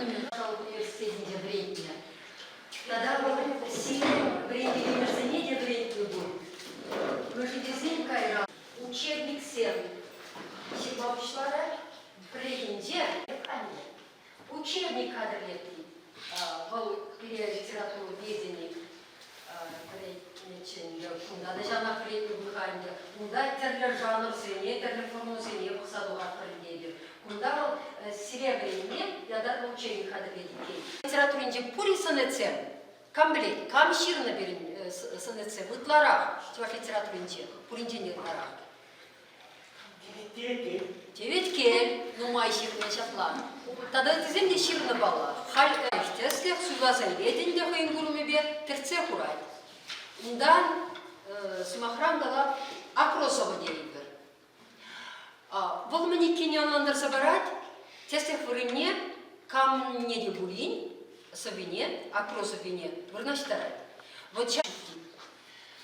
Университетінде вредно. Тогда вот сильно вредно не вредно будет. Көшедесен кайра учебник сен. Сибапшылары вредінде учебник кадрлетті. Бұл литературу ведение Кунда жана вредно выханды. Кунда терлер жанр сене, терлер форму сене қысадуға қырдеді. Кунда серебряный, я дал учебник кадрлетті. Литературинде пури санецем, камблет, камширна берин санецем, вытларах, тиваш литературинде, пуринде не вытларах. 9 кель, ну май ширна шатлан. Тогда тиземде ширна бала. Халь эштеслех сугазен единде хайнгурумебе терце хурай. Индан смахрам дала акросова дейбер. Бұл мені кенянландар забарать, тестех вырыне, камне де булин, совине, акросовине, вырнаштарать. Вот сейчас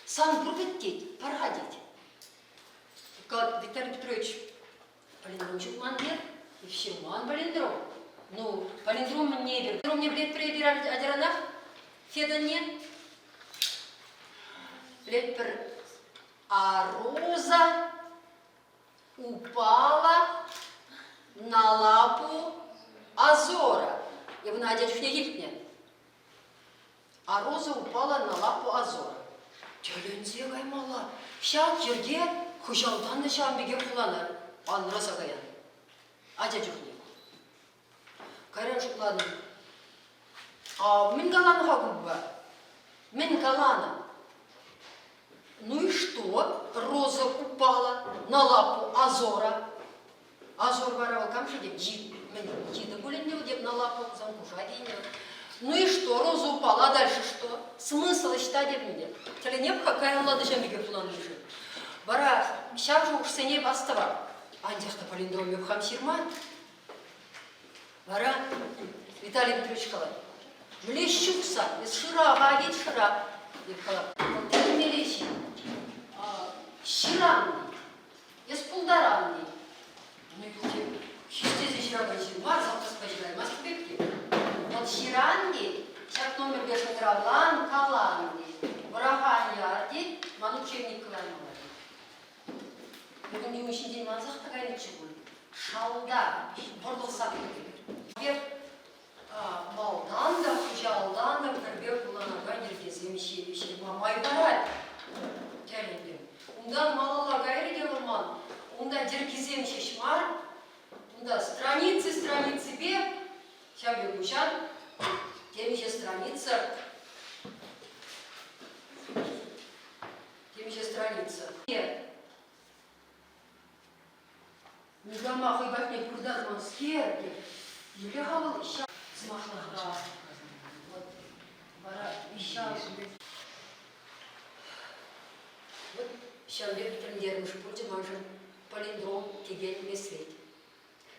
сан бургеттеть, порадить. Виталий Петрович палиндром мандер, и все ман палиндром. Ну, палиндром не бер. Палиндром мне блядь прибирать одеранах, федан нет. А роза упала на лапу Азора. И в Надежде нет. А роза упала на лапу Азора. Тёлензе гаймала. Ща жерге хужалдан да шамбеге куланар. Анра сагаян. Адя жухне. Кайран шукланы. Мен галаны хагубба. Мен галаны. Ну и что? Роза упала на лапу Азора. Азор воровал камши деп жи. Мен жиды гуленнел деп на лапу замкуша дейнел. Ну и что? Роза упала, а дальше что? Смысл считать деп мне. Теленеп какая лада жамиге план лежит. Бара ща же уж сене бастава. Андяхта палиндроме в хамсирман. Бара Виталий Петрович Калай. Млещукса, из шира, вагит шира. Вот это мелещи. Ширанный, из пулдаранный. Ну и где? Шестизи ширагачи, мазал спасибо, маскбекти. Вот ширанный, шаг номер бешен травлан, каланный. Врагань ярди, манучебник кланный. Бүгін не үшін ден манзақ тағайны чығыл. Шалда, бордылсақ еді. Малдан да, жалдан да бірбек бұланаған ергезем шебеші. Мамай барад. Тәріндім. Ондан малала гайры де ұрман. Онда дергезем шешмар. Онда страницы бе. Шабе бұшан. Темеше страница. Мигама хойбатне курдарман скерки. Еле хавал ища. Смахлаха. Вот. Бара ища. Вот. Шамбер трендермыш пути манжын. Палиндром теген месвет.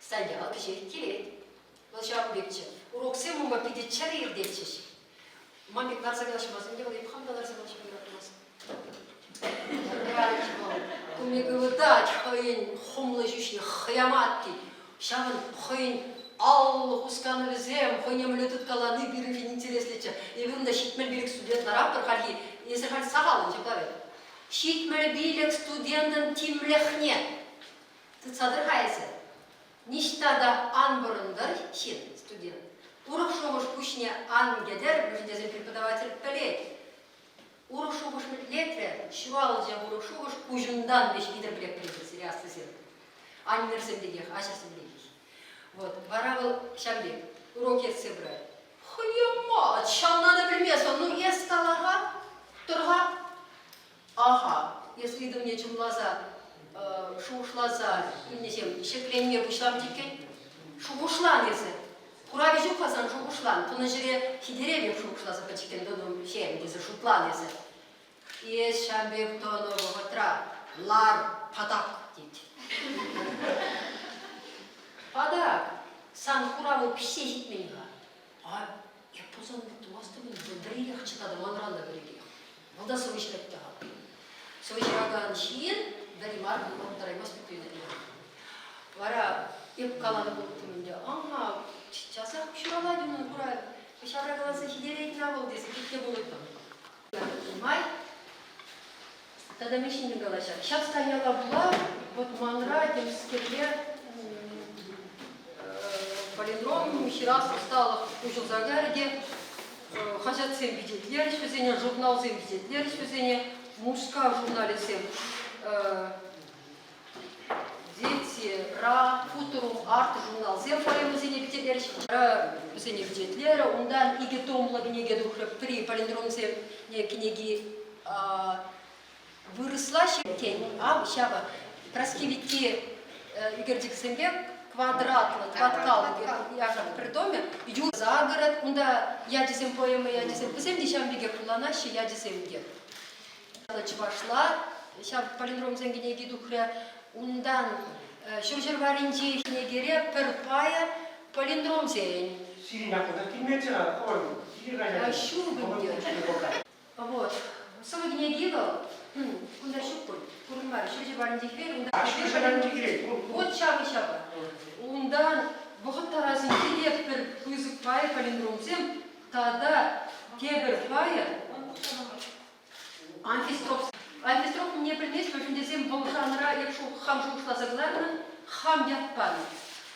Стоял кишер келет. Вот шам бекче. Урок сему пидет чарир дечеш. Мамик нар соглашмасын деп, ипхам далар соглашмасын. Кумеговыдать хойн хомлажущий хяматки. Шаван хойн ал хусканы везем, хойнем летут каланы бирин интереслече. И вырында шитмел билек студент нараптыр хали, если хали сахалын чаклавет. Шитмел билек студентын тимлехне. Ты цадыр хайсы. Ништада ан бұрындар шин студент. Урок шоғыш күшіне ан гедер, бүжіндезен преподаватель пелет. Урок шоғыш летре, шуал же урок шоғыш күжіндан беш видер білек білек сериясты сен. Ан мерсемдегех, ашасемдегех. Вот, баравыл шамбек, урок етсе брай. Хуямат, шам надо білмесін, ну ес талаға, тұрға. Ага, если виду мне чумлаза, шуғышлаза, немнесем, шекленме бұшлам теккен, шуғышлан есі. Курави жук фазан шуғышлан, туны жире хидереве шуғышлаза пачекен, дону шем, дезі шуплан есі. Ес шамбек тону вғытра, лар падак дейді. Падак, сан куравы писе житменіға. А, я позан бұтты уастымын, дәрелек чытады, манранда берегех. Бұлда сывышлепті ғал. Сывышлаған шиын, Даримар, он тараймас бекүйді. Вара, еп каланы болыпты менде. Ага, часақ күшіралады мұны құрай. Күшара қаласы хидерейкіна бол десе, кетке болыпты. Май, тада мешінді қалашар. Шап станяла була, вот манра, темскерлер, полиндром, хирас усталых ужыл загарде, хажат сен бедетлер, швезене, журнал сен бедетлер, швезене, мужска в журнале сен. Дети, ра, футурум, арт, журнал. Земфаре музейне битетлер, ра, музейне битетлер, ондан иге томла книге духры при полиндромсе книги выросла тень, а щаба проскивити игордик сембек квадратно, кваткал, я же при доме, иду за город, онда я десем поэма, я десем посем десем биге куланащи, я десем ге. Пошла. Сейчас полиндром зенгине гидухря ундан шуржер варинчи хнегере перпая полиндром зень. Сирина, ты метра, ой, шубы. Вот. Согне гидо, унда шупуль, курмар, шуржер варинчи хвер, унда. Вот шаба. Ундан вот таразин гиде пер кузык пая полиндром зем, тогда кебер пая амфистроф. Амфистроф мне принес, потому что здесь был жанра, я шел хам шушла заглавно, хам ятпан.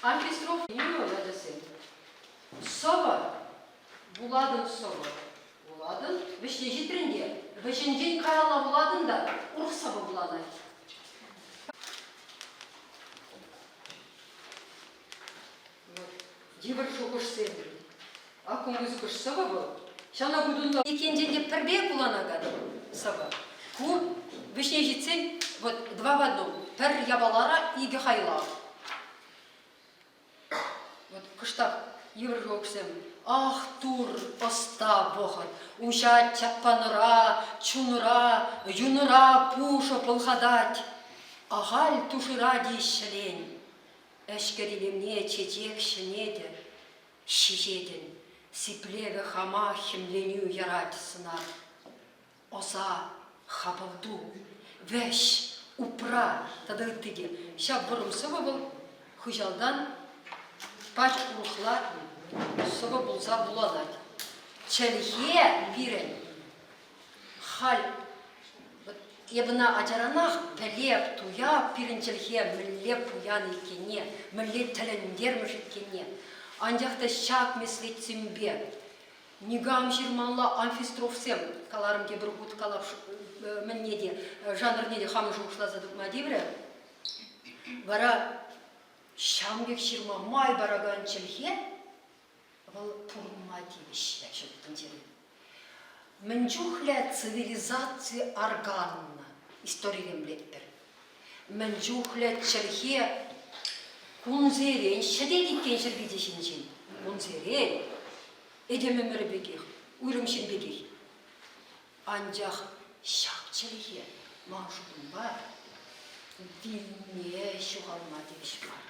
Амфистроф не было десем. Сова, буладын сова. Буладын, вешне житренде, вешен день каяла буладын да, урсаба буладай. Дивер шуғыш сендір. Акум үзгіш сова был. Шана будунда икенденде пірбек буланагады сова. Ку вишне житсен, вот два в одном. Пер ябалара и гехайла. Вот кыштап евр жоксем. Ах, тур, оста бохар. Уша чаппаныра, чунура, юнура, пуша полхадать. Агаль тушыра дейшелен. Эшкерилемне чечек шенедер. Шижеден. Сиплеве хама хемленю ярать сынар. Оса хапалду, веш, упра, тады тыге. Шап бұрым сова был, хужалдан, пач урухла, сова болса буладать. Челхе бирен, халь, ебна аджаранах пелеп туя, пирен челхе, млеп пуян икене, млеп талендер мышикене. Андяхта шак мислит цимбе. Нигам жирманла амфистрофсем, каларым ке бір гуд калап міннеде, жанр неде хамы жуғышла задықма деврі. Бара шамбек жирма май бараган челхе, бұл пұрма девіш, якшо бұттын жерін. Мінжухля цивилизация органна, историям леппер. Мінжухля челхе кунзерен, шедедикен шербедешінчен, кунзерен. Эдеме мөрбегех, уйрымшин бегех. Анжах шақчылығы мағжудың бар, вилне шуғалма девіш бар.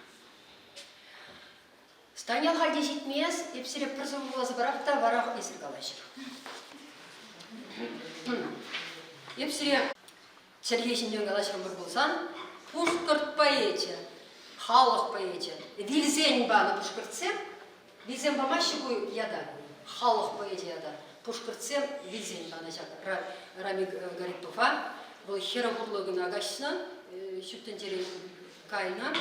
Станял халде жетмес, епсіре прызым боласы барақта варақ есір қалайшыр. Епсіре Сергей Алашем бір болсан, пушкарт поэзия, халық поэзия. Вильзен баны пушкартсем, вильзен бама щегу яда, халық поэзияда. Пушкартсем вильзен баны жада. Рами Гарипова, бұл хера бұрлығын ағашынан, шүттен жерен кайна.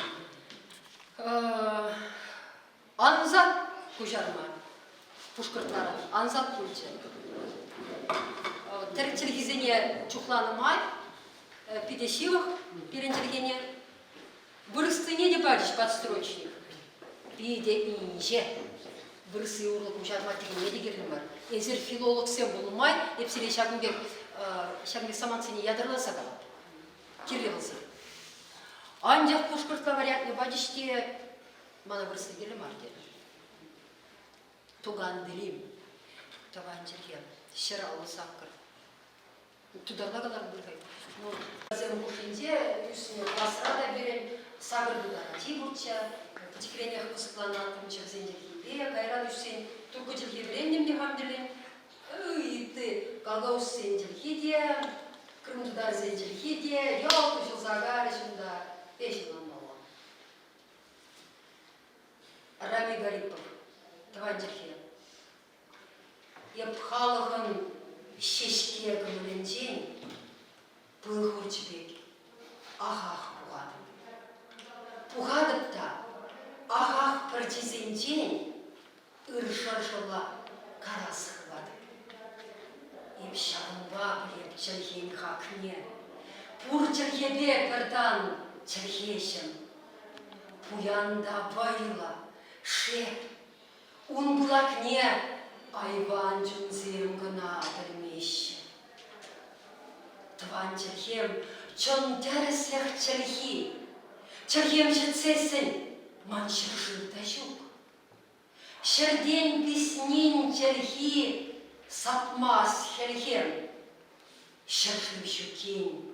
Анзат кужарма, пушкартлары, анзат кульче. Телевизионе чухланымай, пидешивых перентергене. Вырыстыне де бадиш подстрочник. Пиде инже. Вырысы урлық кужарма тегене де келін бар. Езер филолог сен болмай, епсіле шагынбек саманцене ядырласа да. Кириллса. Анжақ пушкартла вариантны бадиште мана вырысы келі мартелі. Туган дилим. Таванчерге. Шыралы саққыр. Тударда қалар бұлғай. Зен бұшынде үстіне басыра да берен сағырды да тибурча, текіренех бұсықланатын чықзендерге, қайран үстен тұрғы жылге беремнемде қамділін. Үйті қалға үстен жылге де, Крымдудар зенжілге де, ял тұшылзағар ішінде пешілан бауа. Рами Гарипов, Таванчерге. Еп халығын шешке күміленжен бұл құрчыбек ағақ бұғады. Бұғадып та ағақ партизенжен ұршаршыла қарасы қылады. Еп шағынба білеп чілген қақне, бұр чілгебе бірдан чілгешім. Бұянда байла, шеп, ұн бұлакне айван жүнзем гына білмеші. Тванчерхем чон дәріслік чәрхи, чәрхем жітсесін маншыр жырда жүк. Шерден піснен чәрхи сапмас херхем, шыршым жүкен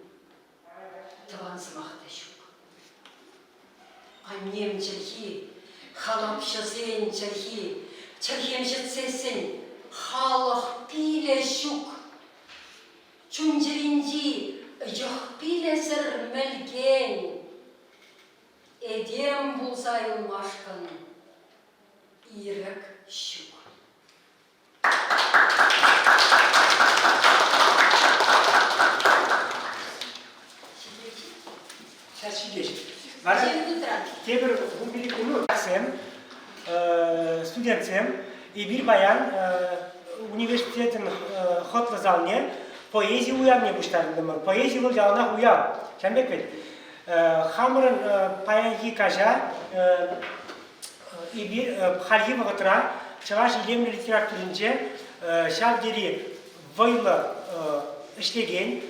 тванзымақта жүк. Аннем чәрхи, халап шызен чәрхи, чәрхем жітсесін халық пиле жүк. Чунжиринди жоқ пилесір мілген, едем бұлзайыл машқын, ирік жүк. Сейчас сидишь. Тебір Гумбилик Улу студентсем и bir bayan üniversitetin hotlı zalne poezi uyamne buşlarındım. Poezi ol jalına uyam. Şembek vet. Hamırın payan hikaja и bir halgi vaqtra Çavaş ilimli literatürünce şavderi vaylı işlegen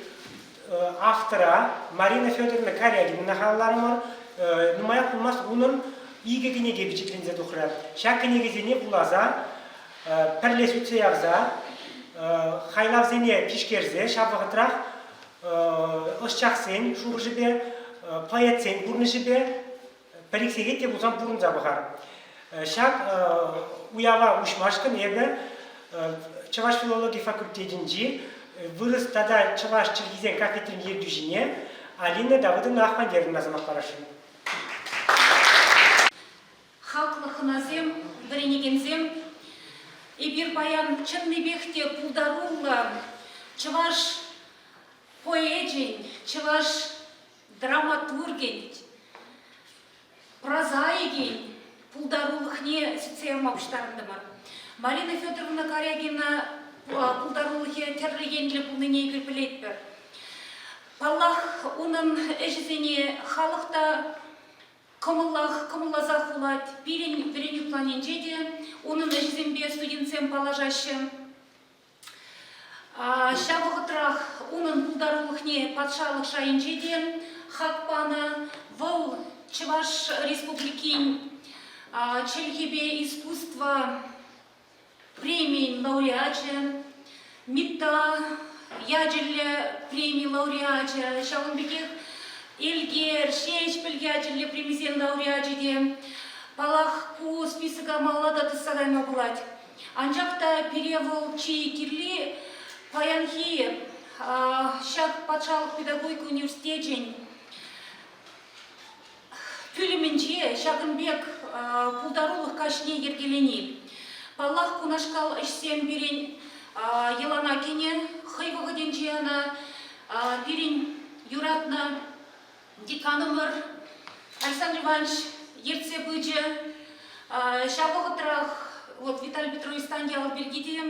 avtora Marina Fyodorovna Karyagina hallarımır. Numaya bulmaz onun iyi knege biçiklinze dokura. Şak knegezine bulaza perlesütse yavza haylavzene pişkerze şavvaqtraq ışçaqsen şuğjibe payetsen burnijibe periksege te bulsam burunza baxar. Şak uyava uşmaşkın ebe Çavaş Filologi Fakültetinci vırız tada Çavaş Çirgizen kafetrin yerdüjine Alina Davıdın Ahmander'in nazımaq paraşın. Халқлықыназем, бірінегензем, bir bayan Çınlibek'te puldarulla, çavaş poetin, çavaş dramaturgin, prozayigin, puldarullıqne sitseyamapışlarındımır. Marina Fyodorovna Karyagina puldarullıqe terlegenli pulnene kirpiletpir. Pallah onun eşizini halықта Кымыллазақ улат, бірен планенже де, оның әжізембе студентсем палажашы. Шавығытрақ оның бұлдарулықне патшалық жайынже де, хақпаны выл Чуваш республикин Челхебе искусства премии лауреачы, Митта Яджелі премии лауреачы, Шалынбекех Эльгер, шеш білгәжілі премизен лауреаджиде, балақ по списыға маллада тысағайма бұлад. Анжақта перевол чей кирлі паянхи Шак патшалық педагогика университетін Пүлімінде Шагынбек пулдарулық кашне ергелені. Паллах кунашкал ішсен берен елана кене, хайвағыден жиана берен юратна деканымыр Александр Иванович ерце бөджі. Шағығытырақ Виталий Петрович Станьялов бергеде,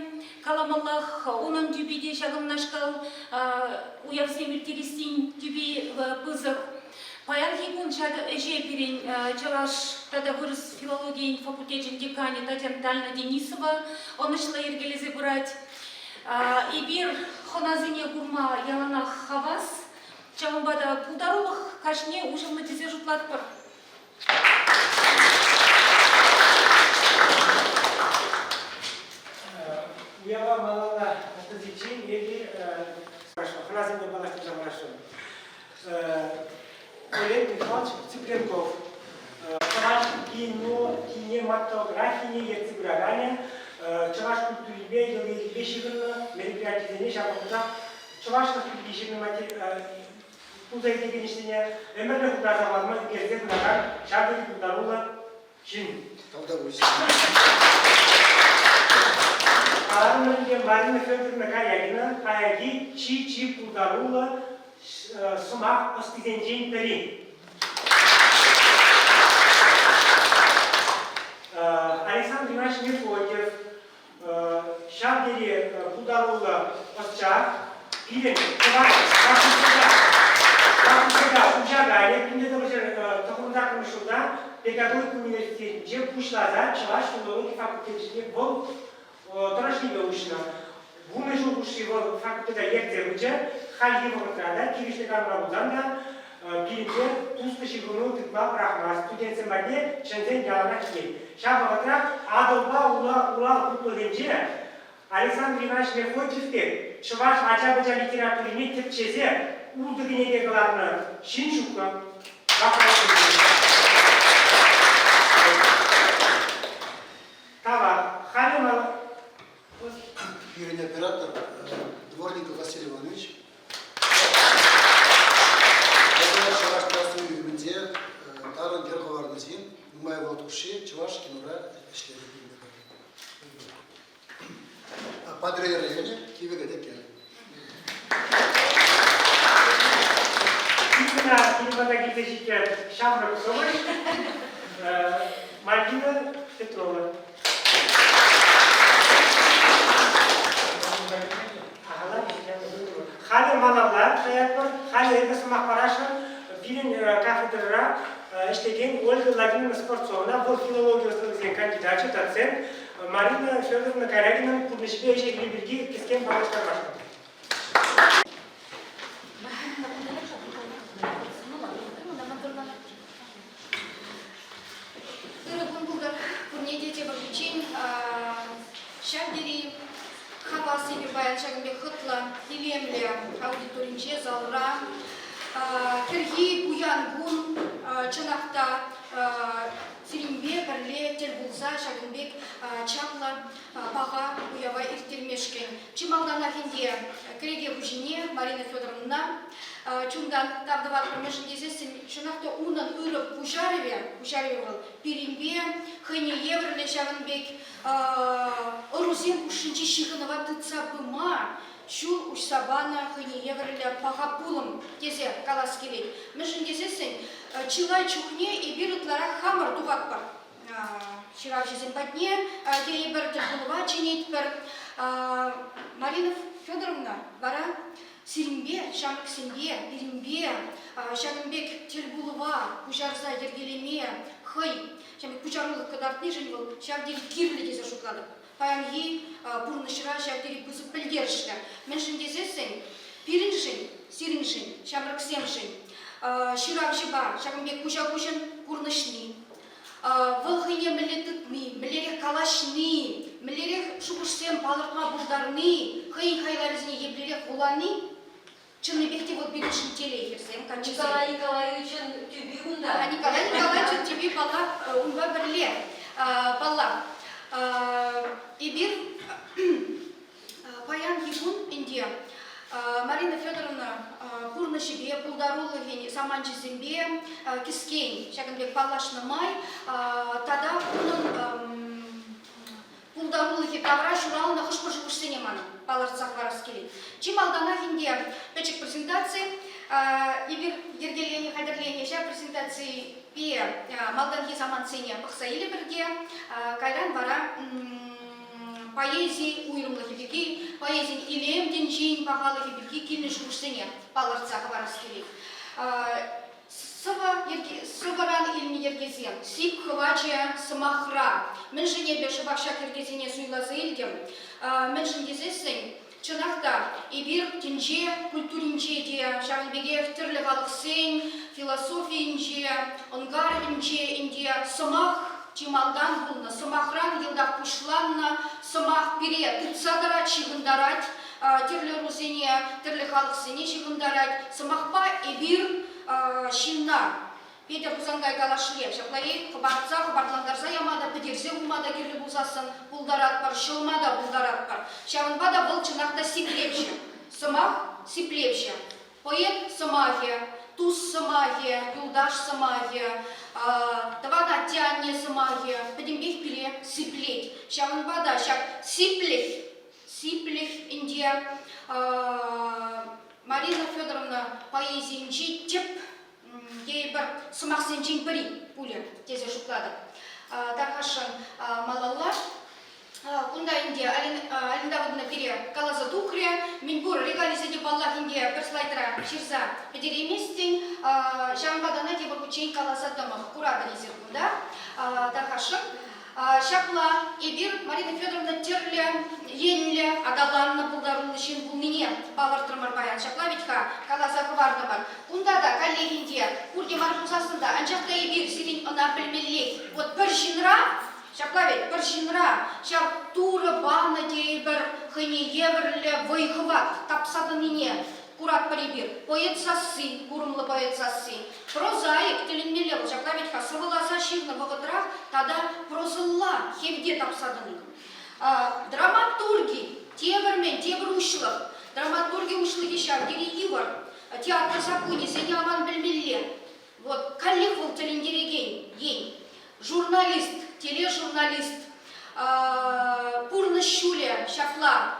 Каламаллах оның түбеде Шагыннашкал уявсемір терестен түбе пызық. Паян Хикун же перен Чаваш тогда вырос филологии факультете декане Татьяна Денисова, он начала ергелезе брать. И бир хоназине гурма ялана хавас, чамбада пулдарулых кашне уже матизе жутлатпар. Уява малала атазичин или хоназине балашты жамрашын. Олег Михайлович Цыпленков. Чаваш кинематографии ерцебрагане, Чаваш культурибе, елбе шигырны, мероприятиене шабылда, Чавашных культурибе кузайдың генештене, өмірлі құлдазаларымы керзе бұлаған шабылды құлдарулы жин. Аларымын Марина Федоровна Каягина, Каяги, Чи Пулдарула, Сумах Остизенджин Пери. Александр Иванович Мефодьев, Шабдери Пулдарула Остчак, Пилин, Учагали, Тахурдаком Шуда, Педагогика университете, Пушлаза, Чаваш, филология факультете, был Торошнибе ушна. Буны жыл ушивы факультета лекция быча, Хальева матрада, Киришли Камрабузанда, Пилинде, Тусты Шигуну, Тыкма, Прахма, студентцы Маде, Чензен, Ялана Килей. Шаба матра, Адолба, Ула, Куплоденджи, Александр Иванович Мефодьев, Чуваш, Ача-Быча литературине, Тепчезе, Улдыгинеге Галарна, Шинчука, Тава, Халима, Юрий оператор, Дворников Василий Иванович. Я Чаваш Красный Юрминде, Таран Герховарназин, Моего Туши, Чаваш Кинура, Эшлери. Падре Рейне, Киви Гадекель. Именно кинематографический Шамра Кусовой, Мальдина Петрова. Хали малалар, хали это параша, фильм кафедра, иштеген Ольга Владимировна Скворцовна, был филология кандидат, доцент, Марина Федоровна Корягина, публичные ежегодневники, кискен Бабушка. Шагдери хавасы бирбаян шагымбек хытла илемле аудиторинче залра кирги буян гун чанакта сиримбе бірле тел булса шагымбек чапла пага уява иртелмешкен чималдан ахинде киреге бужине Марина Федоровна чундан тардыват промешен дезесин чунакта унан ырып пужареве был пиримбе хыне еврле шагымбек Орузен ушинчи шиханова тыца быма, шул ушсабана хыне еврле пага пулым тезе калас келет. Мышын дезесин чилай чухне и бирутлара хамар тувакпар. Ширав жизнь подне, те ебер тырбулва чинит пер Марина Федоровна бара сиримбе, шамрак симбе, биримбе, шагымбек тырбулва, пужарза ергелеме, хый. Чем кучарлык кадартны жень был, шагдери кирле дезе шуклады. Паянги бурнышыра шагдери бузы пілдершілі. Меншін дезесін, пириншін, сириншін, шамраксемшін, ширавшыба, шагымбек куча-кучын бурнышны. Вылхыне міле тытны, мілерек калашны, мілерек шукушсем балыртма буждарны, хыйын хайларызыне еблерек уланы, чынны бекте вот бириншін теле ерсем, Николай Николаевичын түбі ұнда. Николай Николаевич тебе бала унва бірле бала. И бир паян егун инде Марина Федоровна пурны себе пулдарулыгин саманчы зембе кискен шагынбек палашны май тада пурнын пулдарулыги кавра шуралына хышпыжы ушсене маны паларцах варас келет. Чим алдана хинде печек презентации ибир ергеление хайдерление ша презентации пе малданги заман сене пахса или бірге кайран вара поэзии уйрымлығы бірге, поэзии илем денчейін бағалығы бірге келіні жұмышсене баларцағы бараскелей. Сываран илми ергезен, сип хвача самахра. Мен жене беші бақшак ергезене суйлазы елдем. Мен жендезесін, чынақта ибір тенже, культуринче де, шағылбеге түрлі ғалықсен, философиинче, онгаринче инде самах Чималдан булна, самахран елдақ пушланна, самах пере, тұтсадарат шығындарат, тірлі рузене, тірлі халықсене шығындарат, самахпа ебір шинна. Петер Кузангай калашле, шаплайы қыбартса, қыбартландарса ямада, педерзе умада керлі бұлзасын, бұлдарат бар, шылмада бұлдарат бар. Шавынбада бұл чынақта сиплепші, самах сиплепші, поэт самахе, туз самахе, юлдаш самахе, тавана тянне самахе, подимбех пиле сиплеть. Шавынбада шак сиплех инде Марина Федоровна поэзиинчи теп ей бір сымақсенчен бірі пуле тезе шуклады. Тархашын малалар Кунда инде алиндавудна пере калаза тухре, минбур регализаде баллах инде перслайтера ширза педереместин, жамбадана тебе кучей калаза домах курада низеркунда, тархашын. Шапла ибир Марина Федоровна терле, енле, адаланна булдарулы шин булмине балартырмар баян. Шапла ведька калаза кварда бар. Кунда да коллегинде, курде маржусасында, анчақта ибир сирин она пельмелле. Вот бір жинра, шапла ведь бір жинра, шап тура бана дейбір, хыне еврле вайхват, тапсадыныне. Курат парибир, поэт сасы, курумлы поэт сасы. Прозаик, теленмеле, шапла ведь хасывыласа ширна вағыдрах, тада прозылла, хевде тапсадыны. Драматурги, тебірмен, тебір ушлық. Драматурги ушлығы шар, дері ивар, театр закуни, сене аман білмелле. Вот, коллег был телендереген, ень. Журналист, тележурналист, пурны щуле, шафла.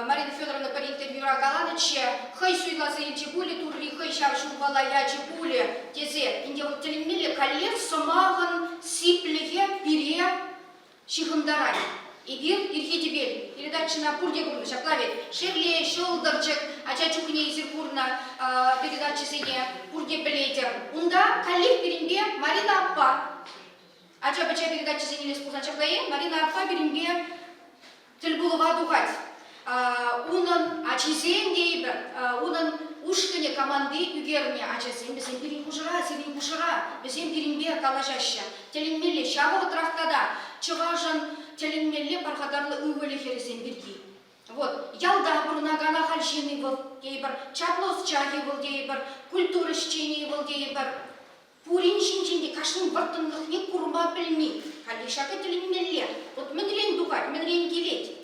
Марина Федоровна по интервью Галаныче, хай суйлазы елче буле, турли хай шаршун бала яче буле, тезе, инде вот теленмеле коллег самағын сиплеге пере шихындарай. Ибир ирхедебель, передача пурде гурны, шаплавет, шевле, шолдырчык, ача чукне изир курна, передача сене пурде белетер. Унда коллег перембе Марина Аппа. Ача бача передача сене леспуза чаплае, Марина Аппа перембе тельбулова дугать. Унын ачизен дейбір, унын ушкыне команды үгерне ачасен, бізен бірін құшыра, сирин құшыра, бізен бірінбе калажашы. Теленмелі шабығы трақтада, чығажын теленмелі пархадарлы үвелі хересен бірге. Вот, ялда бұрнағана халшины был дейбір, чаплос чаги был дейбір, культура шчені был дейбір. Пурин шинченде кашын вартынлық не курма білмей. Халі шақы теленмелі. Вот мен рен дуғать, мен рен келет.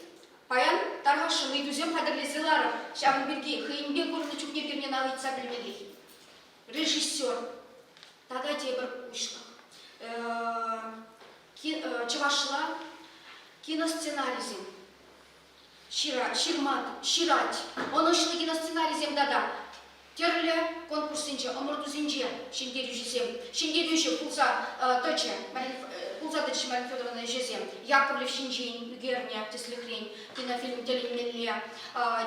Паян тарғашын үйдузем қадірлезіларым, шағын бірге хыйынбе көріні чүкне бермен алытса білмелі. Режиссер, тада дебір ұшқық. Чывашла киносценаризм. Ширать. Он ұшлы киносценаризм дада. Терлі конкурсынче, омыртузынче, шендер үші пулса точе, пулса точе Марина Федоровна жезем. Яковлев шинчейн, үгерне, теслихрень, кинофильм теленмелле,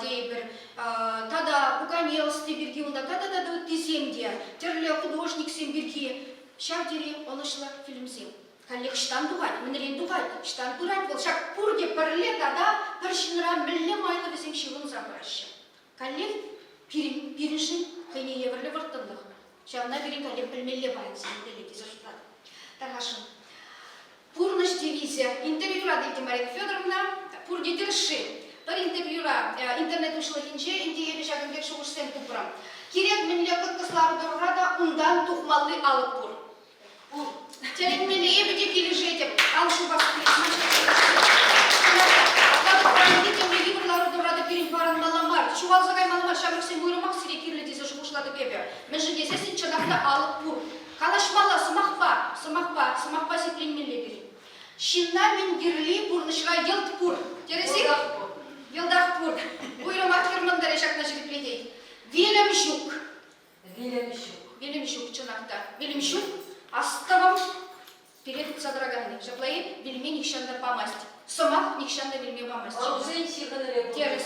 дейбір. Тада Пуганелсты бірге онда, тада теземде, терлі художник сен бірге. Шавдері онышлы фильмзем. Коллег штан дуғать, мінірен дуғать, штан дұрать бол. Шак пурде пірле, тада бір шыныра мүлі майлы бізем шығын забырашы. Коллег Пиришин хыне еврле вартындық. Шавна берен коллег білмелі байын сенделеге зашыптады. Тарғашын. Пурныш дивизия. Интервьюра дейді Марина Федоровна. Пурде дірші. Бір интервьюра интернет ұшылығынше инде елі жағынбек шығышсен тұпырам. Керек мінле қыткыслары дұрғада ұндан тұхмалы алып бұр. Теленмелі ебеде келі жетіп, алышу басты шуал загай маламар, чанахта алып пур. Калашмала сымақпа сепленмеле бери. Шинна мен гирли пурнышра елт пур. Тересик? Елдах пур. Уйрам атхермандар ешакна жириплетей. Велемшук чанахта. Велемшук аставам перед садраганы. Жаплай вельми никшанда помасть. Сомах никшанда вельми помасть. Терес.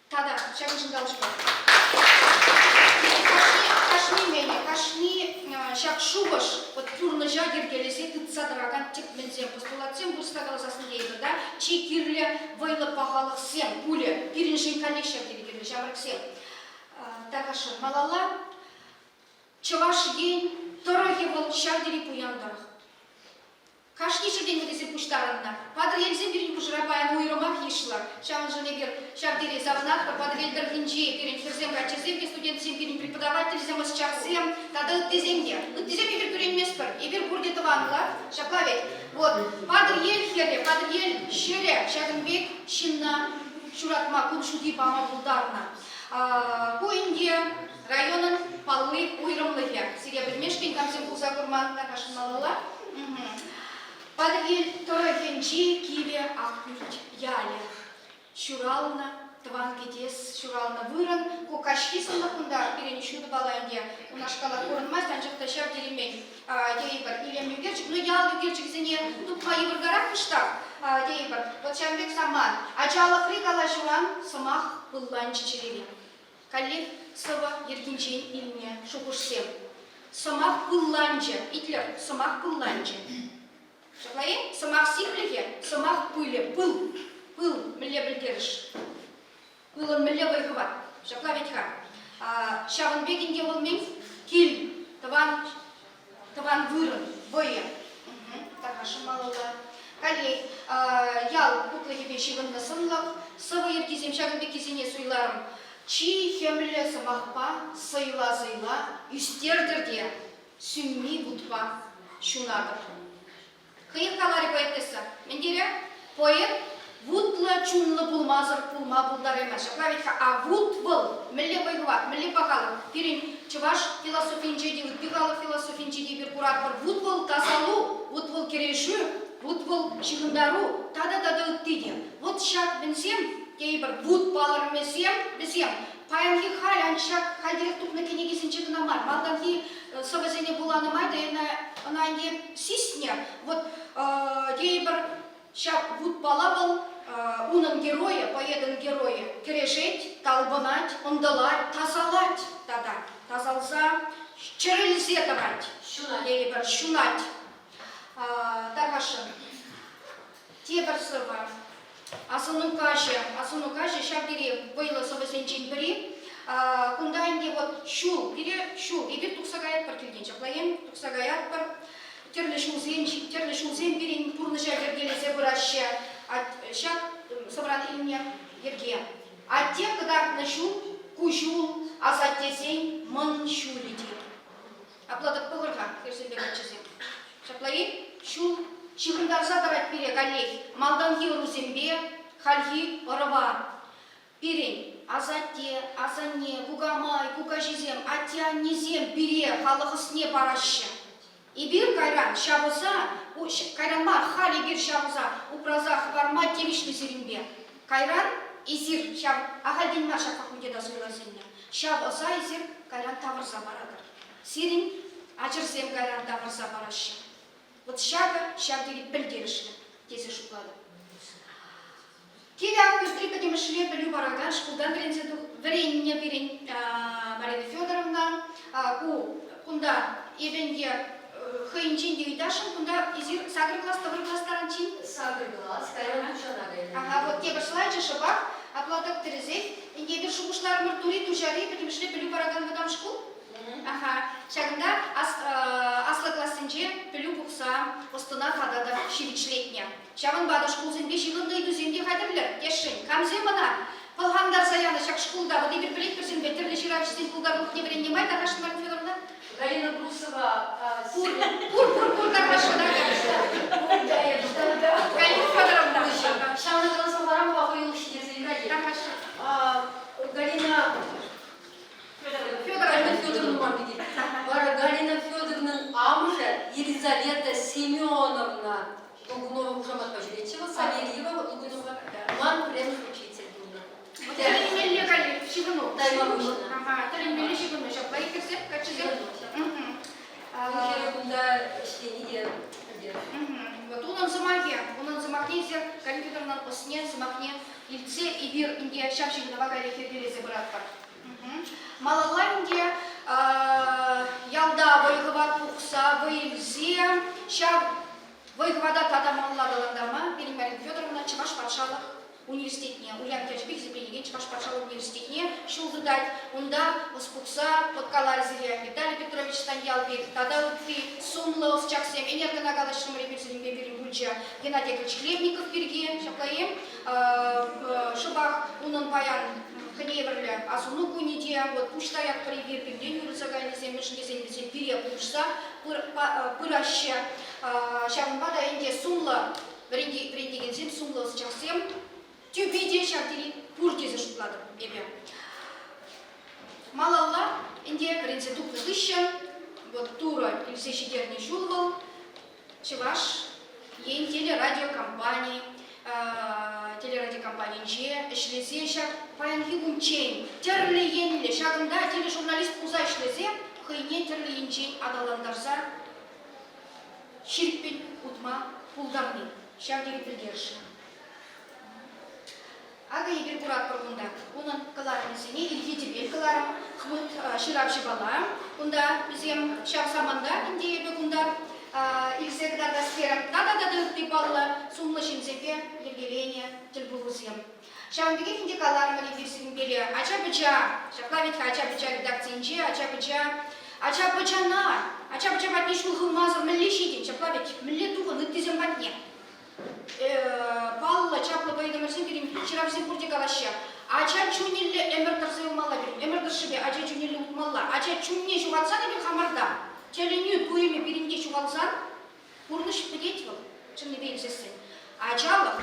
Тада, шагышын галышпа. Кашни шакшубаш, вот пурны жагер келесе, тут садраган тек мензем постулатсем, бурста галасасын дейбі, да? Чи кирле вайлы пахалық сем, пуле, пириншин коллекшем келе жабрак сем. Такашын, малала, чаваш ейн, торахе был шагдери пуяндарах. Кашни шеден медесе пуштарынна. Падр елзем бирин пушрабаян уйромах ешлар. Шамын женегер шагдери завнах, падр елдер хинчи, перен херзем качезем, студент сем, перен преподаватель зем исчахсем, тада ыттеземде. Ыттезем ибер пюрен меспер, ибер бурдеты ванла, шаклавет. Вот, падр ел хере, падр ел шере, шагынбек, шинна, шуратма, кун шуди пама булдарна. Пуинде районын паллы уйромлыхе. Серебрмешкин камсем куза курман такашын малала. Падвель торахенчи киве ахнуть яле. Шурална, твангетес, шурална выран, кукашки сандакунда, перенещуды баланде. У нас шкала курнмасть, анжакта шар деремень. Дейбар, илем югерчик, но ял югерчик зене, тут мои варгарак пыштак. Дейбар, вот шамбек саман. Ачала хрикала шуран, самах пылланчи череве. Каллик сыва ергенчен илме шукушсем. Самах пылланче, итлер, самах пылланче. Шаклаи, самах сиплихе, самах пыле, пыл, миле бельдерыш. Пылын миле вайгыват. Шакла ветьха. Шаван бегенге волмень, киль, таван вырын, вое. Такаша малала. Калей, ял путлыхе шиванна сынлах, сыва ергизем шаган бекизене суйларым. Чи хемле самахпа, сайла, юстердерде, сюмми бутпа, шунадыр. Кыйық калари поэтесса. Мендере поэт вутла чунлы пулмазыр пулма пулдар емес. Шаклавитха, а вут был, мілле бойгыват, мілле пахалы. Пирин чываш философинчеди, утпихалы философинчеди бір курат бар. Вут был тазалу, вут был кереші, вут был шығындару, тада үттейді. Вот шак бенсем, кейбір вут балар месем, паянхи хал, аншак халдерек тупны кенегесінче дынамар. Малданхи совазене буланымайды, она не сисня. Вот кейбір шак вут бала был, унын героя, поедын героя, кережет, талбанать, ондалать, тазалать, тада. Тазалза, черелизетовать, кейбір шунать. Такашын. Тебір сыва. Асыну каже, шабдери вайлы совасенчен бири, кундаинде вот шул, ибир туксагаят пар келген чаплайын, туксагаят пар, терлі шулзен бирин, пурны жагергелесе бұраща, шак собран иліне ерге. А те, когда на шул, кушул, азаттесен, мын шулиди. Апладат пылырға, керсенбек атчызен. Чаплайын, шул, Чихындарса тарат пире калей, малданхи рузембе, хальхи орова. Пирень, азатте, азанне, кугамай, кукажизем, атя низем, бире, халахысне параща. Ибир кайран, шабуза, кайранмар, хали бир шабуза, упразах, варма, темишли зеримбе. Кайран, изир, шаб, ахальдинмар шакакунде да суйлазенне. Шабуза, изир, кайран тавырза барадыр. Сирин, ачырзем кайран тавырза параща. Вот шагдери пельдерышли, тесе шуклады. Кида кустрика демышли пелю бараган, шкулдан грензеду времени берень Марина Федоровна, кунда ивенге хыинчин девиташин, кунда изир сагры класс, тавры класс таранчин. Сагры класс, кайран учана. Ага, вот те башлайча шабак, аплаток терезей, инге бир шукушлар мартури, тужари, демышли пелю бараган вадам шкул. Ага, шагында аслы классынче пілу бұқса, остына қадады шивичлетне. Шағын бады шкулзенбе шивынды үйдузенде қадырлер, кешін, камзе мұна, пылғандар саяны шақ шкулда, бұды бір білек бірсен беттерлі ширавшысен пулдарлық не берен немай, Тағашын Марин Федоровна? Галина Брусова. Пур, Тағашын, Галина Федоровна. Шағына қаласа барам, бақы елік шидерзелі Галина. Тағашын. Галина Елизавета Семеновна Лугунова Мухаммад Пажелечева, Савельева Лугунова, ман прямых учитель. Тәлімелі кәлі, шығыну. Таймамышына. Ага, тәлімелі шығыну. Шапла екірсеп, кәтшізеп? Бunda işleniyor. Вот унан замахне зер компьютернан осне замахне илце и бир инде шапшин давагали хердерeze братпар. Малала инде ялда войгыват пухса войгзе шап войгывада тадамалладаландама Марина Федоровна Чуваш патшалық университетіне, Ульян Кячбек землеген Чуваш патшалық университетіне шулды дать, онда успукса подкалар зере Виталий Петрович Станьялбек, тада утфи сумлы осчаксем, энергонагалышым репетициям берем бульча, Геннадий Яковлевич Хлебников берге, шаплаем, шыбах унын паян хневерлі асуну куниде, вот пуштаяк привер пергеню рысаганезем, мешнезем пере пушса, пыраща, шамбада инде сумлы, врендегензем сумлы осчаксем, тюбиде шактери пурки зашуплады эбе. Малалла инде принципу тыщен, вот тура или все щедерный шулвал, Чуваш, ен телерадиокомпании, телерадиокомпании ишлесе шак паянхи гунчен, терли енле шагында тележурналист пуза ишлесе, хыйне терли енчен адаландарса, ширпин утма пулдарны, шагдери придержи. Ага егер курат прогунда, унан каларымызыне илхи тебел каларым, хмут ширапши бала, унда бізем шак саманда инде ебе гунда, илсе кадарда сфера, да-да-да ты балла, сумлы шинзепе, ергеление, тельбулузем. Шамбеге инде каларым алифирсин беле, ача-быча, шаклавит ача-быча редакциинче, ача-быча батне шулхыл мазыр мілле шейден, шаклавит мілле туғы ныттезем батне. Палла чаплы байдамырсын керем, ширапсен пурде калаща. Ача чунилле эмір тарсайыл мала берем, эмір таршыбе, ача чунилле утмалла, ача чунне шуғатсан ебен хамарда. Теленю туеме перенде шуғалсан, пурныш педетвал, чынны бейін сесін. Ачалық,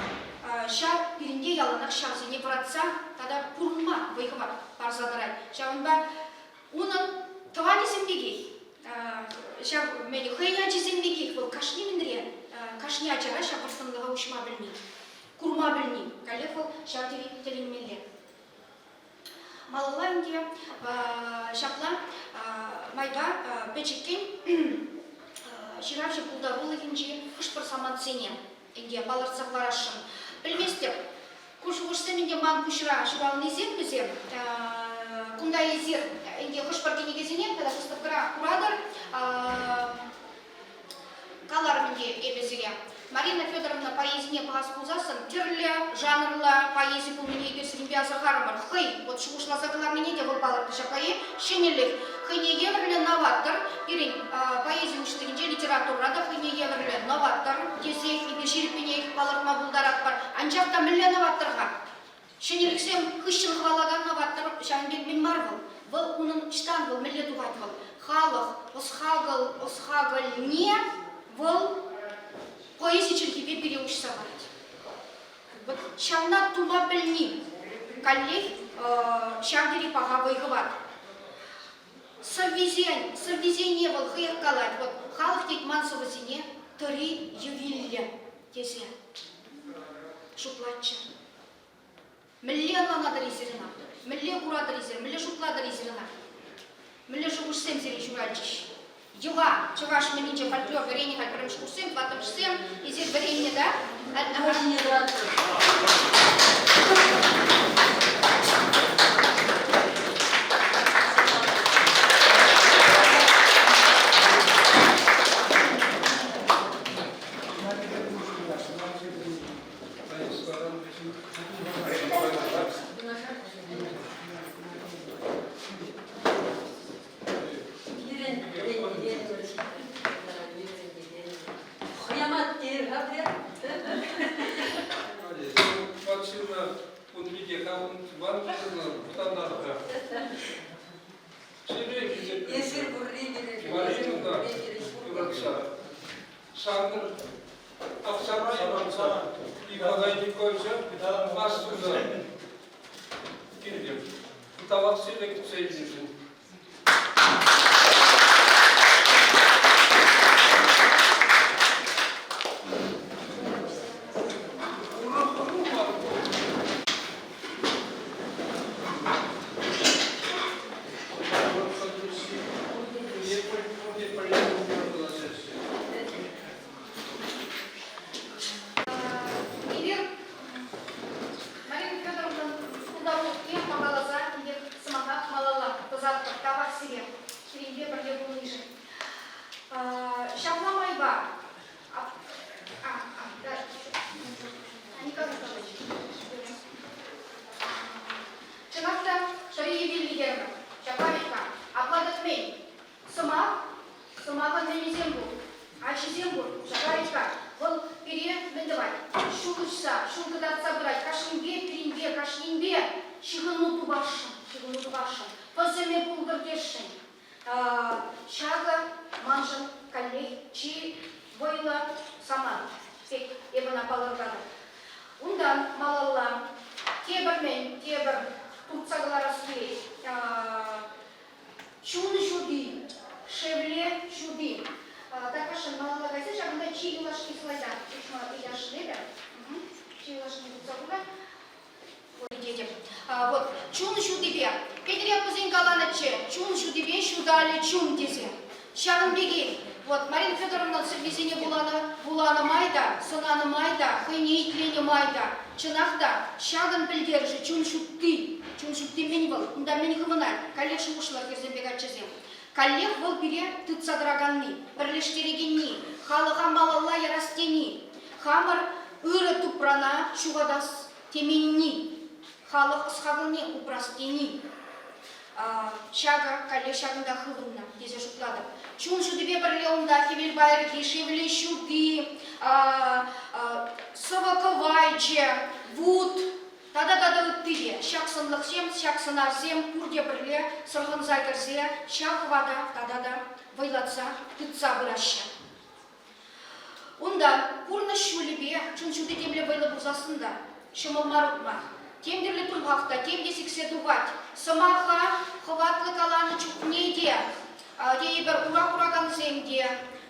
ша перенде яланақ шағсы не бұратса, тада пурнма вайхыват парзадырай. Шағынба, унын тавани сенбегей, ша мені хыйнячы сенбегей, бұл кашни міндіре, кашни ачара ша бұрстынлыға ұшма білмей, курма білмей, калефал ша теленмелі. Малала инде шапла майда печеккен ширапшы пулдарулы инде күшпір саманцене инде баларцақ барашын. Білместер, күші менде ман күшіра шыралын езер бізем, күнда езер инде күшпір денегезінен, kada күстіпкіра курадыр, калар менде ебезіге. Марина Федоровна поездне паспузасын, терлі, жанрлы поезі пулмені ебесігін бязы қарымыр. Хый, вот шуғышла закылар мене де вылпаларды шапайы, шенелік. Хыне еврлі новатор, берін поезі үштігінде литературада хыне еврлі новатор, десек, ебе жеріппене ек балырма бұлдарат бар. Анжақта мүлі новаторға. Шенеліксем хыщын хвалаган новатор, шаңбек мен марвыл. Бұл ұнын штан бұл, мүлі туғат бұл. Халық, осхагыл не, бұл поэзия черкипе переучится говорить. Вот чамна тума бельни, коллег чагдери пахавой гват. Соввезение был хыяк калать. Вот халах текмансова зине тори ювилле тезе. Шуплатча. Милле лана даризерина, милле кура даризер, милле шупла даризерина, милле шукушсем зери шуральчиш. Юга, чуваш менинче фольклор, варенье, как прям шкурсем, платом шсем, и здесь варенье, да? Очень не рад. Ильва. Николай Николаевич. Чынакта Шария Вильгерна, Чапавика, Апладат Мей, Сымағын мен зембу, Ачи зембу, Чапавика, Бұл пере мендавай, Шулышса, Шулгадатса брать, Кашинбе, Перинбе, Кашинбе, Шигынуту башын, Тоземе пулгардешин, Шага, Манжын, Калей, Чи, Бойла, Саман, Пек, Ебана Паларгана. Ундан малалла, Тебір мен, Тебір, Турцаглар аскей, Чун жуди, Шевле жуди. Такашын малалла гайсы, жағында Чи илашки слайда. Ушма иляшны, да? Чи илашны Турцаглар. Вот, Чун жудибе. Петрия кузин галаначе, Чун жудибе, Шудали, Чун дезе. Шагын беги. Вот, Марина Федоровна везение булана майда, сонаны майда, хыйне итлени майда. Чынақта, шагын білдержі, чун шутты мені был, да мені хымынай, коллег шуғышлар керзенбек атчызем. Коллег был бере тыцадыраганны, бірлештерегенні, халыға малалла ярастени, хамыр ұры тупрана шуғадас теменни, халық ысқағылне упрастени. Шага, коллег шагында хылымна, дезе шутлады. Чун шудыбе бірлеуында кебелбайры шевле шуды, сываковайче, вуд, тада-тада үттіде, шақсынлықсем, шақсынарсем, күрде бірле, сырғын зайгірзе, шақывада, тада-да, вайлатса, түтса бұрашы. Онда, күрні шулебе, чун шуды темле вайлы бұзасында, шымылмар ұтма. Темдерлі тұлғақта, темде сіксе туғат, сымаға, хыватлы каланы чүкнеде, дейбір ұрақ-ұраған земде,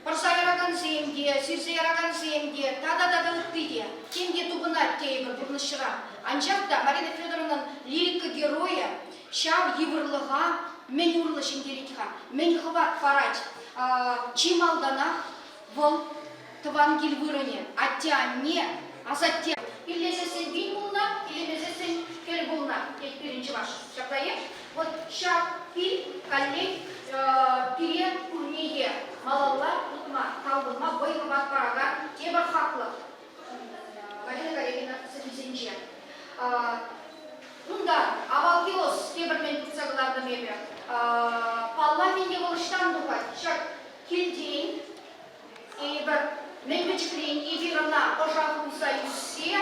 Парсайраган земде, сирсайраган земде, тада-тада үттіде, темде тубына дейбір бұрнышыра. Анжақта Марина Федоровнаның лирика героя, шав евырлыға, мен ұрлы шеңдерекіға, мен хыват парать, чималданақ, бұл тывангел вырыне, аття не, азаття. Илезесен бин бұлна, илемезесен кел бұлна, екперінші баш. Шақдайы, вот шав пил, каллей, пире күрнеге, малалла, ұтма, қалдылма, бойғы бат параган, тебір хақлық. Марина Галевина сәбізенже. Мұнда, авалгиос тебірмен күрсағыларды мебе. Палла менде болыштан бұғай, шақ келдейін, ебір Мембечкрин и вирна ожаху заюсе,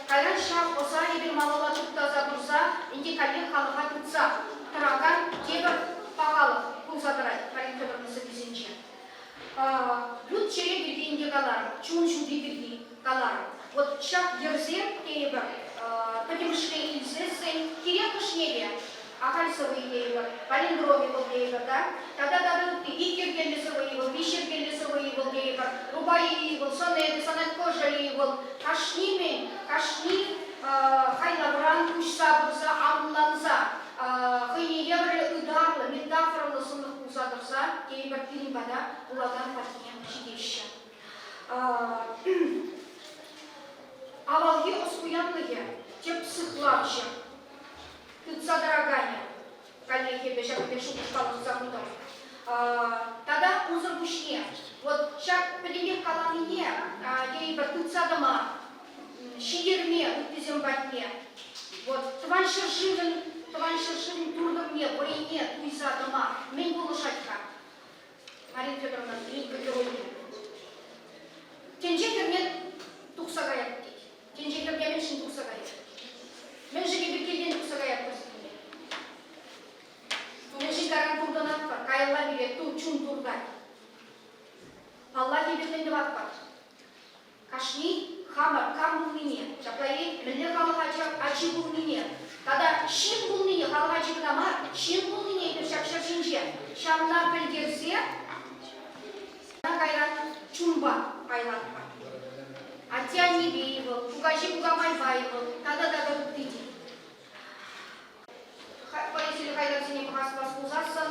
кайран шах оза ебір малала тұтта забұрза, инде кален қалыға тұтса, тұраған тебір пағалық бұлзадырай, Марин Федоровнасы бізінше. Люд чере біргейінде қалар, чун жуди біргей қалар. Вот шах ерзе тебір, подемшле илзесен, керек күшневе, Ахальсовый ебір, палиндроми бұл ебір, да? Тада-тада икер келесовый ебір, вишер келесовый ебір, рубай ебір, сонеті, сонетко жалі ебір, кашни хайлабыран күшса бұрса, амуланза, хыйне ебірлі ұдарлы, метафоралы сұмдық бұлзадырса, ебір пилимбада бұладан партиям жидеші. Авалге ұскуянлығы, теп психлапшы. Тыца дорогая, коллеги, бежать пишу, пожалуйста, замутом. Тогда узор бушне. Вот шаг пример каланине, ей тыца дома, шигерме, утизем батне. Вот тван шершивен турдом мне, войне, туйса дома, мен булышатка. Марина Федоровна, линька героиня. Тенжекермен тухсагая. Тенжекермен меньшин тухсагая. Мен жеге бір келден тұқсағаят көрсетінде. Мен жегаран тұрдан атпар, қайылла берет, тұл чун тұрдай. Палла кеберленді батпар. Кашни, хамар, кам бұлмине. Жаплайы, мінлі қалыға ачы бұлмине. Тада шин бұлмине, қалыға жігінама, шин бұлмине бір шақшар жинже. Шамна білгерзе, қайран чунба айлатпар. Атя не бейбыл, пугачи пугамай байбыл, тада-тада үттейді. Поэзиялы қайдасыне бұғаспас бұлзасын,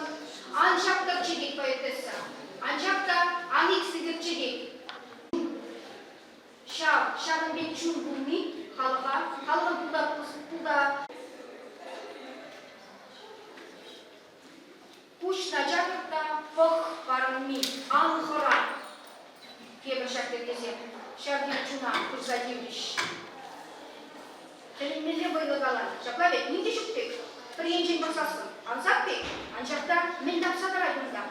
аншақтар чедек поэтесі, аншақта анексігір чедек. Шағын бен чүн бұлми, қалыға пұлда. Пуш на жақырта пық барынми, анғыра. чына курсативлиш. Телемеле байлыгалар. Шаплаве, нинде шуктек. Приенчен басасын. Ансаппек, анчакта мен тапсадыра юнда.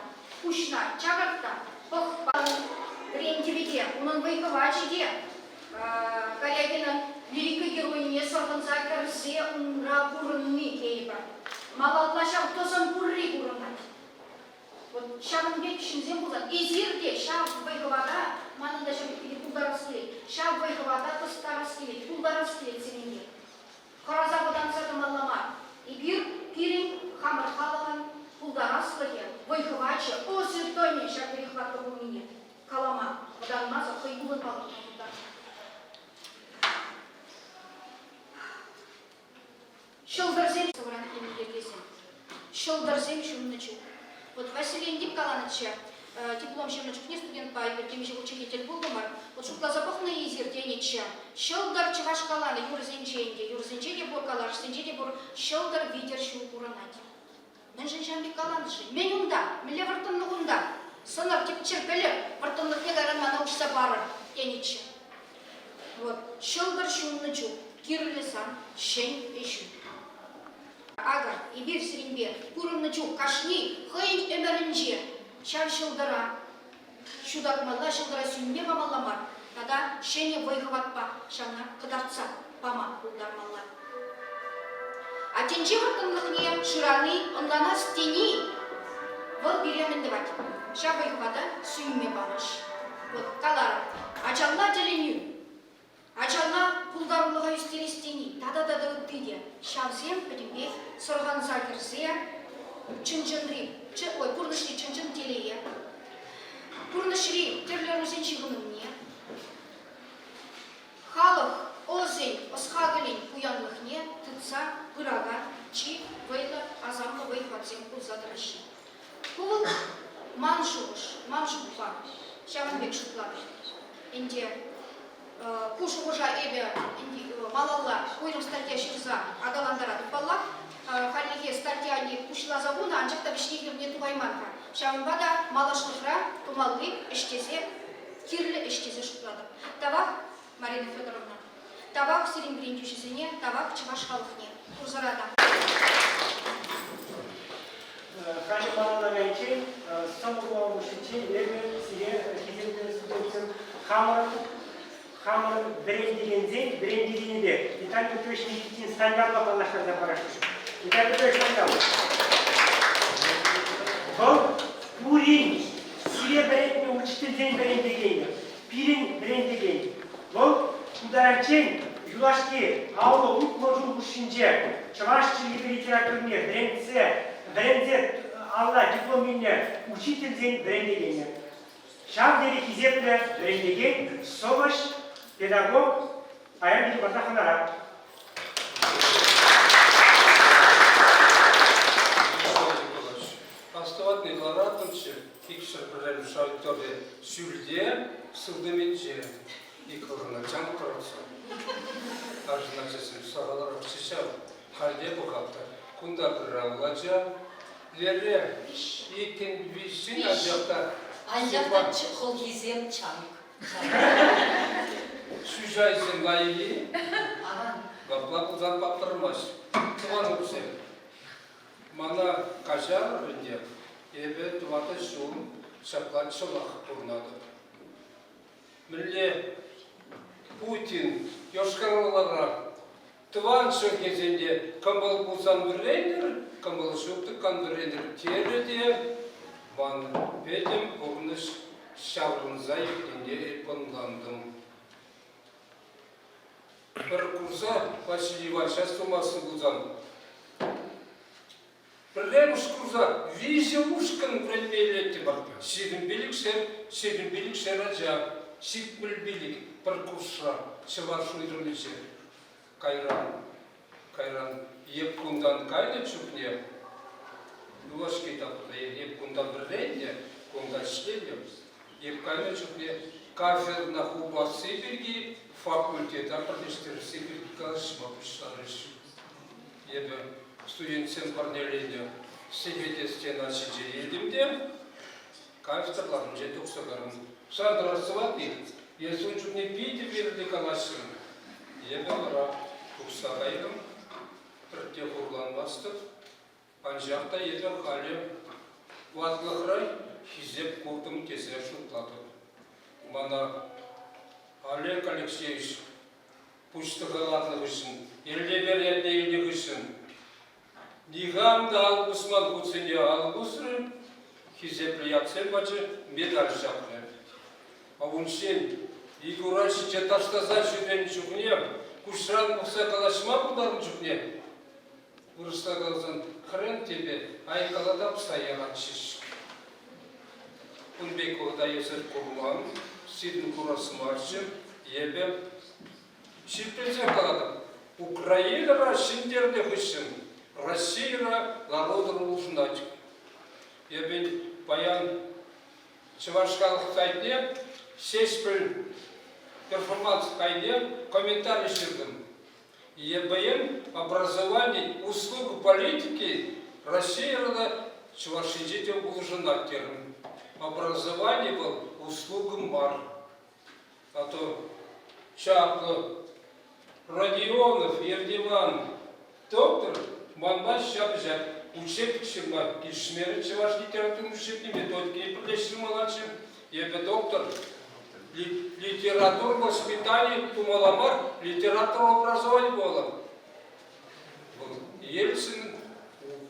Кушна, чагартта, похпан, приентивиде, унын вайковачиде. Калягинын лирика героине сорғынса кірсе унра бурынны кейбі. Малаллаша тосын бурри бурынат. Вот шағын бек ішімзен бұлдан. Езерде шағ вайковада, манында шабекеде пулдарас келет. Шағ вайковада тыстарас келет, пулдарас келет сененге. Қораза бұдан сады маллама. Ибир пирин хамыр халығын пулдарас келет. Вайковачы, о сертоне шағ перехватка бұлмине. Калама, бұдан маза қойгулын балығы. Шылдырзем собран емелеглесем. Шылдырзем шумнычу. Вот Василий Индипкаланыча, диплом шумнычук не студент по темиже учитель был думар. Вот шукла запахна изир денеча. Шылдар чавашкаланы юрзенченде боркалар, сенченде бор шылдар видер шу буранать. Мен женжамбек каланышы. Мен унда, мен левартынны унда. Сынар тип черпелеп, вартынлык негаран мана учса бары денеча. Вот шылдар шумнычу. Кирлисан, шень ищу. Ага, и бир сиренбе, курымны чук, кашни, хыйн эмеринже, шан шылдыра. Шудак малла шылдыра сюнбе мамалламар, тада шене вайхватпа, шана кыдарца, пама улдар малла. А тенче вартынлыхне шыраны, ондана стени, вот беремен девать. Ша вайхвата сюнме бамаш. Вот, калара, ачалла теленю. Ачална пулдарулыға үстерестені, тада-тада өтпеде. Шавзем пөдімбе сұрған закерсе, чынчынри, пұрнышри чынчын телее. Пұрнышри терлерусен шығынымне. Халық озен, осқағылен пуянлықне, тұтса, пырага, чи, вайлы, азамлы вайхватсен пулзадырышы. Пул маншуғыш, шаванбек шутлады. Энде кушу уже эбе малалла койрым статья ширза агаландара тупаллак халиге статья не пушла загуна анчакта бишнегир не тубайманка шамбада малашлыхра тумалли иштесе кирле иштесе шутлады. Табак Марина Федоровна, табак сирин чүшесене, табак чываш халыхне курзарада. Хали малаларга için самого учителя эбе сире хиземде студентин Хамыр брендигенде, брендигенде. Итак, это очень интересный стандарт по нашему запорожцу. Итак, это очень стандарт. Бұл пурин, сире брендиген, учительден брендиген, пирин брендиген. Бұл ударанчен, юлашки, аулы ұлт можу ұшынже, чывашчы литературне, брендзе, алла дипломине, учительден брендиген. Шамдери хизепле брендиген, соваш, педагог, аян бир бата ханара. Астыватный ларатынчы, кикшір бірәлі шайттарды сүлде, сылдыметче, икылғына жан қырықсы. Аржына жесін сағалар ақшышау, халде бұқапты, күнда бір ауладжа, лері, екен бейсін ажақта, Анжақта чықыл кезем чамик. Сюжайсын лайли, Аған. баплап ұзан баптырмаш. Туған өксем. Мана қажар рынде, ебе туаты шуым шаплан шылақ тұрнады. Мүлі Путин, Йошкарыларға, туан шыр кезенде камбал бұлсан біррейдер, камбал шуқты кандыррейдер тереде, ман бедім бұрныш шаврынза екенде епынландым. Бір курса Василий Иванович сумасын бұлзан. Бірлем үш курса визе ұшқын предмейлетті барды. Шегінбелік шер ажа, шекбілбелік бір курсша шывар шуйрылышы. Кайран еп күндан кайды чүпне. Юлашки тапырды, еп күндан бірлейді, күндан ішлейді. Еп кайды чүпне кафедрна хуба Сибирги, факультета продюстерisi bir karışmamışlar. Ebe студентсен парнелейді себетестен açıcı елдімде, кафедраларын жетіп сығырын. Садырасыват дейді. Если он чуть не пить верли калашын, ебе ора куксагайдым, бірте хурланмастып, анжақта ебе хали ватлықрай хизеп куртым кесе шутладым. Мана Олег Алексеевич пуштығалатны ғышын, ерле беретне елде ғышын, нигамды алғысман құтсыне алғысырым, хизеплі ятсен бачы медаль жақны. А уншен, игураши четаштаза жүден жүгне, кушран бұқса калашма бұларын жүгне. Ұрыста қалзан, хрен тебе, айқалада псаяған шиш. Унбек оғда есір құрман, сидін құрасы маршы, ебе, шиппелзен қаладым. Украина шиндерде ғышын, Россия народу ұлжынадық. Ебен баян Чувашқалық сайтне, сеспіл перформанс кайне комментарий шырдым. ЕБМ образование, услуг политики Россия Чувашидете ұлжынат термін. Образование был услугам бар. А то Чапло, Родионов, Ердиван, доктор, манбаш шапжак, учеб шырма, кишмері чеваш литературный учебный методики, прилешный младший, ебе доктор, литература воспитания, тумаламар, литература образования было. Ельцин,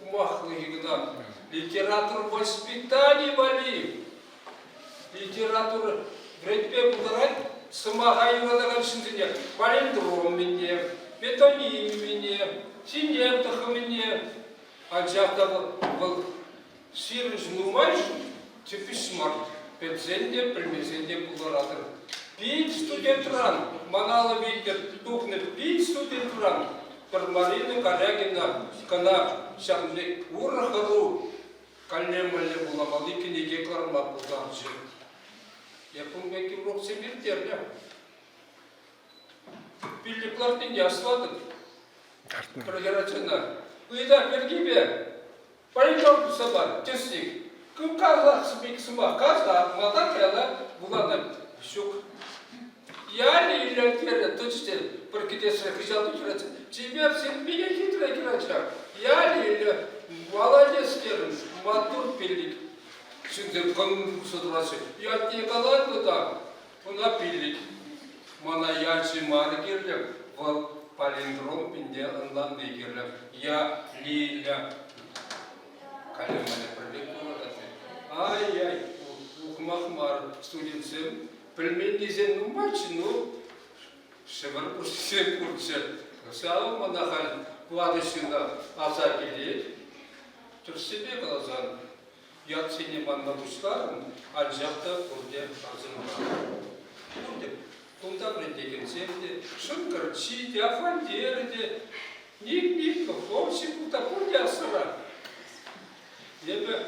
умахлый игна, литература воспитания вали, литература, вредбе бударать, самогайвалаган шинзине, палиндром мне, метоним мне, синемтах мне, а джавта был сирыш нумайш, типиш смарт, петзенде, примезенде бударатор. Пить студентран, манала видер, тухнет, пить студентран, Марина Калягина, кана, шамле, урахару, калемале буламали, книги кларма бударчи. Я помню, что урок семиртерня. Пиликлартин не осладок. Прогерачена. Уйда, пергибе. Паритор сабар, тесник. Казах смик сма, казах, матак яла, булана, щук. Я ли или отверя, точно, паркетесра хижал тучрать. Тебе все меня хитро кирача. Я ли или молодец керн, матур пилик. Şimdi konuşulması. Ya diye kalandı da buna birlik. Mana yaşı margirler, val palindrom pinde andan değirler. Ya lila kalemane birlik burada. Ay, okumak mar studentsem. Pelmenizen numachinu, şevar kursen kursen. Sağ mana hal bu adışında azakili. Türkçede kalazan. Yatsini manlamışlarım, alcakta burada hazırlanır. Burada, bunda bredegen sevdi, şınkır, çiğdi, afanderdi, nik, kofsi, burada asıra. Ebe,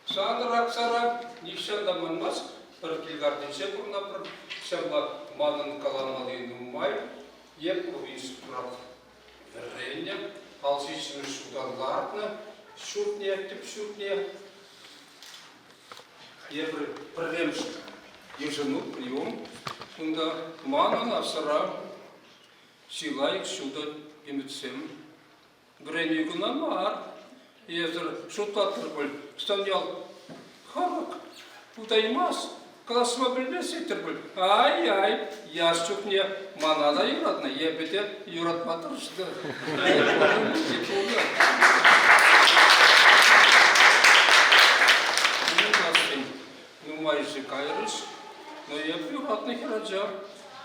sanırak sarak, nikşanda manmaz, pırkilgardince burna pır, şamba manın kalanmalıydı umay, yep kuvis turak verreyne, alsişini şudanlarına, şurtne, tip şurtne, я провел ежену прием, куда мана насара, силаик сюда имецем, гренигу намар, езер шутатр был, станял харак, утаймас, классма прибеситер был, ай, я щук мне манада юратна, ебете юрат матушка. Майже кайрыш, но я приватный хираджа.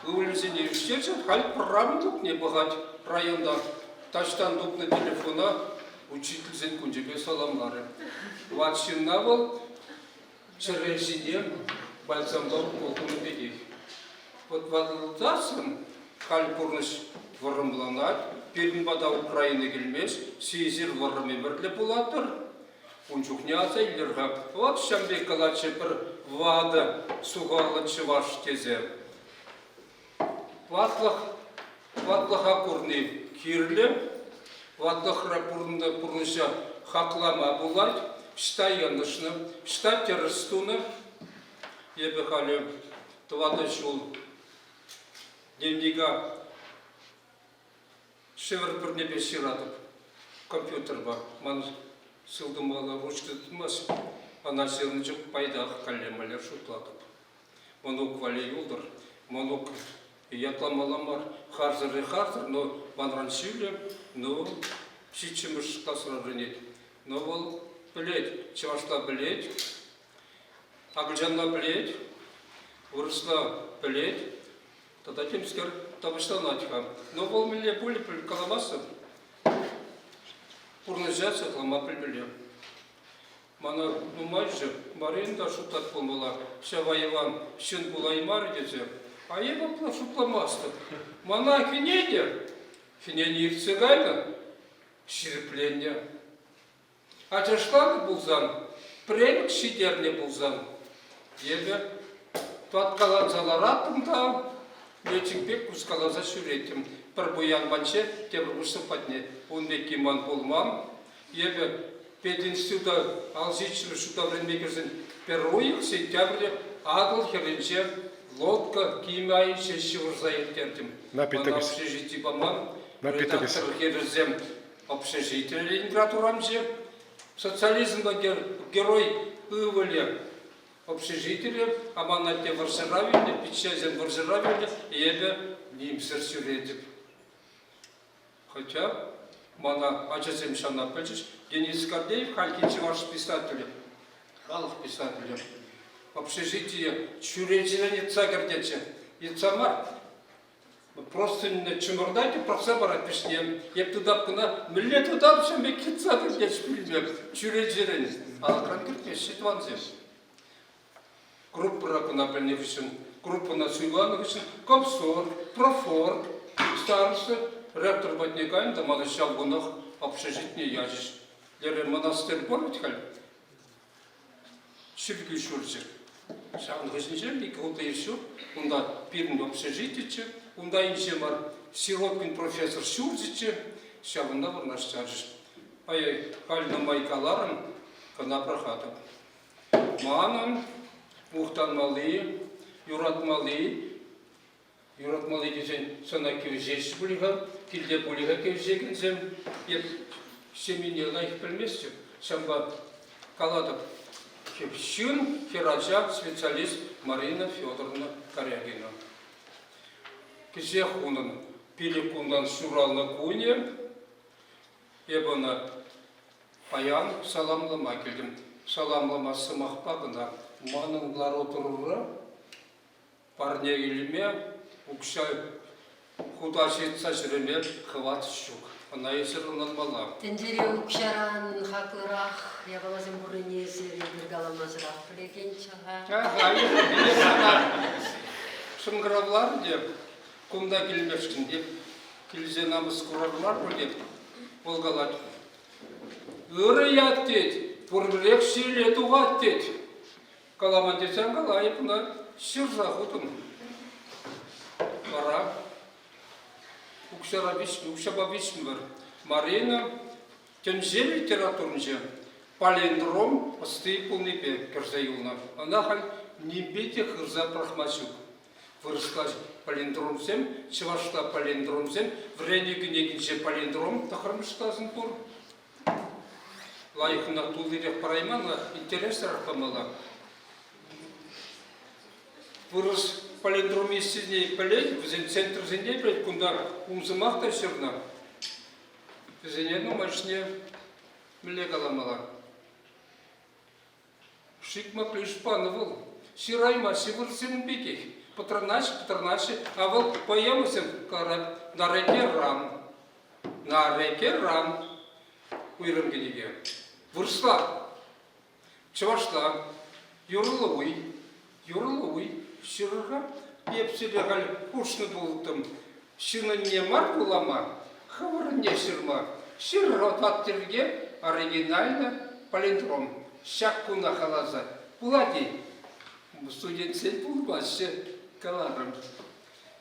Вылезение ущерчат, халь правду не богать районда. Таштан дук на телефона, учитель зен кунджебе саламлары. Ватшинна был, чережине, бальзамдал полкуны бегих. Вот вадлдасым, халь пурныш варымланат, пернбада Украины гельмеш, сизир варымемерле булатыр. Унчукняца илерга. Вот шамбек калаче пер вада сугалы чываш тезе. Ватлаха курни кирле, ватлахра пурныша хаклама булать, шта янышны, шта терстуны, ебе хале Твада шул. Дневнига. Шевер бірне бесиратып. Компьютер бар. Ман сылдымала ручка тұтмас. Ана серін жүк пайдағы калемалер шутлатып. Монок вали юлдар. Монок ятламаламар. Харзыр и харзыр. Но банран сюле. Но чичимыш тасырарынет. Но ол білет. Чавашла білет. Агылжанла білет. Урысла білет. Тогда темскер табыштанатика. Но ол миле пули каламасы. Пурнызяция клама пильбеле. Мана нумайжы, маринда шутат помыла. Шаваеван шын булаймар дезе. А ева шутламасты. Мана финеде. Финене ирцегайна. Ширпление. А чаштаны булзан. Прелик шидерне булзан. Ебе. Туаткалан заларатында. Лечикбек кускалаза шүретім. Бір бұян банше, тебір бұшы патне. Он меккиман болмам. Ебе. Пединститута алжичры шута времекерсен перуик сентябрьде агыл херенче лодка кимай шешивыр заеткертим. Напиток. Общежитие баман. Напиток. Редактор херезем общежитие Ленинград урамже. Социализмда герой ывали общежитие, а манате варшеравили, печазен варшеравили, ебе нимсер сюретип. Хотя мана ачасем шана печиш, Денис Кардеев, Халькин ваш писатель, Халх писатель. Общежитие чуречина цагердече, и цамар. Просто не чумурдайте, просто барат пишнем. Я туда кына, милле туда все мекки цагердеч фильме, чуречина. А конкретно ситуация. Группа ракуна пленевшин, группа на Суивановичин, комсор, профор, староста, ректор Батникайн, там надо сейчас в гунах общежитие яжиш. Леры монастырь помните, халь? Шибки шурчи. Шагн гыжничем, и кого-то еще, унда пирн общежитие, унда инжемар, сироткин профессор шурчиче, шагнда var наш чаржиш. Ай, хальна майкаларым, кана прохата. Манам, Мухтанмалы, Юратмалы десен сана кевжеш булига, килде булига кевжегенсем, еп семене лайх білместе, шамба каладып. Кепшин, херачак, специалист Марина Федоровна Корягина. Кеше хунын, пиликундан шурална куне, ебана паян саламлама келдім. Саламлама сымақпағына маныңлар отыруы, парне илме, укшай худашетса жүреме хват щук. Она есірінен мала. Тендере укшаран хақлырақ, ябалазым бұрынесі бергаламазырақ білеген чаға. Шымғыравлар деп, құмда келмешкін деп, келзе намыз құрарлар бұл деп, болғалады. Үрі ят дед, бұрбірек шейле туғат дед. Каламан десен қалайып, бұна шыр жағудым. Бара. Укшаба вишм бар. Марина, тенже литературнже, палиндром, посты полнипе, керзаюлна. Она халь не бейте хырза прахмачук. Выросла палиндромсем, чевашла палиндромсем, врене гнегинже палиндром, тахармыштазын тур. Лайхна тулырек параймана, интересар помыла. Вырос палиндромистизней палей, в центр зендей, блядь, куда умзымахта серна. Зенену мощне млегаламала. Шикма плюс пановал. Сирайма сивырсим биких. Патроначи, а вот поемусим на реке Рам. На реке Рам. Уйрангенеге. Вырсла. Чавашла. Юрловый. Ширга. Епсилегаль кушны бултым. Шина не маркулама. Хаварне ширма. Ширрот аттерге оригинально палиндром. Шаккуна халаза. Пулади. Студентсен пулбаще каларым.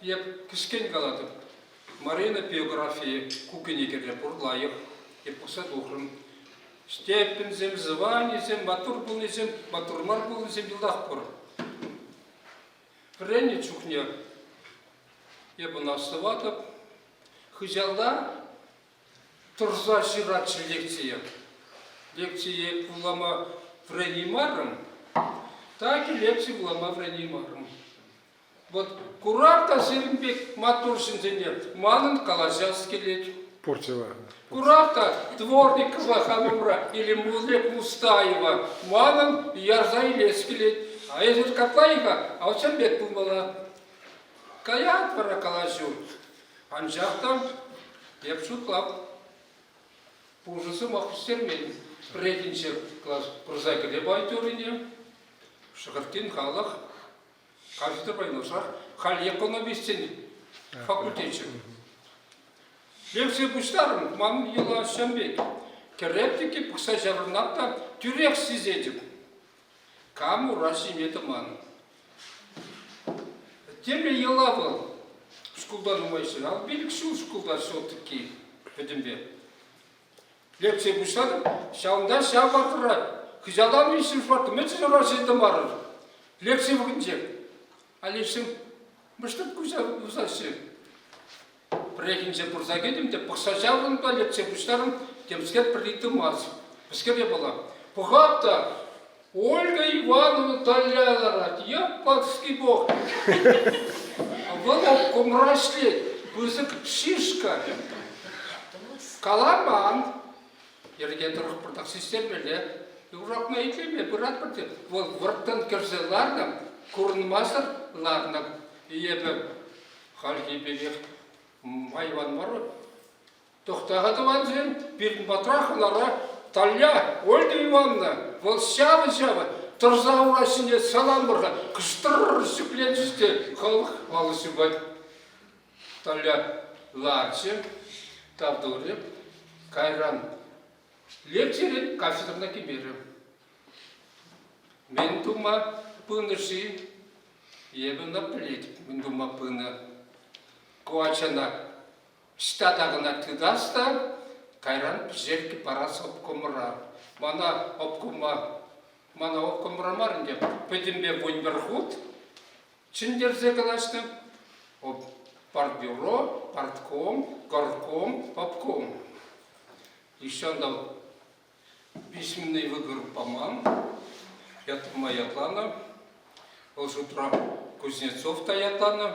Еп кишкен каладым. Марина биографии кукенегерге бурлайық. Еп посадухрым. Степензем, званизем, матур булнизем, матурмар булнизем билдах бур. Врене чухне ебо настыватып, хызялда турза ширатчы лекция. Лекция булама вренимарым, так и лекция булама вренимарым. Вот курарта Серимбек Матуршинзене манын калажас келет. Портила. Курарта Дворникова Хамура или Музлек Мустаева манын ярза илес келет. А этот Катлайга, а вот бек булмала. Каят пара калажу. Анжақтан епшутлап. Пужысы мақстермен. Прединче класс прозайкале байтөрине. Шығыртин халық. Кафедра байношар. Хал экономистин факультетчик. Лекция бұштарым, мамын ела шамбек. Керептікі пұқса жарынапта түрек сізедіп. Каму расиметі ман. Теме ела был. Шкулдан умайшын. Ал белік шул шкулдар шоттыки. Өдімбе. Лекция бұштарым. Шауында шау бартыра. Хызалан үйсін шуарты. Мәтсіз расиметі марыр. Лекция бүгінже. Алешім. Бұштып күзашы. Прехинже пұрзагедім деп пұқса жауында лекция бұштарым. Темскет прилиты маз. Бізкере бола. Бұғапта Ольга Ивановна Талялара. Я патский бог. Бұл құмырашлет. Бұзық шишка. Каламан. Ерге тұрық бірдақ системелі. Еуропна етлеме бірат бірді. Ол вұрттан кірзеларным. Курнмасырларным. Ебі халги бегек. Майван мару. Тоқтағады ванзен, бірін батрақылара, Талия, Ольга Ивановна, ол шавы-шавы, тұрзауырасыне салам бұрға, күштір сүпленшісте қалық алысы бай. Талия ларчы, тавдуры, кайран. Лекцерін кафедрна кебері. Мен дума пынышы, ебіна плет, мен дума пыны. Куачана штатагына тыдаста, кайран жерки парас обкомыра. Мана обкомыра марынде, пөдімбе войнберхут, чиндерзе калашты, партбюро, партком, горком, обком. Еще андал письменный выгор поман, это моя плана, Олжутра Кузнецов Таятана,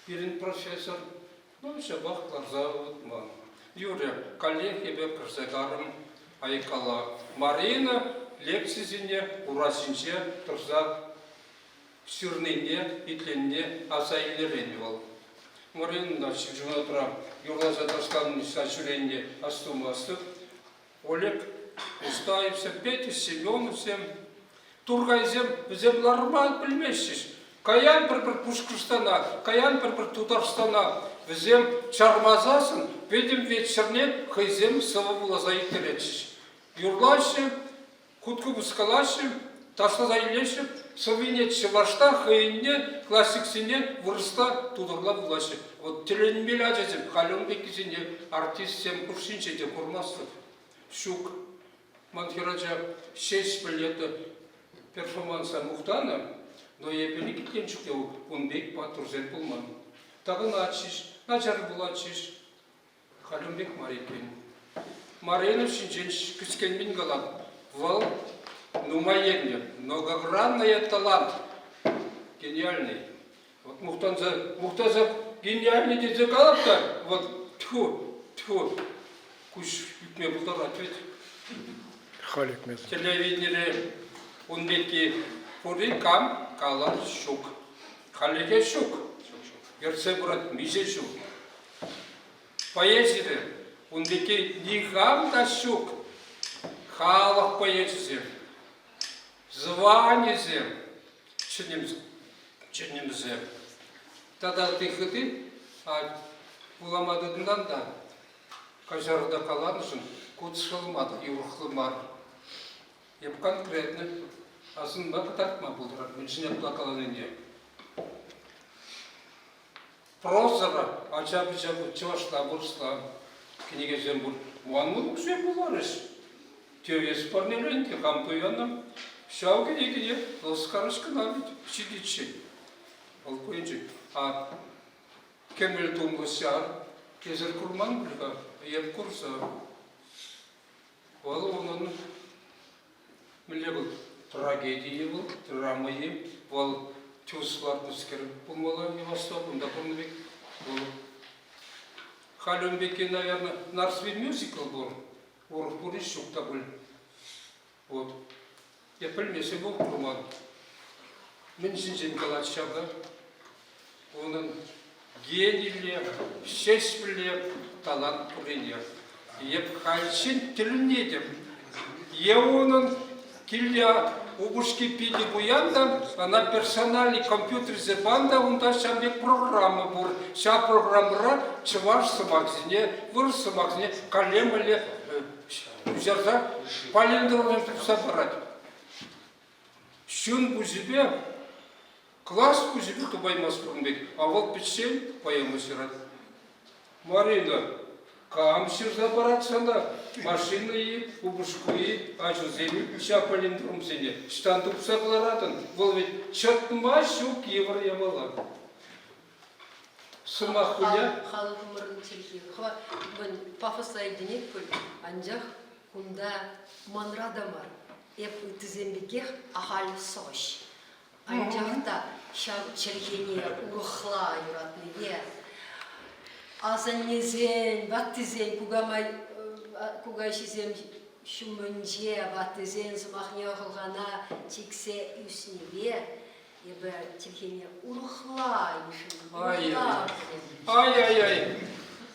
Ирин профессор, ну, шабах Ларзавут ман. Юрия, коллег, ебе Красагарым, Айкала. Марина, лекцизине, урасинче, Турза, Сюрнине, Итленне, Асаилереневал. Марина, Чижунатра, Юрлаза Таскан, Сачуренне, Астумастов, Олег, Устаевся, Петя, Семеновсем, Тургайзем, Земларман, Пельмещиш. Каян бір Пушкырстана, каян бір Тутарстана, візем чармазасын, ведем вечерне хайзем сава булаза итеречиш. Юрлашым, кутку бұскалашым, ташна зайлешым, савинетші вашта хайынне, классиксине вырыста тудырла булашым. Вот теленмел ажазым, хален бекізіне артист сем куршинчеде курмастыр. Шук, манхираджа 6 билеты перформанса Мухтана, но я великий тенчик, он бег по турзет пулман. Так и начиш, начали булачиш. Халюмбек Марикин. Марина Шинченч Кискенбин Галат. Вал, ну маедне, многогранный талант. Гениальный. Вот Мухтаза гениальный дизекалат-то, вот тьфу, куш мне был ответ. Халик мез. Телевидение, он беги. Пурикам калар шук. Халиге шук. Ерце брат миже шук. Поэзия. Он деки нихам да шук. Халах поэзия. Звание зем. Чинем зем. Тогда ты ходы, а уламадыдан да. Кажарда каланышын кутшылмады, юрхлымар. Я конкретно. Аслында катартма булдырар, меншіне плакаланыне. Прозора, ачабы-чабы, чывашта, бұрста, кенеге зем бұл. Муанмын күшен бұларыш. Тевес парнеленке, хампыяным, шау кенеге лоскарышкы набит, пчидичи. Ол көйінчі. А кемел тумғыша, кезір құрман білға, еп құрса. Ол оның міле бұл трагедия бұл, драмайы, ол чувстволар мұскер болмала не бастау, бұнда құрныбек. Халюнбеке, наверное, нарсвей мюзикл был, урық бұл ешуқта бұл. Вот. Я пілмесі бұл құрман. Мен жинжен калатшаға, оның генийлер, шешпілер, талант көрінер. Еп хальшин тіліне деп. Оның килля убушки пили буянда, она персональный компьютер зебанда, он да шамбек программа бур. Ша программара чуваш самакзине, выр самакзине, калем или жарда палиндровым собрать. Шун бузибе, класс бузибе тубаймас пурнбек, а вот печень поемусират. Марина, камшир забараться машины, убушкуи, ажузели, шапалиндрум сене, штандук сагларатан, был ведь чатма щук евро ямала. Сумахуя. Халық өмірін телге. Бұн пафослай денек бұл, анжақ күнда манрадамар. Еп үтізембекех ахал сош. Анжақта челгене урықла юратныге. Азаннезен, баттызен, кугайшизем шумынже, баттызен, сымахне ғылғана, тексе үсневе, ебі телгене урықла юшын. Ай-ай-ай.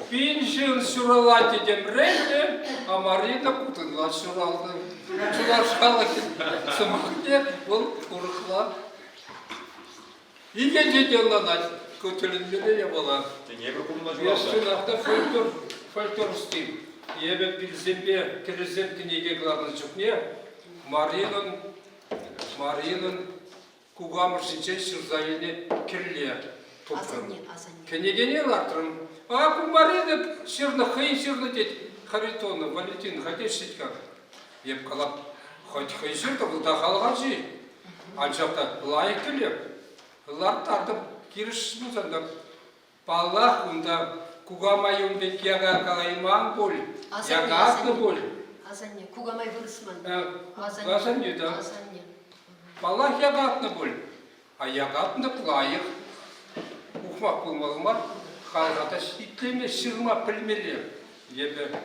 Пиншин сюрала дедем рейде, а Марина кутынла сюралды. Чулашқалы сымахне, бұл урықла. Иге деден ланать. Көтелінмелі ебала. Естінақта фольклор стим. Ебе білзембе кірізем кінеге главный жүкне. Маринын кугамыр жинчен шырзайыне кірле. Кінегене лартырым. А ку Марина шырны хай шырны дед. Харитона, Валентин, хотеш сетка. Еп қалап, хоть хай шырды бұлда қалға жи. Аншақта лайық кілеп. Лартардым. Кириш музанда палах унда кугамай унбек яга калайман бол, ягатны бол. Азанне, кугамай вырысман. Азанне, да. Палах ягатны бол, а ягатны плайық. Ухмақ болмалымар, халғата итлеме шырма пілмелер. Ебе,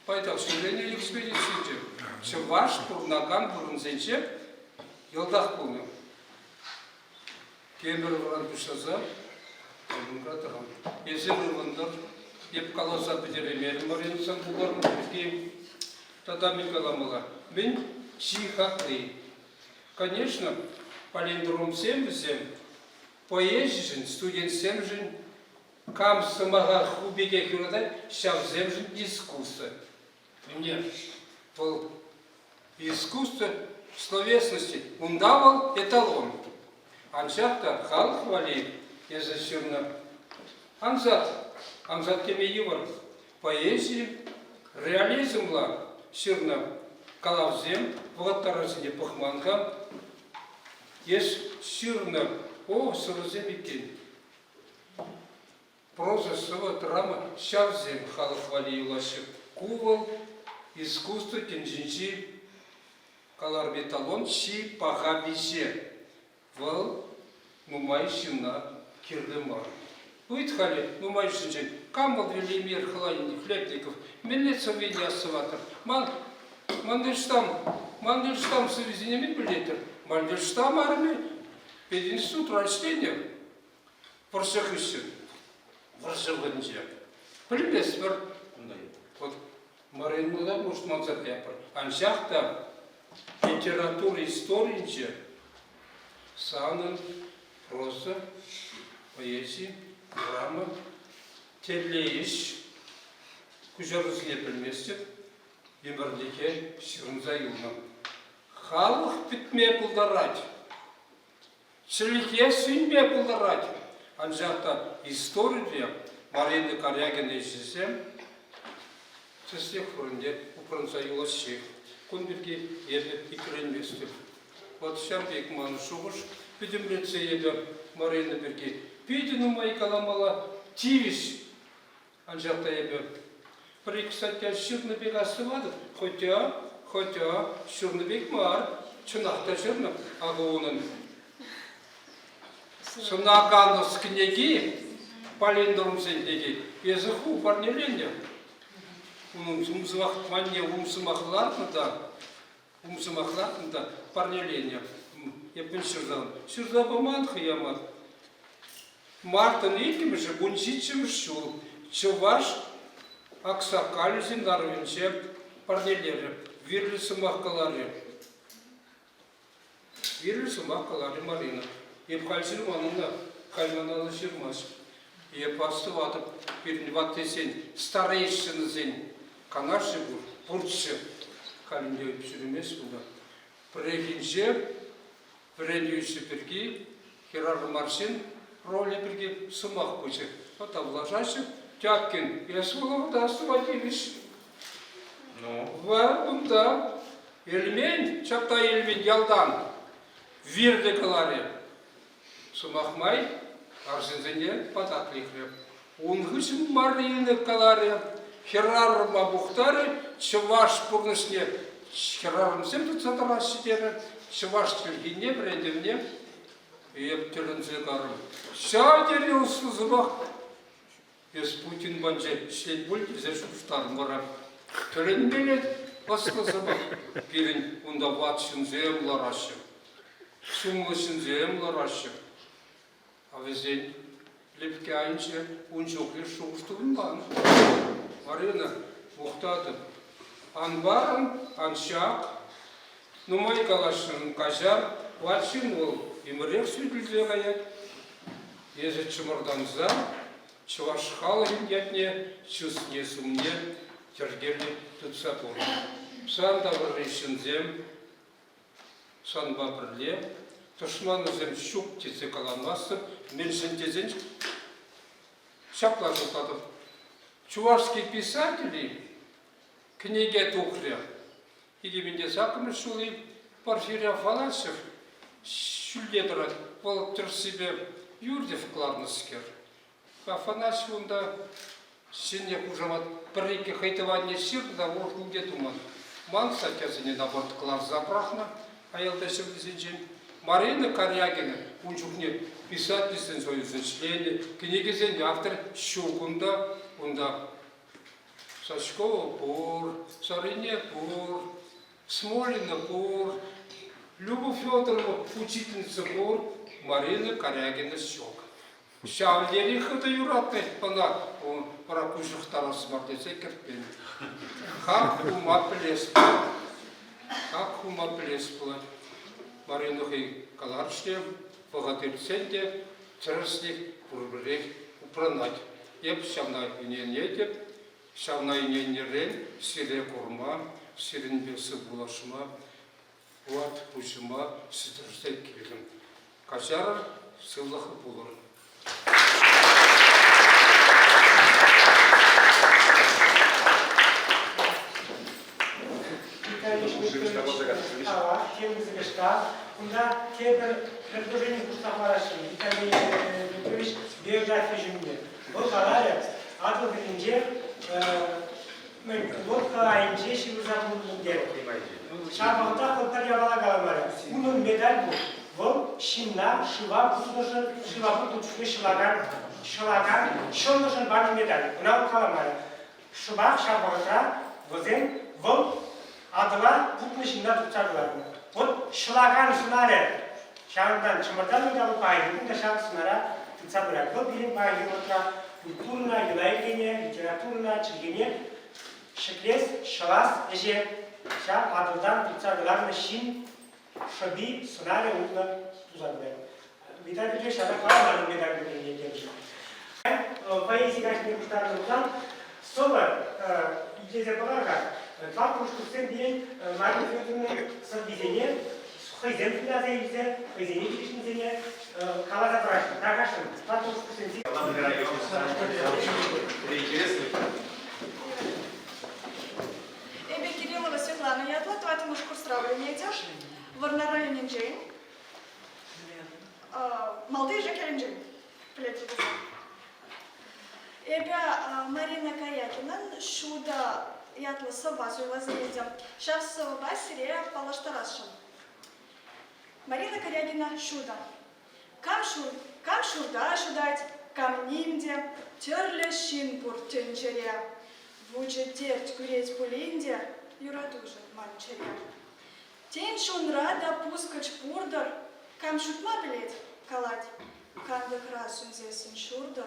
пайдақ сөйлені экспедициянче. Чываш турнаган бұрынзенче, елдақ болны. Кемер вран пішаза, калынгратығам. Езер ұрғындар, еп қаласа бідеремерім маринсан бұлармын білгейм. Тада мен каламала. Мен чихақлы. Конечно, палиндрум сембізем, поезжін, студент семжін, кам самаға хубеге күрадай, шав земжін искусство. Мне был искусство словесности. Он давал эталон. Аншақта халық вали, езашырна. Анзат кеме евар. Поэзия, реализмла, шырна калавзем, вғаттарасыне пұхманға. Ес шырна, сырызем екен. Проза, сыва, драма, шавзем халық вали юлашы. Кувал, искусство, кенжинчи, каларбеталон, ши, паха, бише. Вал мумайшина кирлемар. Уитхали мумайшинчен. Камбал велимир хлайни хлебников. Милиция меня сватер. Мандельштам совезениями билетер. Мандельштам армия. Пединститут рождения. Варшахыщен. Варшавынче. Плебесвер. Вот Марин Мула, может, Мансарляпар. Аншахта литература историнче. Санын, проза, поэзия, драма, телеиш, күжарызіне білместі, емірліке шырынза юлным. Халық бітме бұлдарад, шіліке сүйме бұлдарад. Анжақта история, Марина Корягина жесем, сестек фұрынде ұпырынса юла шек, күн бірге еді икіренместі. Вот сейчас бек ману шуғыш, Пидем лицеебе Марина Берги. Пидину мои каламала тивиш. Анжакта ебе. Прикстати, шурнабек асывады. Хотя, шурнабек мар. Чунахта жирна. Агуунын. Сунаканус книги. Полиндорум сендеги. Езыху парнеленья. Умсымахтманне умсымахлатында парнеленья. Епін шырзабы манхы ямат. Мартын екіміші бұншитшіміш шул. Чываш аксакалі зиндарвинче парнелері. Вирлі сымаққалары Марина. Еп қальшыр манына қайманалы жырмаш. Еп асты ватып перневаттесен старейшыны зен. Канашы бұр, бұртшы. Калінде өпшірімес бұда. Прекінже Вренюйши перги, Херар Марсин, роли перги, сумах пучи. Вот облажащий, Тяпкин, я сволов да сводились. Да. Эльмень, чапта эльмень ялдан, вирде каларе. Сумахмай, арзинзене, патаклихре. Унгышим Марины каларе, Херар Мабухтаре, Чеваш пурнышне, Хераром семту цатарас сидere. Чываш тюргине, брендевне, еп тюрінзе қарым. Ша дереу сызыбақ. Ес Путин банже шлет бульт, зешіп штарым бара. Тюрін белет, басқызыбақ. Пирін ұнда батшын землар ашы. Сумлышын землар ашы. А везен лепке айынше ұншоқлер шоғыштығындан. Марина мұқтады. Анбарын, аншақ, Нумай калашын кажар, ватшин ол, имырек сөйділзе ғаят. Езі чымырданза, чывашқалы ятне, чүсне сумне, тергерлі тұтса тұр. Сан давырышын зем, сан бабырле, тұшманы зем шук тесе каламасы, меншін тезен шаплажылтады. Чувашские писатели книге тухря. Егеменде сакымы шулы Порфирий Афанасьев шүлдедірі болып тұр себе юрдев кларныскер. Афанасьев онда сенек ұжамат бір-екі қайтыванне сирді да ордынге думан. Ман сатязыне наборт класс запрахна, аялда сирдізен. Марина Корягина, унчукне писательствен союзен члені, книгізен автор Щугунда, онда Сачкова пор, Сарине пор, Смолина пор, Любовь Федорова, учительница пор, Марина Корягина щек. Шавлери хата юратны, она паракушах тарас мардеце керпен. Как ума плеспла. Марина хай каларште, богатырценде, царских пурбрех упранать. Еп шавна иненете, шавна иненерен, сире курма, сиренбесы булашма, вот пушима, ситрштек килим. Качар сыллахы булыр. Бunda предложение Кустафарашин, Виталий Петрович, биография жюмне. Вот халая, адыл билинже, вот халайнже шивузабун дер. Шабахта халтар явала галамара. Унун медаль бу. Вот шинна, шива, кутушын, шива кутушны шилаган, шондушын бани медаль. Унау каламара. Шубах шабахта, возен, вот адыла путны шинна тутсарларны. Вот шлаган сунаре, шандан чмырдан медалу пайды, бунда шан сунара тутсарлар. Вот билин пайды отра культурна, юлайгене, литературна, чиргене, шеклес, шалас, эже, ша адылдан тутсарларны шин, шаби, сунаре, утна тузарлар. Виталий Петрович, ада каламарын медаль билин демші. Поэзия кашмир куштарымыздан, соба, идезе балага, два кружка сен Марина Федоровна совведение, хайзен туда заявится, хайзене перешнезене, кала запрашивает. Такашин, два кружка сен. Эбе Кириллова Светлана, я оплатываю, ты можешь курс травления идешь? В районе Джейн. пиренжим. Эбя Марина Карякина шуда ятла сова суйла заедем. Шав сова сирея палаштарашем. Марина Карякина шуда. Кам шурда шудать, кам нимде, терле шинпур тенчере. Вуче терть куреть пулинде, юратуже манчере. Тень шунра да пускач пурдер, кам шутма билет калать. Кандык раз унзесин шурдер,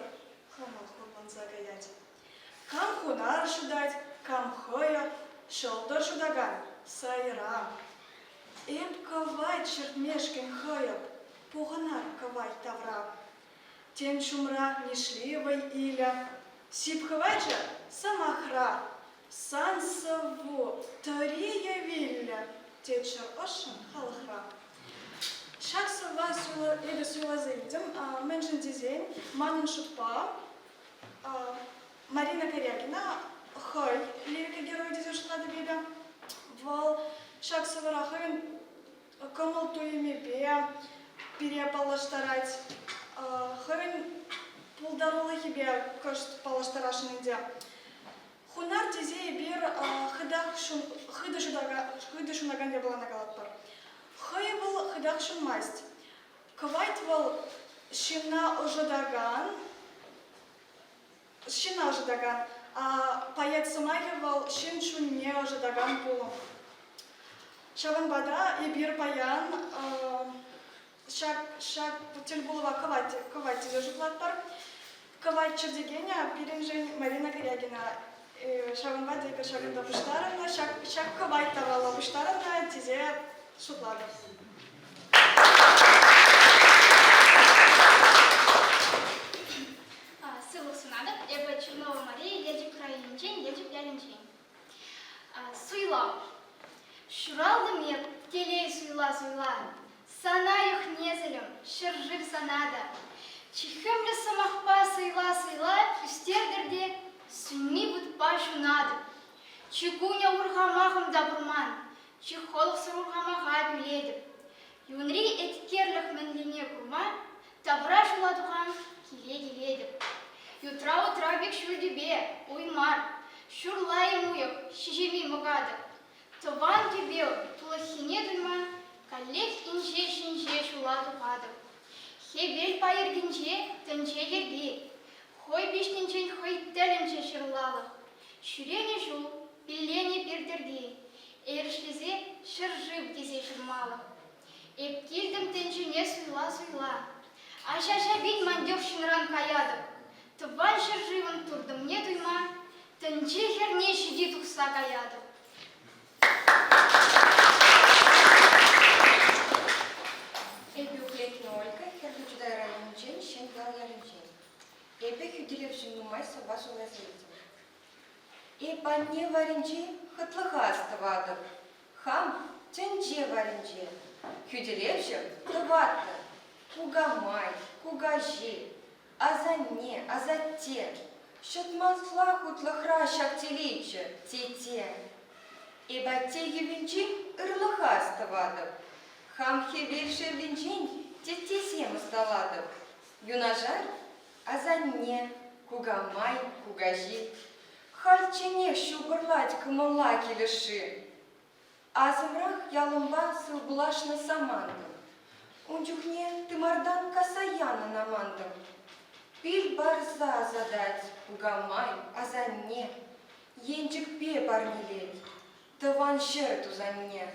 хамал хурлан загаять. Кам хунар шудать, кам хоя, шолдор шудаган, сайра. Эм кавай чертмешкин хоя, пуганар кавай тавра. Тем шумра нишливой иля, сипхавача самахра, сансаву тария вилля, течер ошан халахра. Шаксова сула или сула заидем, меншин дизайн, манин шутпа, Марина Карякина, хой, лирика герой дизайн шутлада беда, вал Шаксова раховин, комал туими бе, перепалаштарать, ховин пулдарула хибе, кошт палаштарашинде. Хунар дизей бир хыда шунаган была на галатпар. Хой был хыдах шун масть. Квайт был щина ожидаган, а паят самайхи был щин шун не ожидаган пулом. Шаван бада и бир паян шак тельбулова кавать зажиплатпар. Кавать чердегеня пиринжень Марина Карягина. Шаван бада и шаган да пуштарана, шак кавать тавала пуштарана, тизе шутлада. Сылық сынады, эбі Чернова Мария, едіп краинчен, едіп ялінчен. Суйла. Шуралдым еп, келей суйла. Санайық незілім, шыржыр санада. Чихымлі самақпа сыйла, үстердірде сүнни бұтпа шунады. Чикуня урғамағым дабырман, чихолық сыр урғамаға біледіп. Юнри еткерлік мінліне құрма, табыра шуладуған келедіп. Утра бек шүрдебе, уймар, шурлайым уйық, шижеми мұғады. Тован кебеу, тулахине дуйма, коллег инже шуладуғады. Хебел пайыргенже, тінже ерге, хой бештенчен хой тәлінче шырлалық. Шүрені жул, біллене бердерге, ерішлізе шыржып дезе жырмалық. Эп келдім тінжіне суйла, аша бен мандев шынран каядым. Тыван шыржывын турдым не дуйма, тінже херне шиди тұқса каядым. Эпи уклетіне Ольга, херді жүдай райончен, шен дал ярынчен. Эпи хүділеп жүннумай соба сула зелдім. Эпа не варынчен, хытлыға астывадым. Хам тінже варынчен. Хүділеп жүн, тыватты. Кугамай, кугажи, азанне, азатте. Шытмансла хутлыхра шактелейчі, тете. Эба те евенчен ырлыға астывадым. Хам хевельше венчень тетесем усталадым. Юнажар, азанне, кугамай, кугажи. Хальчене шубырлать кымылла келеши. Азымрах ялымба сылбулашны самандым. Унчухне тымардан касаяны намандым. Пиль барза задать, кугамай, азанне. Енчик пе бармелет, тыван шер тузанне.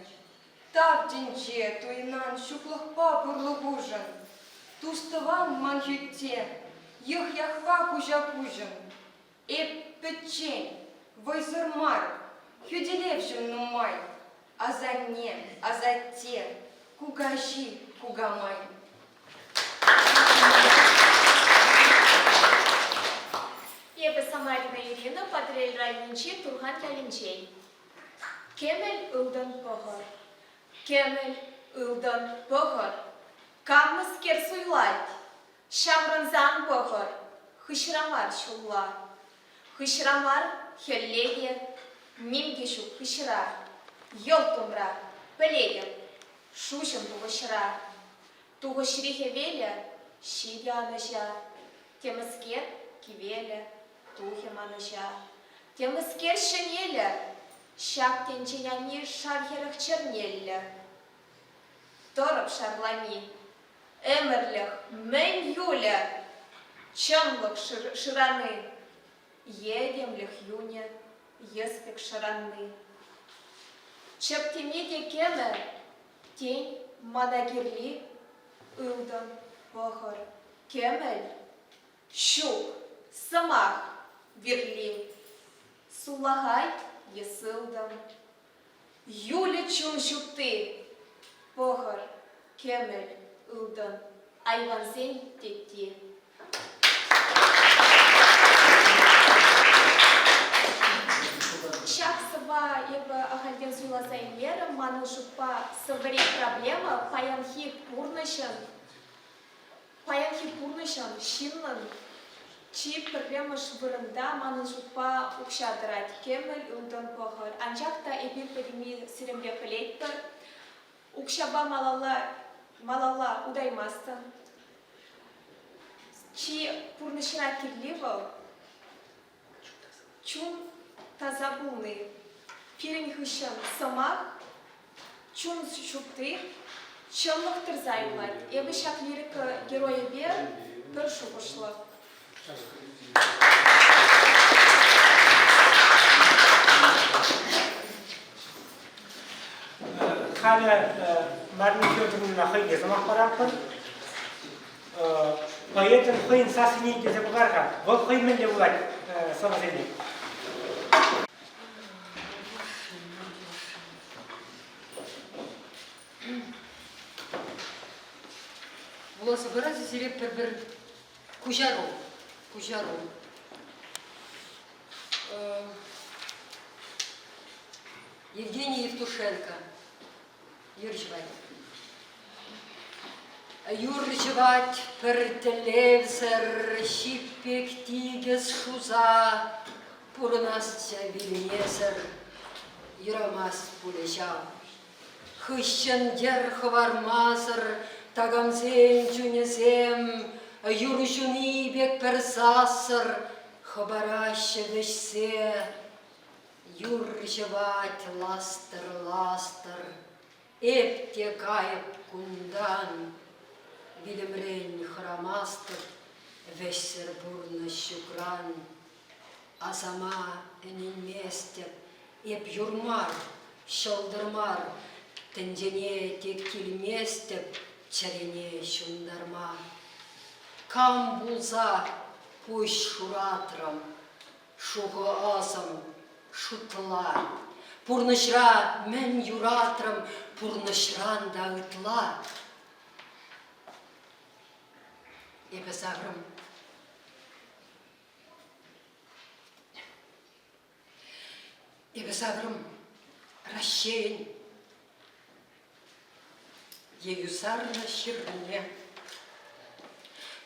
Тав динче, туинан шуклыхпа пурлыгужын. Тустыван манхютте, йых яхпа кужа-кужын. Эп петчень, войзырмар, хюделевжын нумай. Азанне, азатте, кугажи, кугамай. Эбі Самарина Ирина Падрель районче Турхан кәлінчей. Кемел ылдан пығыр. Кемел ылдан пығыр. Каммыскер суйлайт. Шаврынзан пығыр. Хышырамар шулла. Хышырамар хеллеге. Немгешу хышыра. Йол тумра. Пелеге. Шушым туғышыра. Туғышырихе веле. шиде аныша, темыскер кивелі, тухе маныша. Темыскер шынелі, шак тенченяни шархерых чернелі. Торып шарлами, эмерліх мен юля, чымлық шыраны, едемліх юне, еспек шыранны. Чыптемеде кемі, тень манагерли, ылдан пахар. Кемел, щук, самах, верли, сулагай, есылдан. Юля чун щукты, пахар, кемел, ылдан, айвансен тетти. Шак сыва ебі ахальден суйласай меры, маны жупа сывырек проблема, паянхи пурнышын, шиннын, чи проблема швырында маны жупа укшадырат, кемел ылдан пахар. Анчакта эпир педими сирембе пылейттір, укшаба малала удаймастын. Чи пурнышына кирливал, чун таза булны, пирен хышын самах, чун шукты, чымлық тырзайлар. Эбі шак лирика героя бе піршу бұшлы. Халі Марина Федоровна хыйге замақ барапын. Поэтын хыйын сасыне дезе бұғарға. Бұл хый мінде болады самасыне. Волосы выразы себе бір кужару. Евгений Евтушенко. Юржевать per телевизор, щипек тигес шуза, пурнастя вильнесер, юрамас пулежа. Хыщен дерховар мазыр, тагамзен жунезем, юржуни бек персасыр, хабараще вешсе, юржевать ластыр, эпте кайып кундан, Вилемрен храмастыр, вессер бурны щукран, а сама эненместеп, еп юрмар, шылдырмар, тендене тек килместеп, чарене шундарма. Кам булса пусть шуратрам, шуғы асым, шутла, пурнышра мен юратрам, пурнышран да ытла. Ебе сагрым расщейн, еюсарна щирне,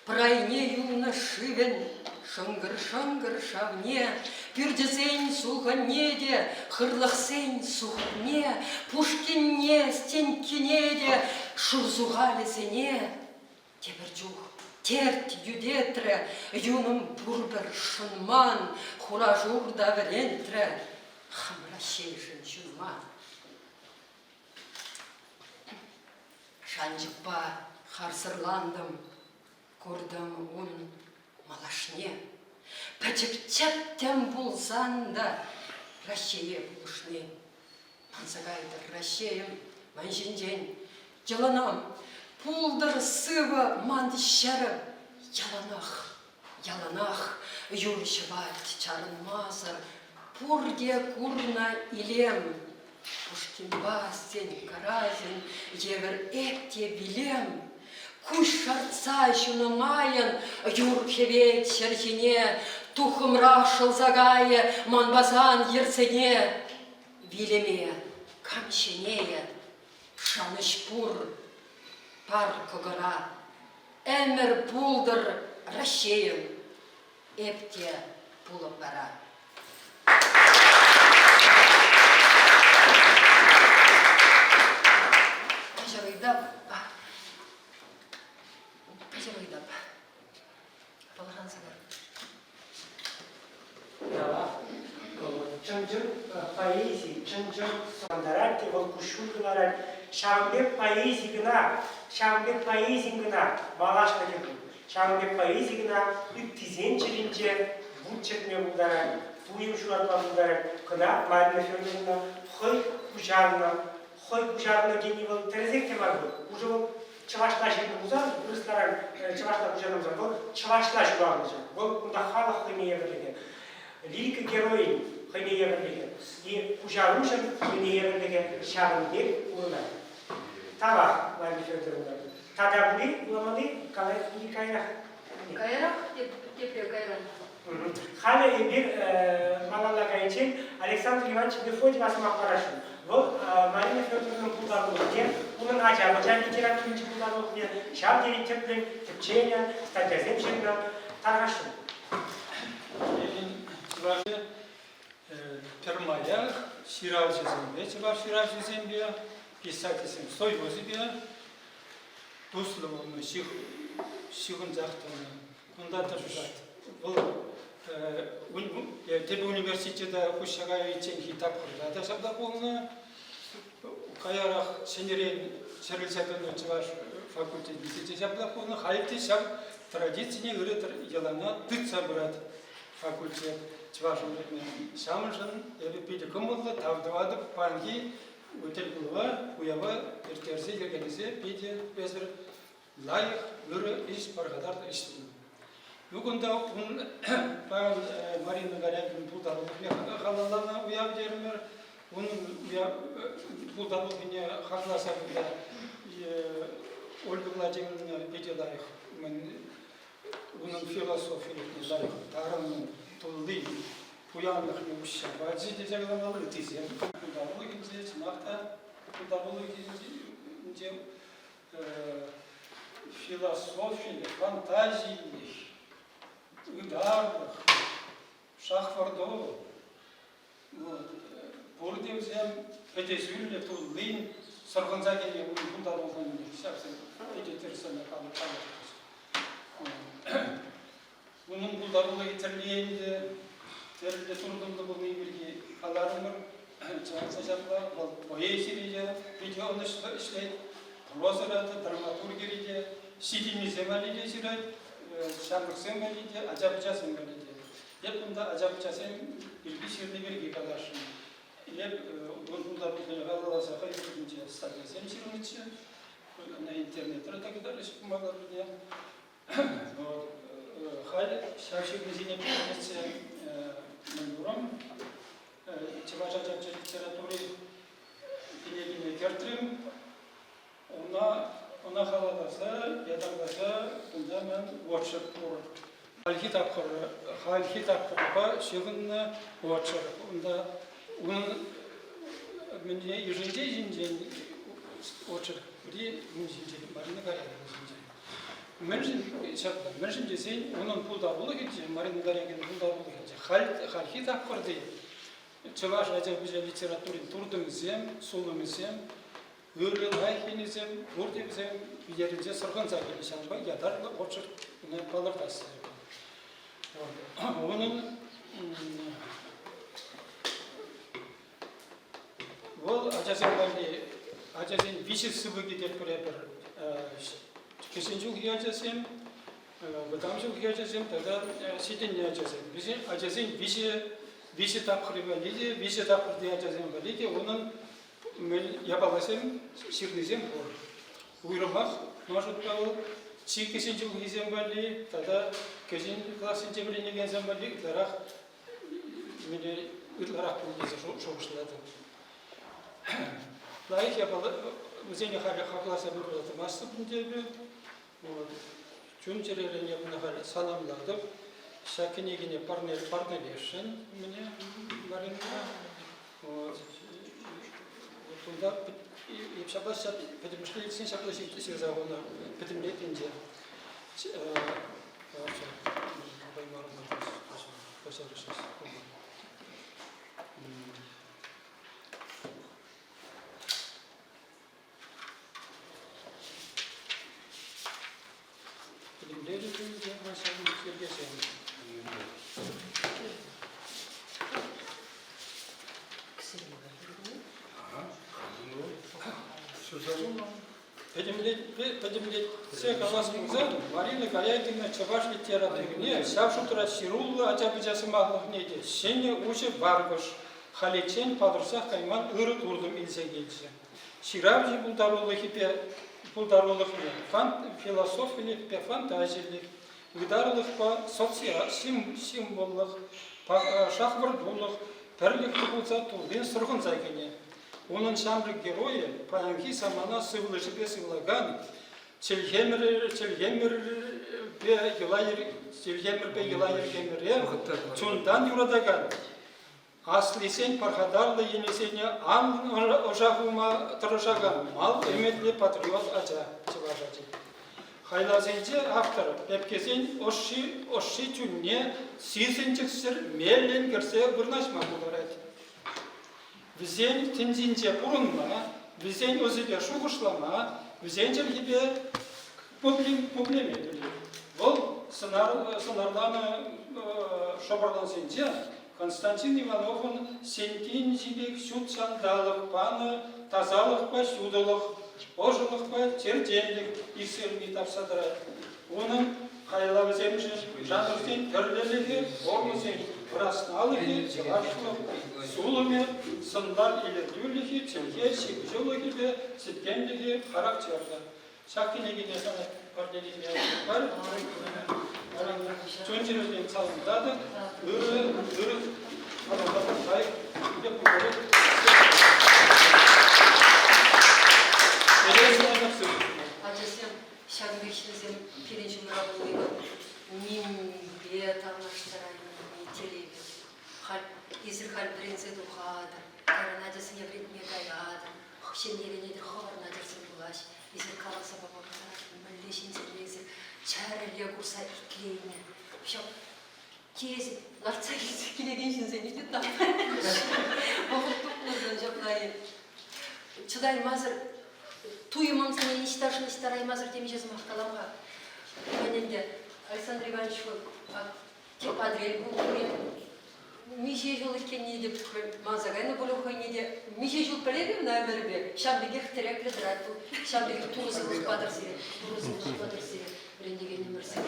прайне юна шивен, шыңгыр шавне, пюрдезень суханеде, хырлахсень сухне, пушкинне, стенькинеде, шурзугалесене, тебірджух. Терт юдетре, юным бурбер шынман, хуражур да верентре, хамращейшін чунман. Шанжықпа харсырландым, көрдім он малашне. Пәчіпчәптен болсан да, ращее бұлышне. Мансагайдыр ращеем, манжинжен, жылынам. Пулдыр сыва манды шәрі, яланах, юршывать чарынмазыр, пурге курна илем, Пушкинба сен каразин, евер экте билем, куш шарца жунымайын, юрхевет шәржіне, тухым рашыл загае, манбасан ерсене, билеме, камшенее, шаныш пур, пар көгіра, әмір пулдыр рашейім, әпте пулып бара. Пожалуйдап. жынжы сығандарар, кебіл күшілгіларар, Шағымбек поэзингіна балашты кебіл. Шағымбек поэзингіна үттізен жерінже бұд жетме бұлдары, туым шуратма бұлдары, кына Марина Федоровна хой күжарына гені бұл тәрізекте бар бұл. Уже бұл Чавашла жерді бұзар, ұрыстаран Чавашла күжарына бұзар, бұл Чавашла шуағын жа. Бұл бұнда халық хыне ебірлеген. Лирика героин хыне ебірлеген. И күжарушын хыне ебірлеген Шағымбек ұлына. Таба, Марина Федоровна. Тада бұли, ұламады, қалай кайрақ? Кайрах, тепле кайрах. Халі бір малалаға ечен Александр Иванович Бефодин асымақ барашын. Бұл Марина Федоровнаның бұлдарылығыне, оның ажабыжан литературынчы бұлдарылығыне, шап деректердің тіпчене, статьязем жеріне тарғашын. Чуваши Пермаях, Ширав Жезембе, Чуваш Ширав Жезембе, писательсем Сой Возебе, Тусловым Шигун Захтаны, Кундата Жужат. Бұл Тебе университета Хушага и Ченхи Тапхурда, да сабда полна Каярах Сенерен Серлисапен Чуваш факультет, сабда полна Хальти саб традиции гретер елана тыца брат факультет Чувашын Шамжын Эбипиде Кумулла Тавдвады Панги Утельгулва Уява Иртерзе Ергенизе Пиде Безер Лайх Луры Иш Паргадар Иштин. Бүгінді Марина Горягин бұлдарылығыне қалалана ұяв дерімер, оның бұлдарылығыне қақласағында Ольга Владимировна Беделаев, оның философиялықне лайық, тағырының тұлды, ұянлықне ұшша, бәдзі дезагламалы тезем. Бұлдарылығынде, сынақта бұлдарылығынде философиялық, фантазиялық, Ударных, Шахвардов, Бурдевзем, Педесюльне, Туллин, Сарганзагене, Ударных, всякие эдитерсами калатырыз. Onun Udarlığı getirleyince, terli turduğumda bunu bilgi alarmır, çağırsacaklar, poeziyece, video onu işleyip, prozaradı, dramaturgerice, şidimi zemaliyle zirat, şarkı semelice, acabıca semelice. Hep bunda acabıca sem bilgi şirini bilgi kalaşın. Hep bunda bir kalasa hayırlıca sadece sem şirini için, na internetlere de kadar işkumalar diye. Hal şarkımızın yapılması menduram. Çevaşacak literatürü diline kertrim. Ona haladasa, yadagasa, bunda men watcher kur. Hal kitapkırıpa şığınna watcher. Onda onun mende yüzünce watcher. Bir müziği Marina Горягина. Меншин десең, оның пулдабылы кетсе, Марина Горягина пулдабылы кетсе, халхи тапқырды. Чаваш ажабыжа литературин турдыңызем, солымызем, өрлі лайхинізем, ұрдебізем, ерінзе сұрған закелі шанба, ядарлы отшыр балырдасы. Оның ол ажазен виші сыбы кетер бір Кесенчук яжасем, бытамчук яжасем, тогда сиден яжасем. Bizim ajazin vişi tapkırıba lidi, vişi tapkırdı яжасем balidi, onun yapalasem şirnizem bol. Uyrumak, может был, çi kesenchuk yizem bali, тогда kesin klasince bilene genzem bali, ıtlarak bulgize şoğuşladı. Layık yapalı, Музей хакласа бұрылды масты бұндебі, жүнтерелен ебіні қали саламладып, шәкінегіне парнелешін міне Маринға. Бұнда епшаблас пәдімішлелесін шаклас ектесек зағына пәдімлетінде баймарында басарышыз. Подемлетсе каласмыза Марина Гаягина Чаваш литературне Сявшутра Сирулла Ачабычасы мағлықнеде Сене уже баргыш Халечен падырсақ кайман ұры турдым илсе келсе. Ширабжи бұлдарулық не философилік пе фантазиялік Выдарлық па символлық шахвардулық Перлікті бұлса тұлден сұрғын зайгене. Onun şamrı герои паянхи самана сывлышы бе сывлаган Челгемер бе елайыр гемере Чундан юрадаган Аслисен пархадарлы енесене ан ожағума тұрышаган Мал эметлі патриот ача чыважачы. Хайлазенче автор Пепкезен ошши чүнне сисенчіксір меллен керсе бұрнашма бұларады. Візен тензинче бұрынма, візен өзіге шуғышлама, візен жерге проблеме білі. Бұл сынарланы шобарлансенче Константин Ивановын сенкен жібек сүт сандалық паны, тазалық па сүдылық, ожылық па терденлік исерми тапсадырады. Оның қайлабы земші жанырсен түрлілігі, орнызен Краснalығы, Чевашылық, Сулымен, сындар елерділігі, Челге, Сигжылығы, Сеткендігі характерді. Шақкенегене саны парделеге бар, Чөнжерілден салындады, үрі, адамдардың қай, деп бұлары. Acısın, şagbeşinizin pirinci mırabılıyla Nimbe tanıştırayım, televizyon. İzir kalbrense duhadı, Karan acısın evretmeye gayadı. Şenyerenedir xabarın acısın bulaş. İzir kalasa babamıza, Mülleşin zirlezi, Çareliye kursa ikleyine. Şap, kezi, nartsa kilegen sen ne dedi? Oğul tutmadan japlayın. Çıdayım hazır. Туйымын сene iştaşın iştarayım hazır demeyeceğiz mahkalamға. Önünde Александр Иванович теп адрель бұл Мише жол екен не деп мазағайны бұл өкойне де Мише жол білебем нәмірі бе Шамбеге қытырек ледірат бұл Шамбеге туғызылық бадыр сире Туғызылық бадыр сире Бірендеген нөмір сире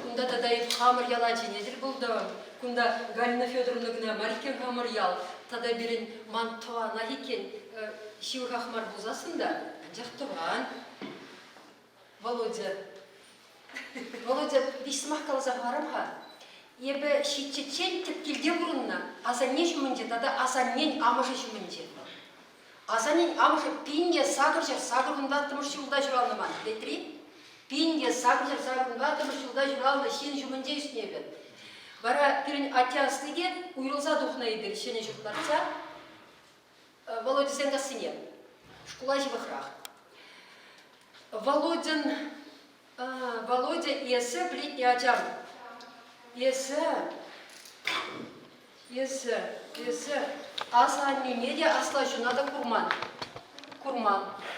Күнда да дайып қамыр ялачы недір болды Күнда Галина Федоровна гына Марикен қамыр ял Тада бірін мантуана екен Шивы қақмар бұзасында Жақтыған Володя бейсі маққалызақ барамға Ебі шетчетчен тепкелде бұрынна Азанне жүмінде, тада азаннен амышы жүмінде. Азаннен амышы пинге сағыр бұнда тымыш жылда жүралны ман. Бетри? Пинге сағыр бұнда тымыш жылда жүралны шен жүмінде үстіне бен. Бара пирін атястыге уйрылза дұқна ебел шене жүртларца. Володя сен қасыне. Шкула жывықрақ. Володя есі білетне ачам. Есі асаннеме де асла жүнада курман.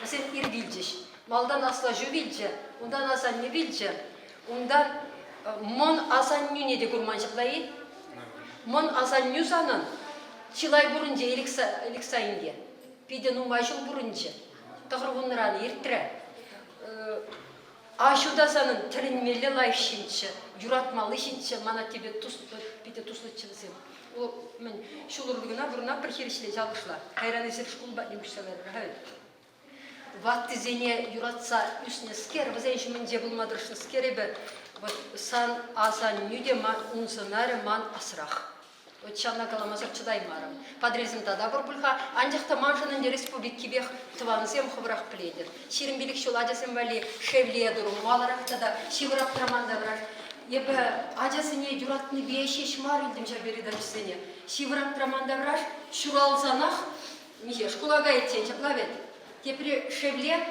Сен ир білдіш. Малдан асла жу білді, ондан асанне білді. Ондан мон асаннене де курман жықлайын. Мон асанне санын чилай бұрынже еліксайынде. Пиден умай жыл бұрынже. Тағырғыныраны ертірі. Ашуда санын тілінмелі лайшыншы, юратмалы шыншы, мана тебе пиде туслычылысым. Ол мен шулырлығына бұрына бір херішіле жалғышла. Қайран есір шкул бәтнем күшсәлер. Ватты зене юратса үсіне скер, візен жүмінде бұлмадыршын скеребі, сан асан нүде ман ұнсынары ман асырақ. Чанна каламазар чыдаймарым. Подрезімда да бұрбылға, анжақта манжынынде республики бех тұванызем құбырақ пледер. Шерім билік шол ажасым вали шевле дұру, маларақта да шевырақ траманда біраш. Ебі ажасыне юратны бейше шмар үлдім жарбері дачысыне. Шевырақ траманда біраш, шуралзанақ, мише, шкулаға еттен жаплавет. Тепірі шевле,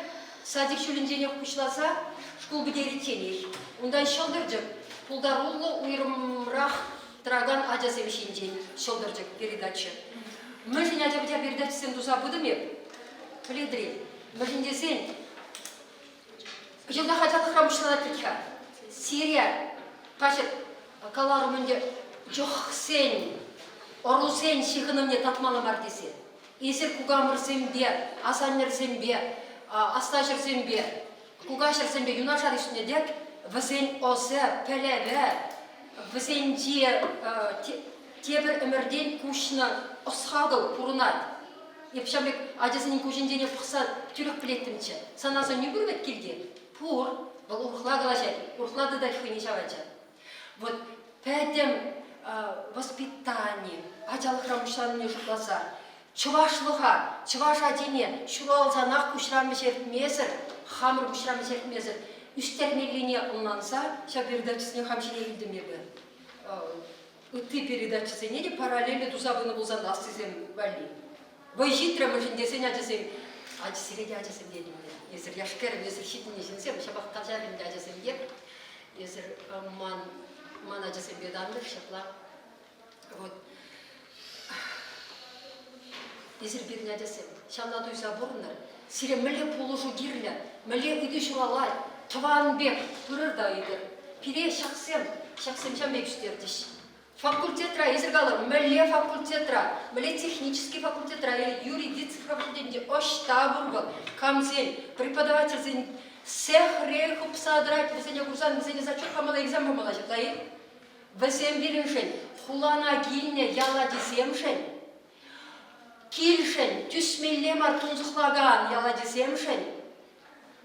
садик шөліндене құшласа, шкул бідері теней. Ондан шылдыржып, пулдарулы уйрымрақ Траган ажасым шинжен, шолдыржык передача. Мүжін ажабыда передачасын дұза бұды ме? Пледри, мүжін десен, жылда қажалы қырамышылар тікка. Сирия, қашыр, каларымынде жоқ сен, ору сен шиғынымне татмаламар десе. Есір кугамыр сен бе, асаннер сен бе, астажыр сен бе, Кугашыр сенбе юнашар üstüne дек, візен осы, пәләбі, візен тебір өмірден күшіні ұсқағыл құрынат. Епшабек ажасының көшіндене пұқса түрік білеттімчі. Санасы не көрмет келге? Пұр, бұл ұрқла қалашай, ұрқлады да хыне шавача. Вот пәдім воспитание, ажалық рамышларыне жұтласа, чывашлыға, чываш адене, шулалзанақ күшірамы жертмезір, хамыр күшірамы жертмезір, үстермеліне ұнланса, ша передачысыне хамшине елдімегі. Үтті передачысыне де параллельно тузабыны болзан астызем бәлі. Вайжитра мышындесен ажысым, ажысыреде ажысым дедім. Езір яшкерім, езір шитіне жінсем, шабақ қажарым де ажысым деп, езір ман ажысым бедандыр, шапла. Вот. Езір бедін ажысым, шамна дұйса бұрыныр, сире мүлі полужу кирлі, мүлі үді шуралай, тұван бек, тұрырда үйдір. Пире шақсым шамбек үстердіш. Факультетра, езірғалар, мүлі факультетра, мүлі технический факультетра, юридический факультетінде ошта бұрғыл, камзен, преподавательзен, сех рейху псадрать, візене курсан, візене зачет қамала экзамен қамала жетайы. Візен біріншін, хулана киліне яла десемшін, килшін, түсмеллемар тұнзықлаған яла десемшін,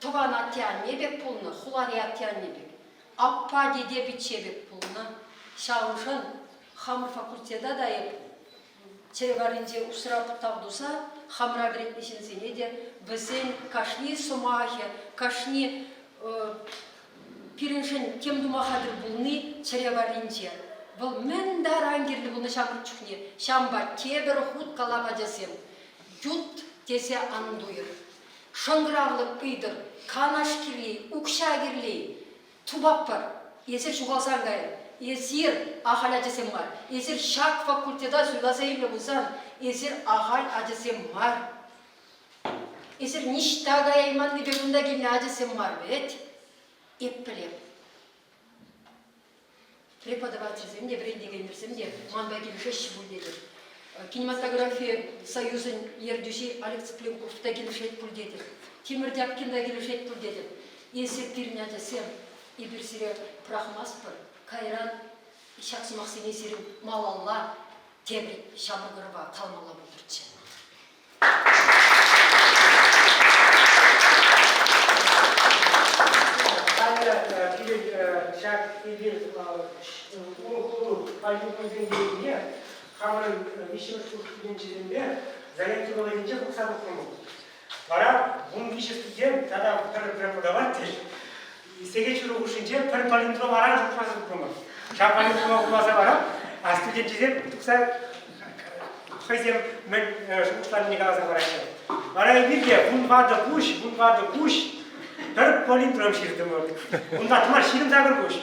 тұван аттиян небек пұлны, хулари аттиян небек, аппа деде бітшебек пұлны, шауышын, хамыр факультеда дайып, череваринде усырап тавдуса, хамра беретнешінсене де, бізен кашни сумахе, кашни пиріншін темдумахадыр бұлны череваринде. Бұл мен дарангерлі бұлны шамыр чүхне, шамба тебір худ қалаба жасем, ют тесе андуыр. Шыңғыравлық үйдір, канаш кирлей, ұқша кирлей, тубап бар, есір шуғалсан ғайыр. Езір ағал ажысым бар. Езір шак факультеда сөйласайымлы бұлсан, езір ағал ажысым бар. Езір ништаға айманды бегінда келіне ажысым бар бет. Еппілем. Преподавательзім де, брендегендерсім де, манбай келішеші бұл дедір. Кинематография союзын ердюші Алекс Пленковта келішет бұл дедір. Темір Дяпкинда келішет бұл дедір. Езір пирін ажысым, ебірсіре прахмас бір. Кайран шақсымақ сене серім малалла тебір шамығырға қалмала бұлдырчы. Hala bir şart bir uğurlu aydınlık dengeliğinde kamerın işimiz kurtulunca занятие olunca bu sabah konu. Bana bunun işi stüdyen tada prepodavatelь Сегеч урушинче пір палиндром аран жұқпасы көмір. Шап палиндром оқымаса барам, а студентчезем тұқса қойсем мен жұмышларын неғазы қарайшы. Барай бірге, бұн вады күш, пір палиндром шердім өк. Бұнда тұмар шерім зағыр күш.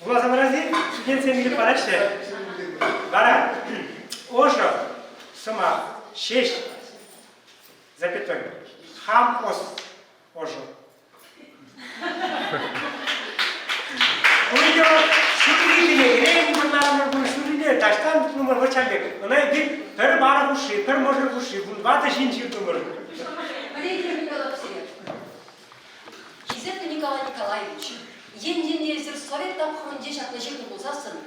Бұла замарази студент сен келіп барайшы. Бара, ожы, сыма, шеш, запятой, хам ос, ожы. Uyuyor, şuraya gidelim, bunlar bu şuraya taştan numara başlayacak. Ona bir bara kuşu, bir motor kuşu, bu vardı şimdi numara. Валерий Николаевич, Кизета Николай Николаевич, енденезер советтан хронде шақнашек болсасын,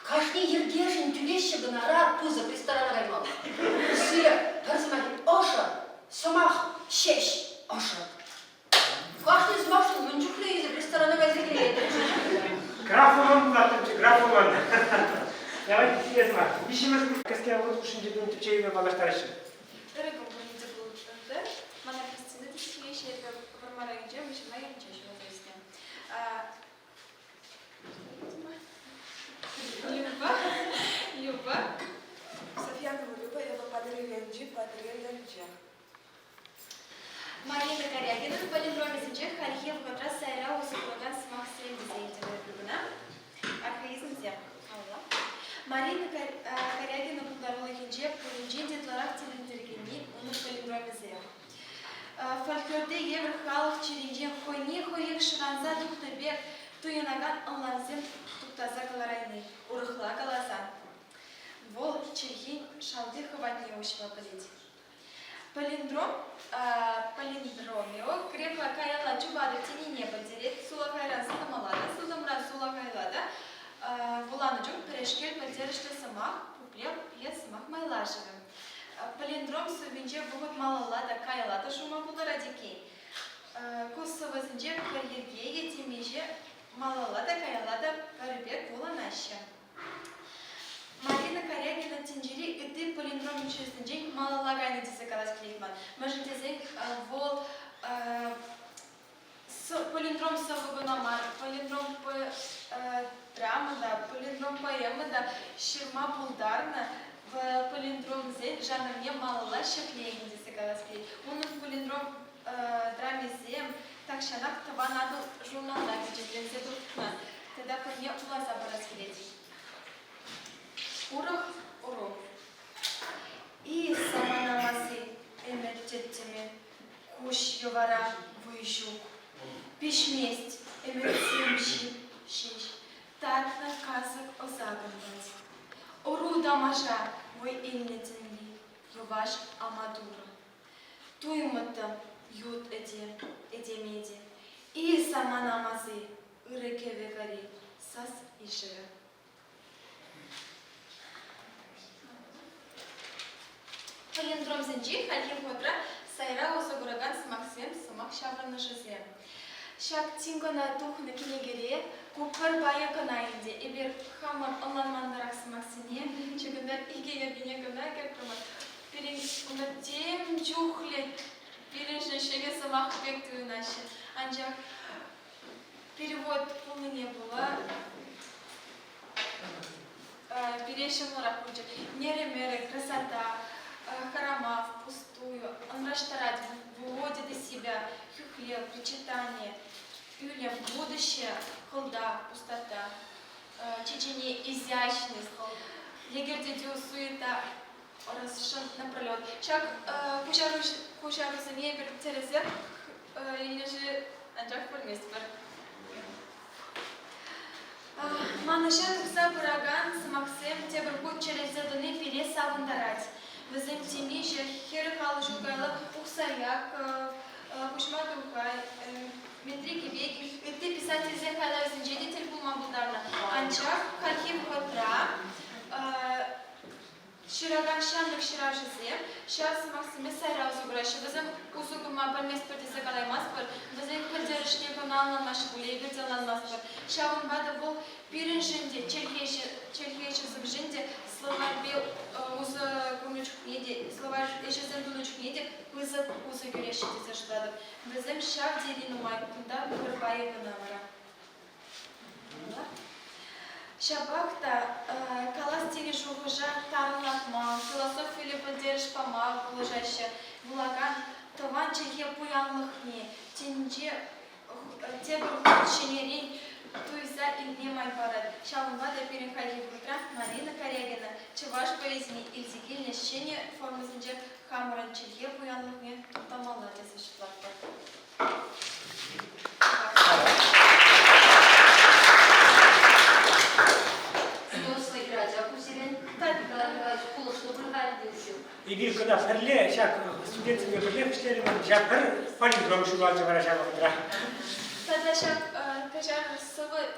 кашни ергешін түлеші гынара пузы пристарана қаймал. Сүйе, персимаки, оша, сомах, шеш, оша. Кашни смашын мүнчүклі езі пристарана қайзекеледі. Графоман бұлаттымчы, графоман. Давайте сиесма. İşimiz кәске ауыз күшінде дөң түпчейіме балаштарышы. Дорогом болите будут НТ. Мана Кристина Тисхейши, это формара где мы еще моим чаще возрасте. Люба. Софьянова Люба, я попадарю Ленджи, подарю Ленджи. Марина Корягина, полиндромизмче, архив матрас сайра усыплаган смах средизейтевая трибуна. Архаизм зем. Марина Корягина подарила Ленджи, полинджи детларах телентергени, уныр полиндромизе. Фольклорде евр халық черенжен хойек шыганза дуқтыбек, туянаган ылланзен туктаза каларайны, урыхла каласа. Вол черхин шалды хватне ушива полить. Палиндромио грекла каяла чубады тенине подерет, сулахайран сатамалада, судамран сулахайлада, буланы жук перешкел подерішті самах, пуплеп ет самах майлашевым. Палиндром сөбінже бұғыт малалада каялада шума бұлар адекей. Кусовызынже карьерге етемеже малалада каялада карыбек буланашы. Марина Корягина тенджери ыты палиндром честнжен малалагайны десе калас клейман. Может десек вол палиндром савыгунамар, палиндром драмада, палиндром поэмада, ширма булдарна, в палиндром зель жанрне малала шаклейны десе калас клей. Оның палиндром драме зем, так шанак табанаду журналда бюджетленсе дұртма. Тогда парне улаза барас келеть. Урок. И сама намазы эмертеттеми, куш ювара выжук, пешместь эмертемши шиш, татна казак озагандать. Ору дамажа вой ильнетенли, юваш амадура. Туймата ют эдемеди. И сама намазы ырыкевегари, сас ишега. Палиндром зенджи хальхим хотра сайра осогураган смаксем самак шаврана жизе. Шак тингона тухна кинегере купар бая канаинде эбер хамар онланмандарак смаксине чегендар иге ябине гана кепромат перин уна тем чухле пережешеге самак бектую наши анжак перевод полный не было. Перешемларак будет мере красота. Харама впустую, он раштарать, выводит из себя хюхле, причитание, юля, будущее, холда, пустота, чечение, изящность, егердедю, суета, расшан напролет. Чак кушару за небер, терезер, или же анджак формистер. Манашан тупса бураган с Максим тебргут через заданы пересавандарать. Везем теми же херхал жугала уксаяк, кушмадухай, метрики веки. Ты писатель зехала зинжедитель бумабударна. Анчак хальхим хотра, шираган шанлык ширажызем, шар с Максиме сайра узуграши. Везем узугума пармест партизагалай маспар, везем поддержание канална наш гулей гырделан маспар. Шавун бада был пиринжинде, черхейши забжинде, словарь бил уза гумничку неде, словарь еще зендуничку неде, уза гюреши дезаштадов. Везем шав делину майкунда, вырбая ганавара. Шабахта, калас тени шухужа, тарнахмал, философию поддержь помал, положаща, булаган, таван чехе пуянлыхне, тенже, тебр худшенерей, туйза ильне майпарад. Шалынбада переходи в утра Марина Корягина, чеваш поясни, ильзигильне щене, формы зинджер, хамуран чехе пуянлыхне, тамала дезаштадов. И бир когда ферле, шак студентами ферле, пиштели ман жапыр, палиндром шугал жавара жавахтра. Тогда шак кажа совы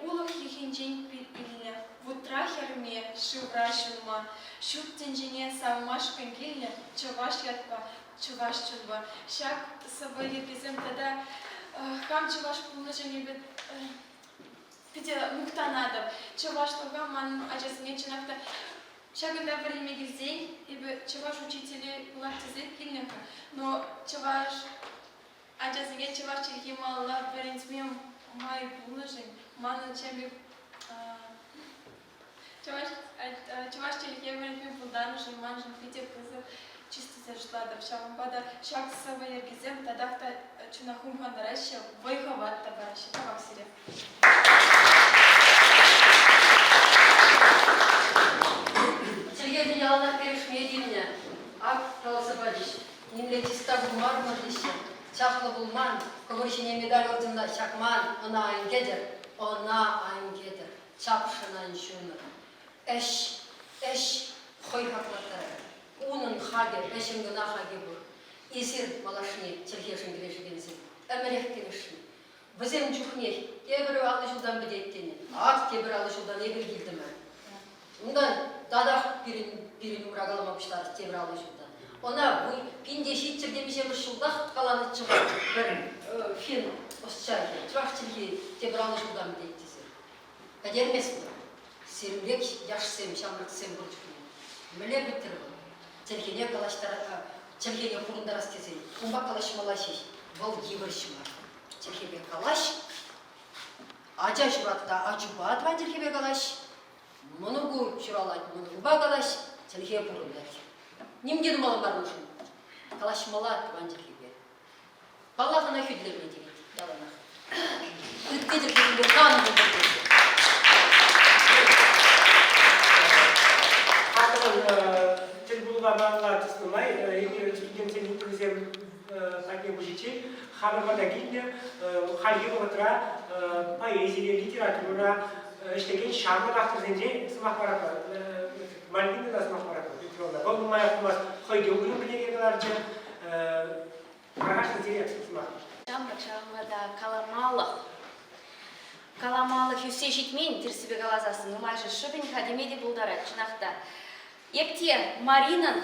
улах хихинджин пилне, в утра херме шиврашилма, шут тенджине самашкан гильне, чуваш ятпа, чуваш чулба. Шак совы епизем тогда хам чуваш положение бит пите мухтанадов, чуваш луга ман ажасме чинахта. Шагында время гизей, ибо чуваш учители лахтизы кильнеха, но чуваш ажасме чуваш чехи малла перенсмем май положение, ман чемби чуваш чехи перенсмем полдануши, ман жен пите кызы чисто зашладов. Шагында шаг савая гизем, тадахта чунахум хандараща, вайхават табараща, табак сире. Сергей Вениаловна перешмединня, ак голосовалищ, немлетиста бумар марлище, чапла булман, говорящий медаль ордена шакман, она айнгедер, чапшина иншуна. Эш, хой хаклатара, унын хаге, эшимгена хаге бур. Исир малашни черхешин грешигенсин. Эмерек келешин. Бізем жүхне, кебір алы жылдан бідеттені. Ат кебір алы жылдан егір келді ме. Ондан дадақ бірін ұрағаламапыштар кебір алы жылдан. Она вы пинде шитчер демесе бір жылдақ қаланы чыға бір фен осчайы. Чывақ черге кебір алы жылдан бідеттесі. Кәдермес бұл. Серімбек яшсем, шамрықсем бұл жүхне. Міле біттір бұл. Черхене қалаштар, черхене құрындар астезен. Кумба қалаш малашеш. Бұл егір шымар. Черхебе калаш, ача шуратта ачубат ва черхебе калаш, мұнығу шуралат мұнығуба калаш, черхебе бұрындар. Немден малы бар ұшын? Калаш малат ван черхебе. Балағына хүдлеріне деген, ялана. Үтке черхебе қан бұлдыр. Ақылын тілбұлға бағыла тұсынымай, егер жүрген сен үкізем сәке бұжече, Хамырмада гидне, халги отыра, поэзия, литература, işteki şarkı daktırınca sımak varaplar, malginde de sımak varaplar. Bu bulmaya yapılmaz. Koydu uyum bile gelirlerce, arkadaşlar diye sımak. Şamada kalamалық үсе жетмен терсібе қалазасын, ұмайжы шыбын кәдемеде бұлдары чынақта. Епте Марина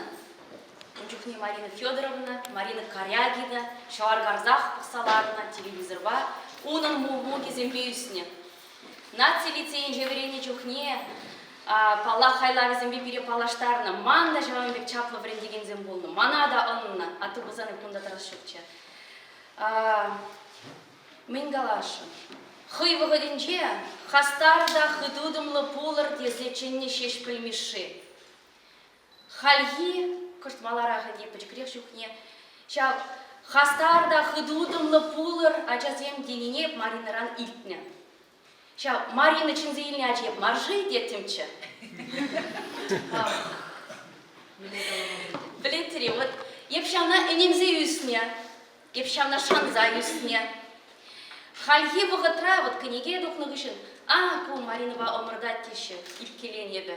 Федоровна, Марина Корягина, Шаваргарзах пықсаларына, телевизорға, оның мұл кезембе үсіне. Нация лицейін жеверене жүхне, пала хайлавизембе бире палаштарына, манда жауынбек чаплы врендеген зем болны, мана да онына, аты бұзаны күнда тарас шөпче. Мен галашы. Хыйвығыденже, хастарда хыдудымлы полыр дезлеченне шеш пілмеші. Хальги, кыртмалараға деп пічкірек жүхне, хастарда хыдудымлы полыр ачазем дененеп Маринаран илтне. Марина чынзейліне ажеп маржы детімчі. Білеттіре, вот, епшамна энемзе үсіне, епшамна шанза үсіне. Хальги бұғытра, вот, көнеге дұқны ғышын, бұл Маринова омырдат теші, илкелен ебі.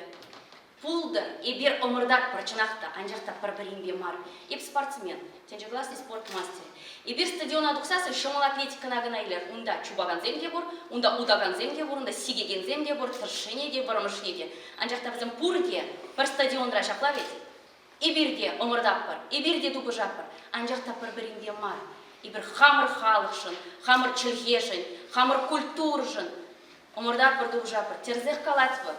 Пулды, ебер омырдат прочынақта, анжақта бір-бірінбе мар. Еп спортсмен, тенжегласный спортмастер. Ебер стадиона дұқсасы шымыл атлетикана ғынайлар. Унда чубаған земде бұр, унда удаған земде бұр, унда сигеген земде бұр, тыршыне де, бұрымышне де. Анжақта бізім пұрде бір стадиондыра шақлап еді. Еберде омырдап бар, еберде дұбы жап бар. Анжақта бір-бірінбе мар. Ебер хамыр халықшын, хамыр чілгешін, хамыр культуржын. Омырдап бір дұбы жап бар, терзех калат бар.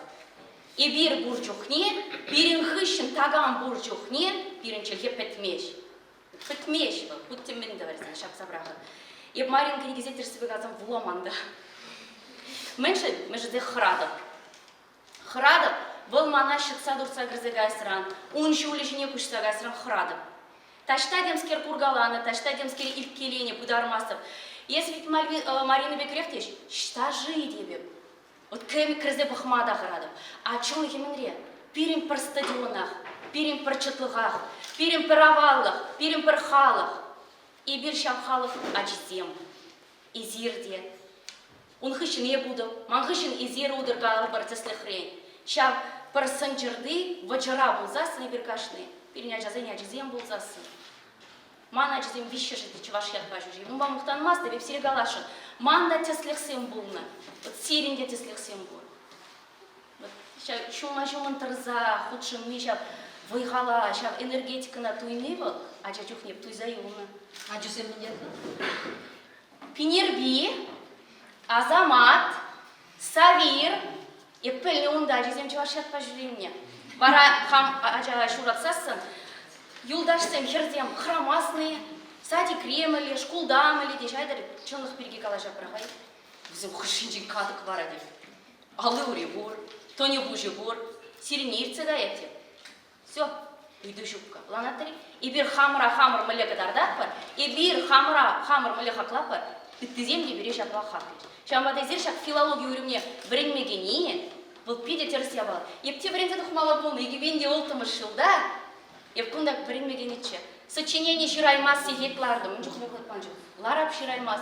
Ебер бурчухне, пирин хыщен тагам бурчухне, пирин чельге петмеш. Петмеш был, будьте мен говорится, шап забраха. Еб Марин книгизе терсибе газам вломанда. Меньше де храдов. Храдов был мана щитса дурца грызегайсран, унши улишине кушсагайсран храдов. Таштадемскер кургаланы, таштадемскер илькелени пудармасов. Если ведь Марина Бекрехтеш, штажи дебе. Вот кеми крызе бахмада харадов. А чон хеменре? Пирим пар стадионах, пирим пар чатлыгах, пирим пар аваллах, пирим пар халах. И бир шавхалах ачзем. Изирде. Он хыщен не буду, ман хыщен изир удыргалы бар теслехрень. Шав пар санчырды вачара булзасын и биркашны. Пирин ачазен ачзем булзасын. Ман ачзем вище жиды чувашьят бажужи. Ну вам ухтан масты веп серегалашын. Манда теслехсем булны. Вот серинде теслехсем был. Вот шума-шуман тарза, худшим мишав выйхала, шав энергетика на туйны был, а чачух не туй заюна. А чусем нет? Пинерби, Азамат, Савир, и пельни унда, ачизем чувашьят пажуримне. Вара хам ача шуратсасын, юлдашсем херзем храмасные, сади кремли, шкулдамли, дешайдар чонлых перги калаша прахай. Bizim хышинжин кадык бар деп. Алыури бур, тони бужи бур, сиренирце да эти. Все, үйді жупка. Планатари. И бир хамыр мылега дардак бар, и бир хамыр мылега клап бар. Иттизем де береш атла хапит. Шамбада зер шак филология уремне бірінмегение, бұл пиде терс ябал. Епте бірінзе дұхмала болны, егебенде олтымы шылда, еп күндак бірінмегенече. Сочинение шираймас сегетларды, мұнчуқны қылпан жоқ. Ларап шираймас.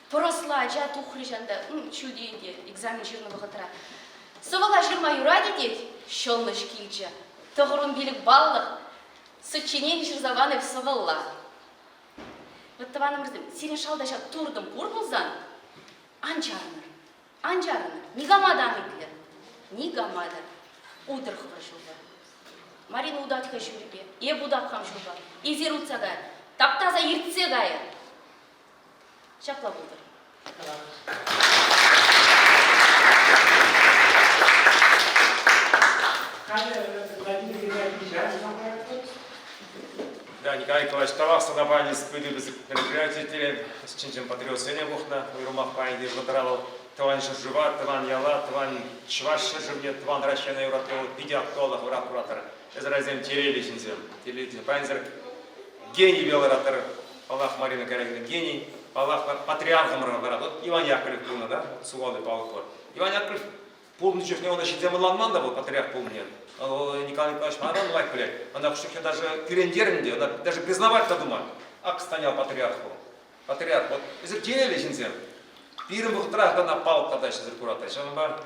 Поросла, жа тухри жанда, чуденде, экзамен жирны бұғытыра. Сывала жирма юра дедет, шолныш килча. Тұғырын билік баллық, Сочинение Шерзаваны в Савалла. Вот таваным рызым, сирен шалдаша турдым пур болзан, анжарыныр, нигамадан иклер, нигамадан, удыр хывыр жуба. Марина удатка журбе, будатхам жуба, изер утсага, таптаза иртсе гайы. Шапла будыр. Да, Николай Николаевич, тавах садабани спыдыбыз мероприятиятелен, чинчен патриотсене бухна, уйрумах пайды владравал, таван жыржыва, таван яла, таван чваш жыржывне, таван ращена юратол, пиди актуалах врат куратор. Эзразем терели чинзем, терели пайнзер, гений велоратор, Аллах Марина Карагина, гений, Аллах патриархом раврат. Вот Иван Яковлев был, да, сувалый палкор. Иван Яковлев полничев не он еще земланман да был, патриарх полнен. Николай Николаевич, она лайк, блядь, она что даже кирендернде, она даже признавать-то думает. Ак станял патриарху. Патриарх, вот, если терели чинзем, пирым бухтрах да напал тогда сейчас курата. Сейчас он бар,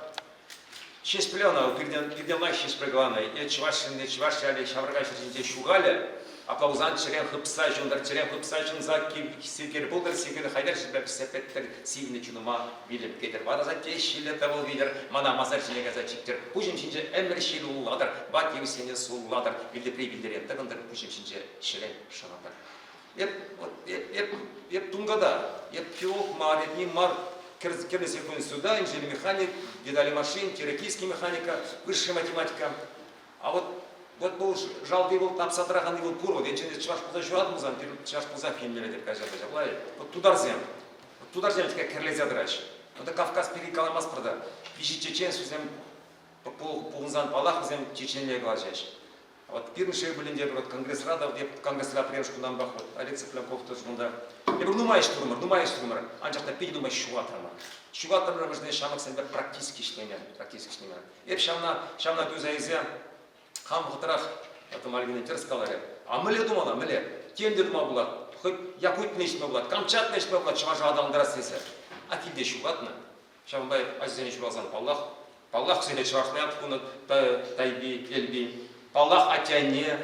6 пленов, перед мной 6 пригланой, и чвашины, чвашали, шаврагай, шаржинте шугали, аплаузан черен хыпса, жундар черен хыпса, жунза, сикер булдар, сикер хайдар, шибак, сепеттер, сивны чунума, вилеп кетер. Вада за тещиле табыл видер, мана мазар жинега за чиктер. Пужим шинже эмер шилу уладар, бат евсене сулладар, вилдепри вилдерен, тагындар пужим шинже шилен шанатар. Еп тунгада, еп филолог мар, еп ним мар, кернес епун сюда, инженер-механик, детали машин, теоретический механика, высшая математика. А вот был жалкий был там садраханный был пур, вот енчене чваш пуза жуадмузан, чваш пуза фильмлере деп кажа бажа. Вот тударзем тика керлезе драч. Вот Кавказ перекаламас прада. Пиши чечен сузем пулзан палах зем чеченле глажеш. Вот пирншей были вот конгресс радов, деп конгрессла премшку нам бахот. Алексей Пленков тоже мунда. Я говорю, думаешь турмар. Анчахта пить думаешь шуатрама. Шуатрама можно шамак себе практически шлемя. Еп шамна тузаизе. Хам хытрах, это Мальгин Терскаларе. А мы ли думала, тем де дума была, хоть якут нечто была, камчат нечто была, чважа адам драсese. А килде шугатна. Шамбай азизен шуазан Паллах сыне чвашляп, куна тайби, эльби. Паллах атяне,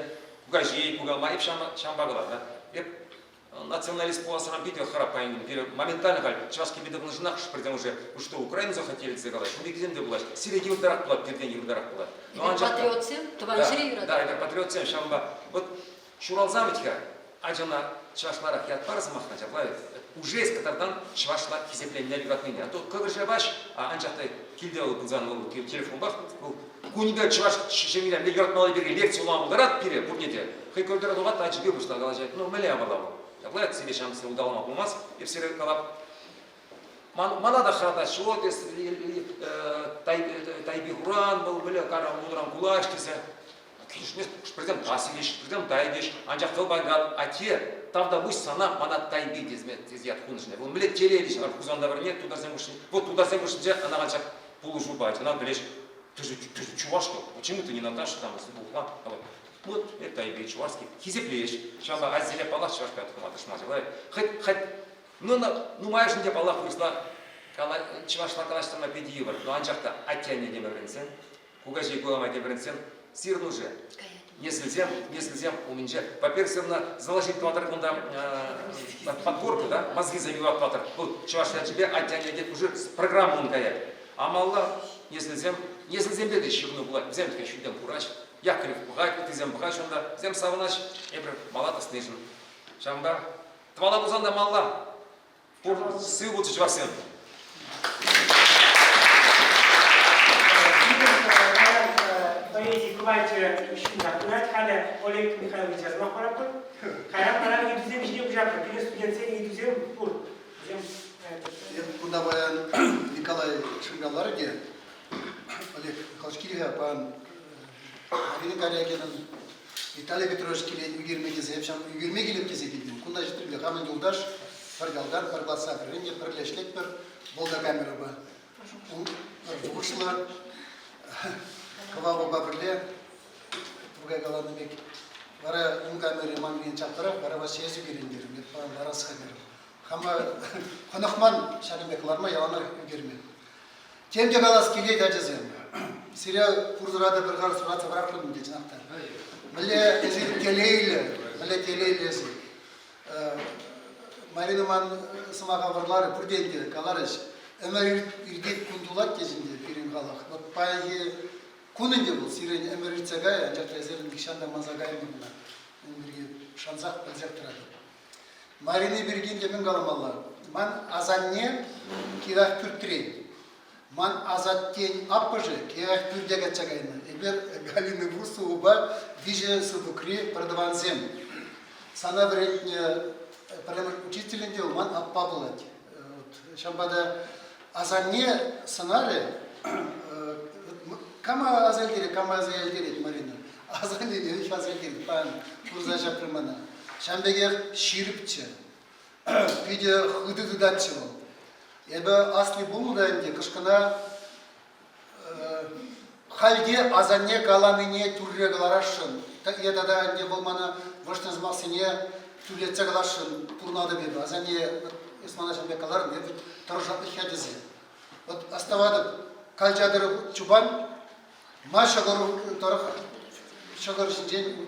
кугажей, кугалма, и шамбагала, да. Националист по асрам видео харапайнин, моментально говорит, чашки видов нужна, потому что вы что, Украину захотели заголовать, мы где была, Сирия юрдарах была, перден юрдарах была. Патриотсен, тванжири юрдар. Да, это патриотсен, шамба. Вот шуралзамитка, аджана чашларах яд параза махнать, уже из катардан чашлар хизепления юратныня. А то как же баш, а анчатай килдел кузан телефон бах, кунигар чаш шемилям юратмалы бери лекцию ламу дарат пире, бурнете. Хайкордера доват аджибе бушла галажай, ну мэлия балаву. Яблает себе шансы удалма бумаз, и все калап. Манада хата шот, тайби гуран, был были кара мудрам кулашкисе. Конечно, президент Тасилиш, президент Тайдиш, анжак кылбайгал, а те там да пусть сана манат тайби дизят хунышне. Он блед телелиш, аркузан давар нет, туда земушни. Вот туда земушни, она анжак полужу бать, она блеш. Ты же чувашка, почему ты не Наташа там, если был план? Вот это и чувашский. Хизеплеш. Шамба азеле палах чувашка атакаматыш мазилай. Хоть ну маешь не палах выросла. Чувашла калаштама педиевар. Но анжакта атяне демеренсен. Кугажи гуама демеренсен. Сир уже. Если зем у меня. Во-первых, сирна заложить платер кунда подборку, да? Мозги забивать платер. Вот чувашла тебе атяне дед уже программу он кая. А мало если зем беды щегну была. Зем такая щудем курач. Яковлев пугать, ты зем пугать, шунда, зем саванач, эбр малата снежен. Шамба, твала бузанда малла, пур сыл будет чварсен. Поэзии бывает щука, кунать халя Олег Михайлович Азмахарапur, халя пара идузем жне бужапра, перед студентцем идузем пур. Куда баян Николай Шингаларге, Олег Михайлович Кирига, пан Марина Карягин'in İtalya Petrol'ü ügürme gezeyip, ügürme gelip gezeydim. Kunda jitirli kamın yoldaş, pargaldan, pargalsa birince birleşlik bir bolda kamera var. Uğuşlar, kava baba birle, buraya kalan demek. Vara kamerayı mangin çaptırak, vara vasiyesi girindirim, yapılan vara sıkıyorum. Ama konakman şarımeklarıma yalanlar ügürme. Temce kalas kiliye de cezeyim. Siriya Kurzura'da bir gar surat bırakıldım geçen hafta. Мле езир телейле, мле телейлесі. Маринаман сымаға варлары пүрденде каларыш. Әмір ирдет күндулат кезінде пирин қалақ. Вот пайы күнінде бұл сирен әмір иртсагай, анжақ езерін кішанда мазагай мұнына. Әмірге шансақ білзек тұрады. Марины бергенде мен қаламалар. Ман азанне кирах пүртрен. Ман азаттен аппыжы кирах пүрдеге чагайны. Эбер галины бұрсы ұба виже субукри продаванзем. Сана вредне учителен дел ман аппа болады. Шамбада азанне сценарий, кама азалдерет, кама азалдерет Марина. Азанне не их азалдерет, пан курзажа примана. Шамбегер ширипче, пиде худы дудатче был. Эбе асли булу да инде кышкана халде азанне галаныне турре галарашын. Еда да инде болмана ваштан змаксыне турлетсе галашын турнады бебе. Азанне Исмана Шамбекаларын еді тұржатты хәдізі. Вот оставады калжадыры чубан, ма шағыру тұрық шағыр жінден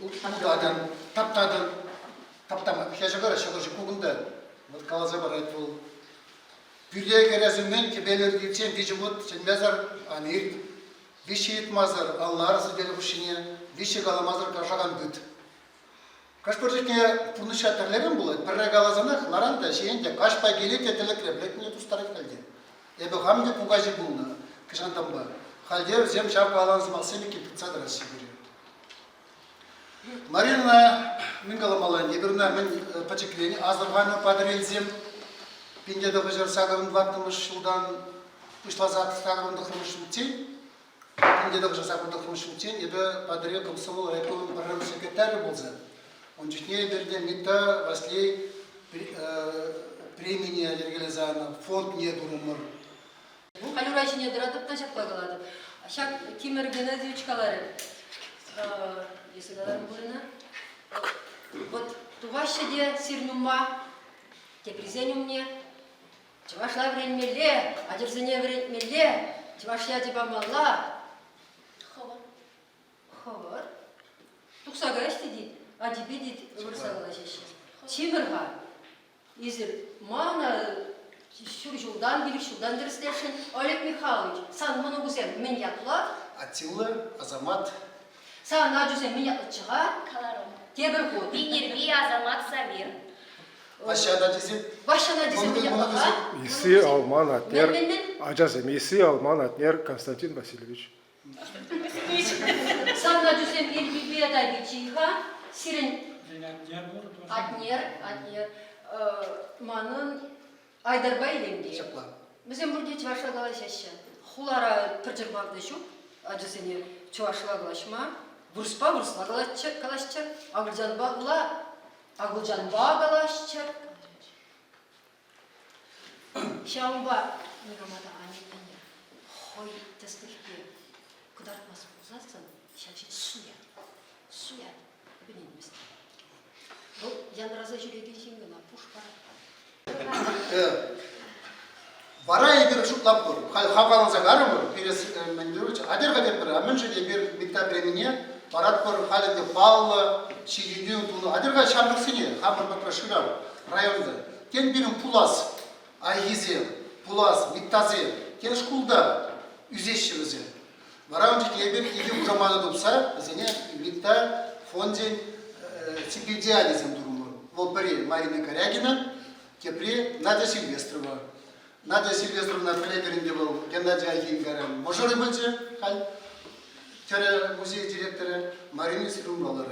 ұлдадан, таптадан, таптама. Хәжағыры шағыр жы күгінді. Вот калаза бар айт бол. Бүрде керезімнен кебелер дейцен вижимут, ченбезар анирт, виші етмазар, алларысы дел күшіне, виші галамазар кашаған бүт. Кашпыржекне пурнышат терлерен болады. Пірре галазанах наранда шейінде кашпай келет етілік реплетіне тұстарып қалды. Эбі хамде пугажи бұлна, кішантамба. Халдер зем шапқа аланыз мақсені кепітсадыр ашы береді. Марина мен галамалан, ебірна мен пачеклені азырғаны падырелзем, пендеді ғыжыр сағырын 20 жылдан ұшлазақ сағырынды қырмышымтен, пендеді ғыжыр сағырынды қырмышымтен, ебі падырел комсомол райкомын программ секретарі болза. Он чутнее берде митта васлей премия ергелезана, фонд не дурумыр. Халюрайшине дыратып та жаппай калады. Шак Тимир Геннадьевич калары. Если каларын булына. Вот тувашеде сирнума, тепризеню мне, чевашла времеле, адерзене времеле, чевашля тебя мала. Ховар. Туксага эштеди. Адибедит вырсагалашеші. Тимирға езір мана шүржулдан билік шулдан дірістешін Олег Михайлович, сан мұны бұзем мен ятлат. Атилы, Азамат. Сан аджузем мен ятлатчыға. Каларым. Тебір қод. Бинерби Азамат Самир. Вашана дезем. Вашана дезем мен ятлатға. Иси Алман Атнер. Ажазем, Иси Алман Атнер Константин Васильевич. Сан аджузем Эльбибе Давичиха. Сирен Атнер, манын Айдарбай елемде. Бізен бұрде чывашлагала шәші. Хулара піржірбарды жүк, аджысыне чывашлагалашма, бұрыспа калашчы, Агылжанба калашчы. Шаумба, негамада анетіне, хой тестіхте, кыдартмас бұлзасын, шәші суя. Білінміз. Бұл янраза жүреген жеңгіна пұш бара. Вара егер шутлап бұр, қавғаланса қарымыр, перес мәндіручі. Адерға деп бір, әмін жеде бір бітта біремене, барат бұр, қалінде баллы, шегендеу тұны. Адерға шамдықсыне, қамыр бұтра шырар, районда. Кен бірін пулас, айгизе, пулас, миттазе, кен шкулда, үзешші. Вара он жеде ебір, ебір ұжамады дұпса, зене митта, фонде ципидиализм дурумы. Вот при Марина Корягина, тепри Надя Сильвестрова. Надя Сильвестровна плеберінде был Геннадий Айхингарен. Можоры бөлче, халь, тере музей директоры Марина Сильвестрова.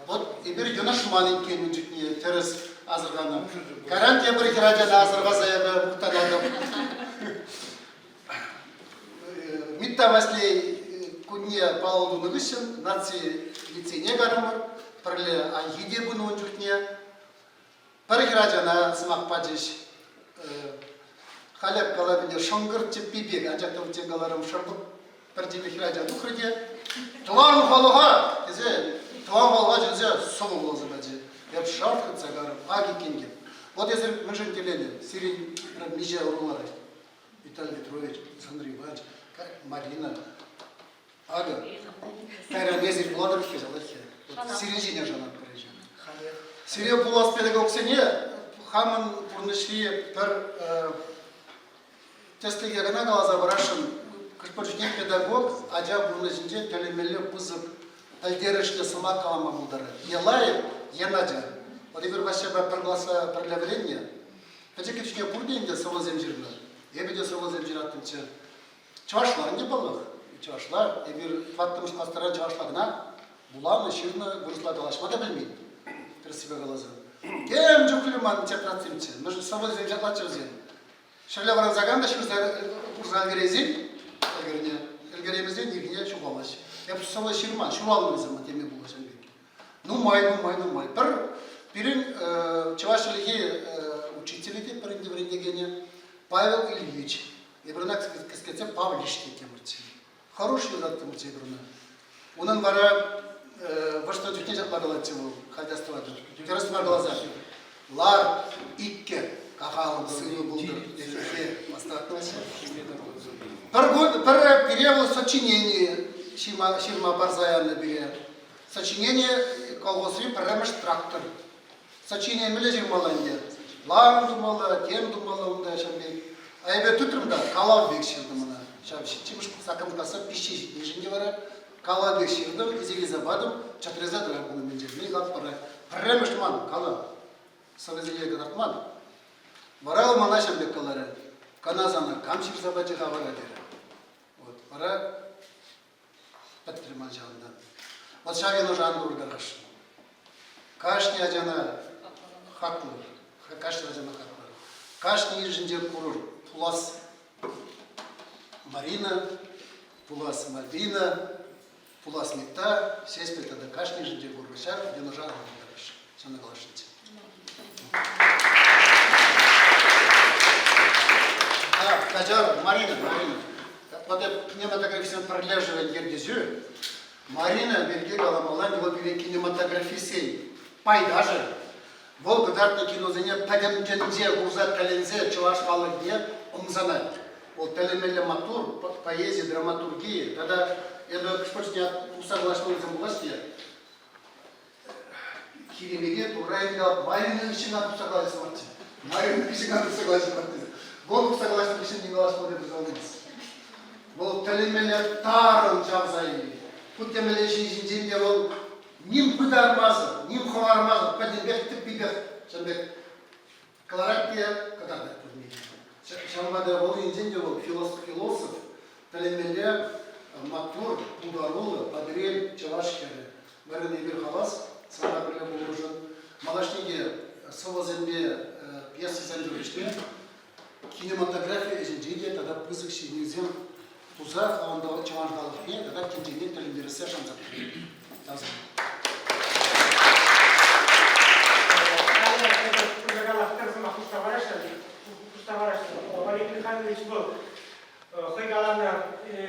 Вот ибір юнаш маленький мүнчікне терес азырғаны. Каран тепір хирадяда азырға заябы мұқтададым. Митта васлей күнне палауды нүгісін, нации лицейне гарымыр. Парле айгиде бұны өндіртіне. Парихраджана сымақ паджеш. Халяп калабінде шоңғыр теппей бек. Анжақта өтенгаларым шырдық. Бірдегі хираджан ұқырде. Туан қалуға, кезе, туан қалуға жүзе сұлы болзы бәде. Еп шарт қытса қарым, аги кенген. Вот езір мүншін телелі, сирен меже ұрылары. Виталий Петрович, Александр Иванович, Марина. Ага. Тайра мезир буладыр хезалар хе. Сиренжине жанат парижан. Сире булас педагогсене хамын пурныши пер тестеге гана галаза барашын кырпыржген педагог ажа пурнышинже телемеле пызык альдерышты сама калама булдары. Елай енаджа. Вот и верваше пер гласа перлевление. Хотя кичне пурденде совозем жирна. Ебеде совозем жиратынчы. Чавашлар не балах. Чавашлар, ебир фаттымыш кастаран чавашлагна, буланы, ширны, бурысла галашма да білмейді. Красивый глаза. Кем жүкліман тетрацимче, мы же совозем жатлачевзен. Шевля варан заганда, курса альгерезин, альгеремезден, егне шубалаш. Я просто совоз ширман, шуралымызым, теме булашан бек. Ну май. Пирин чавашылығы учителі паренде врендегене Павел Ильич. Ебрана кескетсе Павлишки темірці. Хороший зат темірці ебрана. Онын бара вашта жүтне жатлагалат чеву хадяствады. Керастыма глаза. Лар икке кахалым сыны булдыр. Бір перевод сочинение Ширма Барзаянна бере. Сочинение колгосри премеш трактор. Сочинение мележим маланде. Лам думала, тем думала унда шамбек. А я бы тутрымда калабек ширдым мына. Чимыш сакымдаса пищи ежинде бара. Калабек ширдым, изеге забадым, чатреза драгуны менжермей лап бара. Премеш ман кала. Совезеге гадатман. Барал мана шамбек калары. Каназана камшир забачы хавара дері. Вот, бара паттырман жағында. Вот шавен уже андурда қашын. Кашни ажана хаклыр. Кашни ажана хаклыр. Кашни ежінде курur. Пулас Марина, Пулас Мальвина, Пулас Мекта, сесть тогда кашни ежінде курur. Шар, мен уже андурда қашын. Шаны қалашынцы. Каджар, Марина. Вот это кинематографистен проглядывает Гердезю. Марина Бельгия Галамалан, его кинематографисей. Пай даже. Волгодарный кинозене Тагамдженде, Гурзат Калензе, Чуваш Валагне, Умзана. Вот телемеле матур, поэзия, драматургия. Тогда это кспочня усоглашенный за власти. Хиримеге, Турайга, Марина Вичина согласен Марти. Марина Вичина согласен Марти. Гол согласен Вичина не голос море безумец. Вот телемеле Таран Чавзаи. Путемеле Шинжинде был ним пыдармазы, ним ховармазы, поднебек типибек, шамбек колорактия, когда шамбада был инженде был философ, телемеле матур, ударулы, подрель, чавашкеры. Бәрін ебір халас, сана бірлі болужын. Малашнеге совозембе пьесы зәлдіріште, кинематография инженде, тогда пызык шегнезем Туза, а он дал чаванждалых не, тогда кинжинен телемдересе шамзак. Таза. Валерий Михайлович был Хайгалана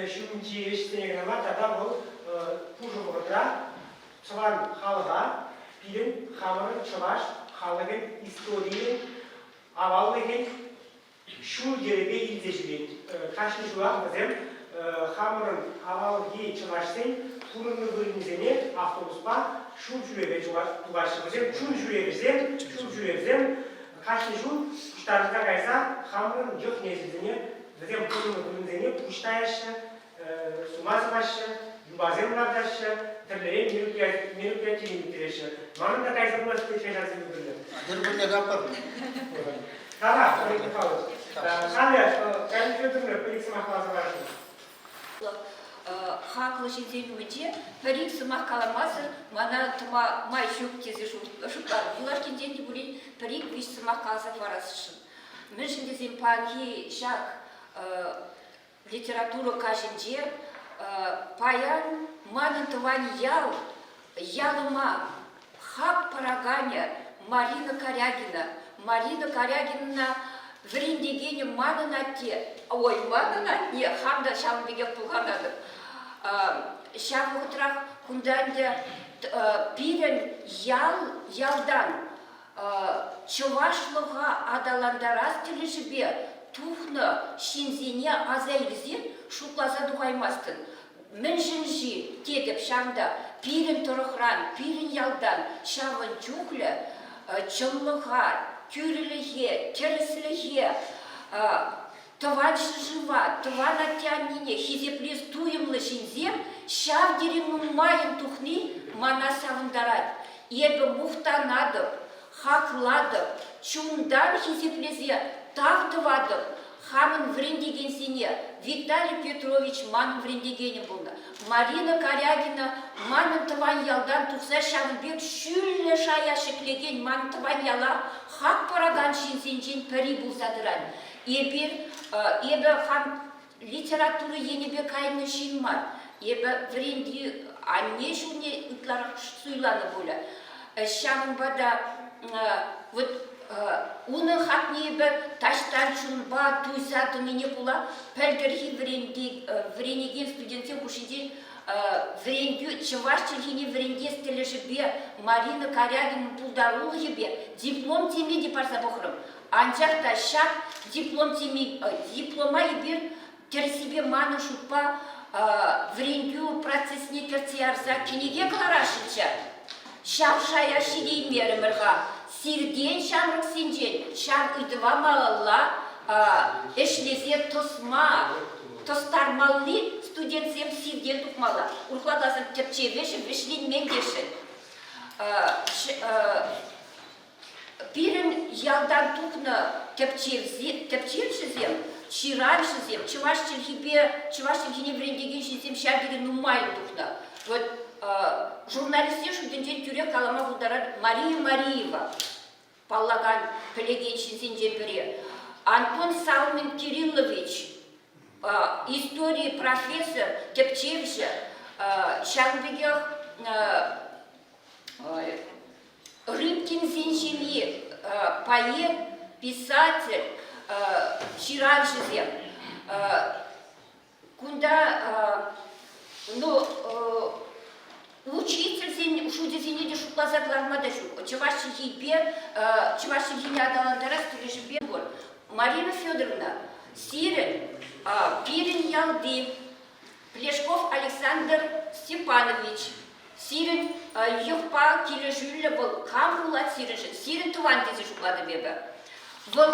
Шумчи Эштенегнама, тогда был Пужеводра, Чаван Халга, Пилин, Хамар, Чаваш, Халаген, истории, Аваллеген, Шу деребе илдешбет. Кашни жуак бізем Хамарын Авалги Чавашсен, Турынны бөлімізене автобуспа шу жүребе туғашы бізем, шу жүребізем, Кашни жу, ұштарызға қайса, Хамарын жоқ незізіне, бізем Турынны бөлімізене ұштайшы, сумазымашы, юбазем лардашы, тірлерен мероприятиен бітіреші. Маңын да қайса бұласы көші жазын бүрлі. Дұрбірне ғапыр. Қара, Валерий Михайлович. Қаны, кәлі Пеликс мақаласы барышын. Хақлы жедемеде, Пеликс мақаламасы, мана тұма май шөк тезі жұқтар. Юлашкен денді бұлей Пелик вишсы мақаласы барасышын. Мен жіндезен панги жақ литература кажінде, паян манын тұван ялыма, хақ параганя, Марина Корягина врендегене манынатте, ой, манынатте, хамда шамбеге пулғанады. Шам ұғытрақ күнданде пирен ялдан чывашлыға адаландарас тілішібе тухны шинзене азайлізен шукласа дуғаймастын. Мен жинжи тедеп шамда пирин торохран, пирин ялдан шавын чухле, чымлыға, күріліге, тересліге, товарищ жива, товар атянине, хизеплес туемлы шинзем, шав деревну майын тухни мана савындарат. Ебі мухтанадып, хакладып, чундан хизеплезе тавдывадып, хамын врендеген сене, Виталий Петрович манын врендегені болды. Марина Корягина манын тыван ялдан тухса шавынбек шүлі шая шеклеген манын тыван яла хак параган шинсенжен пәрі бұлсадыран. Ебі хам литература енебе кайны шинмар. Ебі вренди анне шуне ытларық суйланы болы. Шавынбада Уны хатни бір таштан шунба туйса тумине була пәлдерхи вренеген студентен кушиде вренге чевашчылхине вренге стелеші бе Марина Корягина пулдарулы ебе диплом теме депарса бохрым. Анчақта шақ диплома ебер терсебе маны шутпа вренгю процессне керциярса кенеге кларашынча. Шавшая шидей мерімірға. Сирден шамрық сенжен, шам үйдіва малалла, эшлезе тостармалли студентсем сирден тұқмала. Урқладасын тепчевеші, вешлин мендешін. Пирін ялдан тұқны тепчевшізем, чираншізем, чывашчылхине врендеген шізем шабдеген нумайын тұқны. Журналистер шуденжен тюрек калама бұлдарар Мария Мариева, паллаган пілегеншін жепіре. Антон Салмин Кириллович, истории профессор, тепчевші, шаңбегех Рыбкин зенжемье, поэт, писатель, шираншізем. Кунда, учитель шудезине де шуклаза глармада шук. Чевашчилхине адаландара стулешибе гор. Марина Федоровна, Сирин, Пирин Ялды, Плешков Александр Степанович, Сирин Юхпа Килежюля был камбула Сирин. Сирин туван deze шуклада беба. Был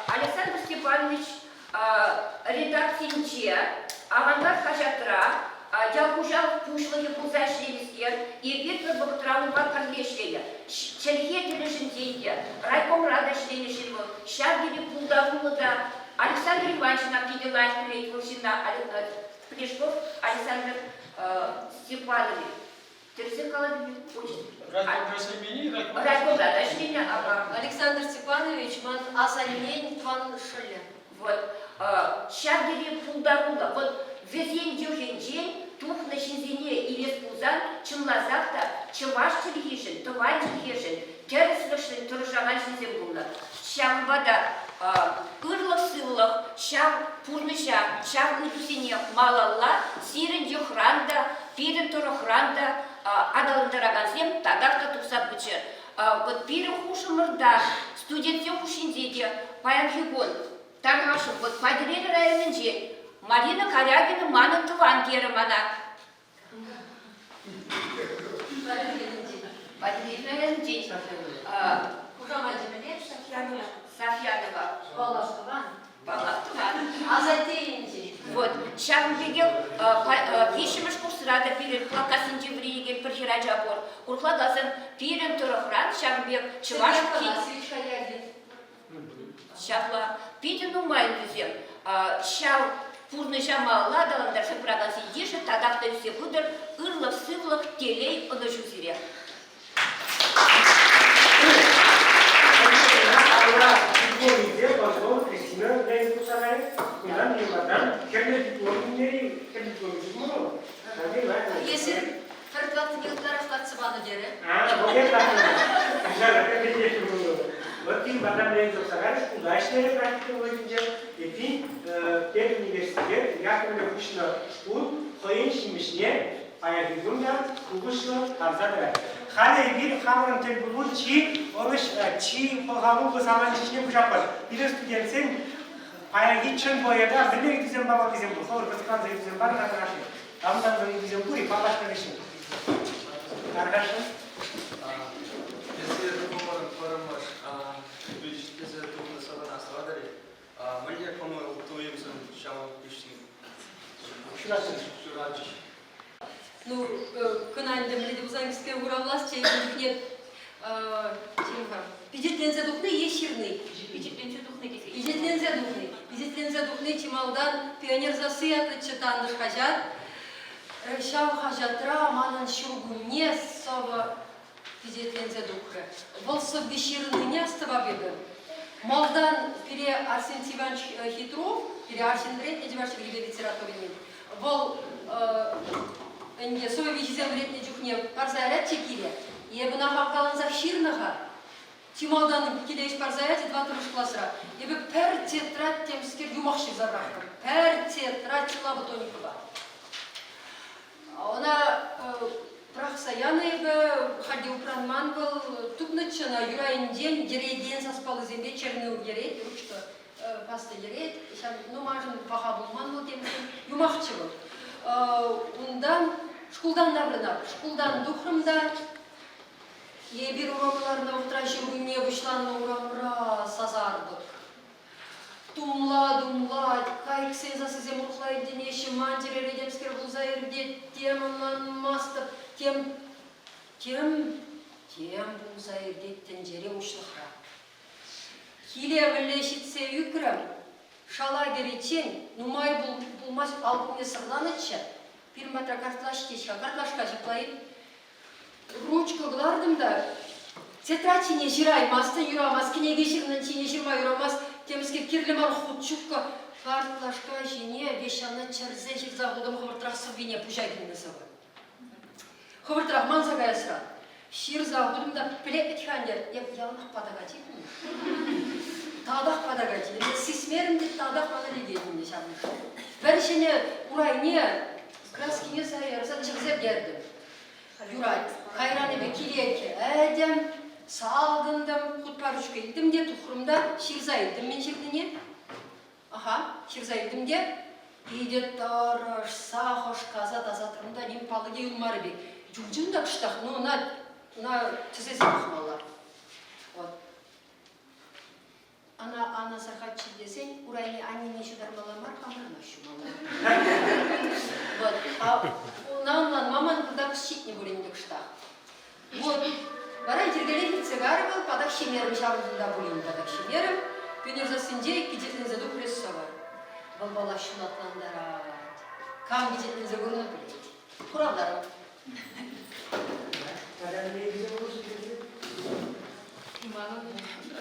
Александр Степанович редакцинче, авангард хажатра, Ялгужал пушлығы бұлза шлемескер, ебет бір бұқтырауын бар қарлешлейді. Чәлге делешін дейді, райком рада шлемешін бұл, шаргелі пулдағылы да, Александр Ивановична пиделайн плейтвушина, Плешков Александр Степанович. Тересе қалады райком рада шлемені, Александр Степанович, ман азалинен тван шылен. Вот, шаргелі пулдағылы, вот, Везен дюхен день, тух на шинзине и вес пузан, чымлазақта, чываш чылгешін, тыван чылгешін, керіслішін, тұржаған шинзен бұлны. Шамбада ырлық-сылық, шам пурныша, шам үтусене малалла, сирін дюхранда, пирін тұрықранда, адалындараған зем, тадақта тұқса бүчі. Вот пирін хушымырда, студентен хушиндеде, паянхигон, тарғашым, вот падирен районын жен, Марина Корягина манын тыван кері мана. Подрезная день. Софьянова. Балахтыван. Азатейнди. Вот. Шағын бегел вишіміш курсырада перед плакасын жевреген пірхера жабор. Урхладасын перен тұрықран шағын бег чываш ки. Шағла. Пиден умайын дүзем. Шағ Пурныша малла даландар шыпрагасы еші тадақта үсе бұдыр ұрлық-сывлық телей ұлы жүзіре. Если фертлаты не утарахлат сыбаны дере. Вот им потом я сказал, что удачная практика вроде и пер университет, я когда вышла школ, хоенши мишне, а я видумля, вышла там Хали бир хамран тел был чи, он чи похаму по саман чишне бужапал. Или студентсен, а я гичен бояда, бедный дизем баба дизем был, хор паскан за дизем бар на наши. Амдан böyle bizim bu palaş karışım. Arkadaşlar. Если думаю, парамаш, если думаю, сабана страдали, мне, по-моему, туемся, шамал пишем. Шурач. Ну, кынанды мледи бузангиске уравлас чейгендик нет. Пидетлензе духны еширный. Пидетлензе духны чималдан пионер засыяты читандыш хажат. Шау хажатра манан шургуне сова пидетлензе духры. Волса беширныне ставабеды. Малдан пере Арсен Иванович Хитров, пере Арсен Вредный, девашек грибе литературе. Вол энге сове вихизем вредный дюхне парзарят чекире. И бuna хакалан завширнаха. Тималдан кидеиш парзарят 2-3 классра. И бы пер тетрат темскер юмахши забрахтым. Пер тетрат лабутоникова. Она прахсаяны бы ходил пранман был тупнычына юрайын день дерейден саспалы зембе черный угерет, ручка паста ерет. Ну мажын паха булман был темсен юмахчы был. Ундан шкулдан набрынап, шкулдан духрымда ебір урамларына ұқтыра жүргіне бұшланны урамыра сазардық. Думла, кайк сензасы земұрқлай денеші мандері редемскер бұлзайырде темынан мастып, тем бұлзайырдеттен жере ұшлықра. Хиле білешітсе үкірім, шала керечен, нумай бұлмаш албуне сырланычы, пирматра картлашка жықлайып, ручка глардым да, тетрачине жирай, мастын юрамас, кенеге жирнын чине жирма юрамас, темізге керлемар худчукка, картлашка жине, бешаны чырзе жирза ғудым хывыртырақ сывбине пужайдыңны сывы. Хывыртырақ манзагая сыра. Ширза ғудым да плек этхандер, ялнақ падаға деймін. Тадақ падаға деймін. Сисмерімді тадақ падаға деймін. Бір ішіне урайне, краскине сайырса чырзеп кердім. Юрай, кайраны бе киреке әдем, салдындым, құтпарушқа елдім де, тұқырымда ширза елдім мен жердіне. Ширза елдім де, үйде тарыш, сағыш, каза, тазатырымда, нем палыге үлмары бек. Жүгжін да күштақ, но на тізесі бақымалар. Ана сархатчы десен, урайне анене шудармаламар, қамырна шумалар. Нанлан маман кудак щитне булинdik штах. Вот, бара жергелек цигары был, падак шемерым шавында булин падак шемерым, пенер засынде кидетен заду прессовар. Балбала шунатландарат. Кам кидетен загурна билет. Куравдарым.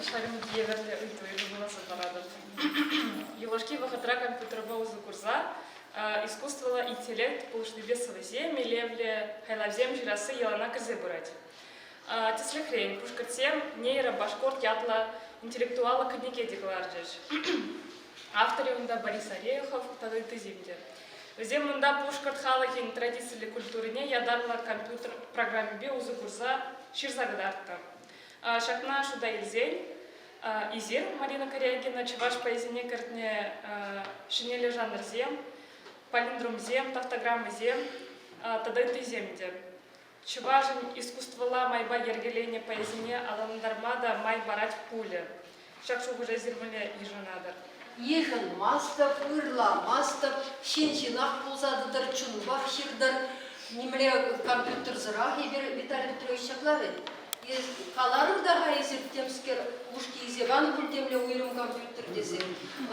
Шарым диеверле уйдуй буласа парадат. Юлашки вахатра компьютер баузы курса. Искусствовала интеллект пулышны бесовы земли, левле хайлавзем жирасы елана кірзе бұрать. Теслехрейн, пушкатсем нейра башкорт ятла интеллектуала каднике декларджеш. Авторы унда Борис Орехов, тады тызимде. Зем унда пушкат халахин традиции культурыне ядарла компьютер программе бе узы курса ширзагдарта. Шакна шуда илзень, Изер Марина Корягина, чеваш поэзине картне шинеле жанр зем, палиндрум зем, тавтограммы зем, тадайты земде. Чеважин искусствовала майба ергелене поэзине, аландармада май барать пуле. Шакшу уже зермале ежанадар. Ехен мастов, ырла мастов, шинчинах пулзадыдыр, чунбах ширдыр, немле компьютер зырах, Виталий Петрович Шаклары. Каларыр да хайзер темскер ушки изеваны пультемле уйрым компьютер десе.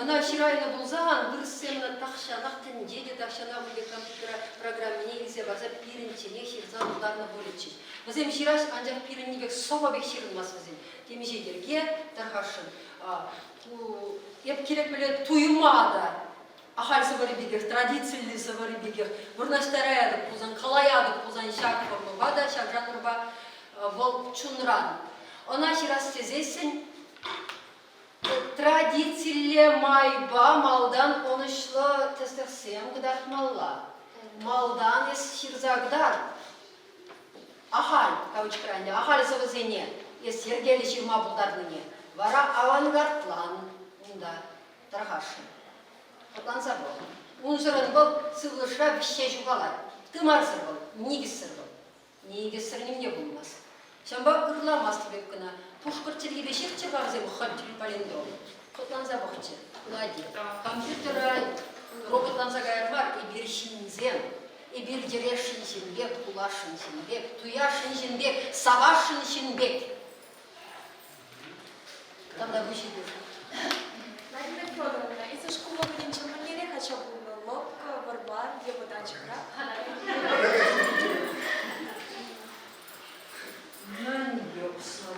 Она ширайна булзаган бырсемна тахшанах тендеде тахшанах уле компьютера программине изеварза пиринчене ширзан ударна болечи. Вазем шираш анжак пириннибек соба бек ширынмас вазем. Темижедерге тархашын. Еп керек біле туймада. Ахаль савары бигер, традициялы савары бигер. Бурнаштараядык пузан, калаядык пузан шак формабада, шак жанрба. Вол чунран. Она ширас тезесен традицияле майба малдан онышлы тестексем гдар малла. Малдан ес ширзагдар. Ахаль, кавычкранде, ахаль завазене, ес ергели ширма булдарныне. Вара авангардлан, да, тархашын. Отлан забыл. Unsurun bol sıvışra bir şey jugalay. Tımar sır bol, nigis sır bol. Nigis sır nimne bulmaz. Şamba ırlamaz tibek kına. Puşkır çirgi beşik çıkar zem xatçı palindrom. Kutlanza bakçı. Лади. Компьютера robotlanza gayar var. Bir şinzen. Bir cereşin şinbek, kulaşın şinbek, tuyaşın şinbek, savaşın şinbek. Там да выше душа. Марина Федоровна, из-за школы венчанные хочу было лобка, барбар, две водачка. Ben yoksa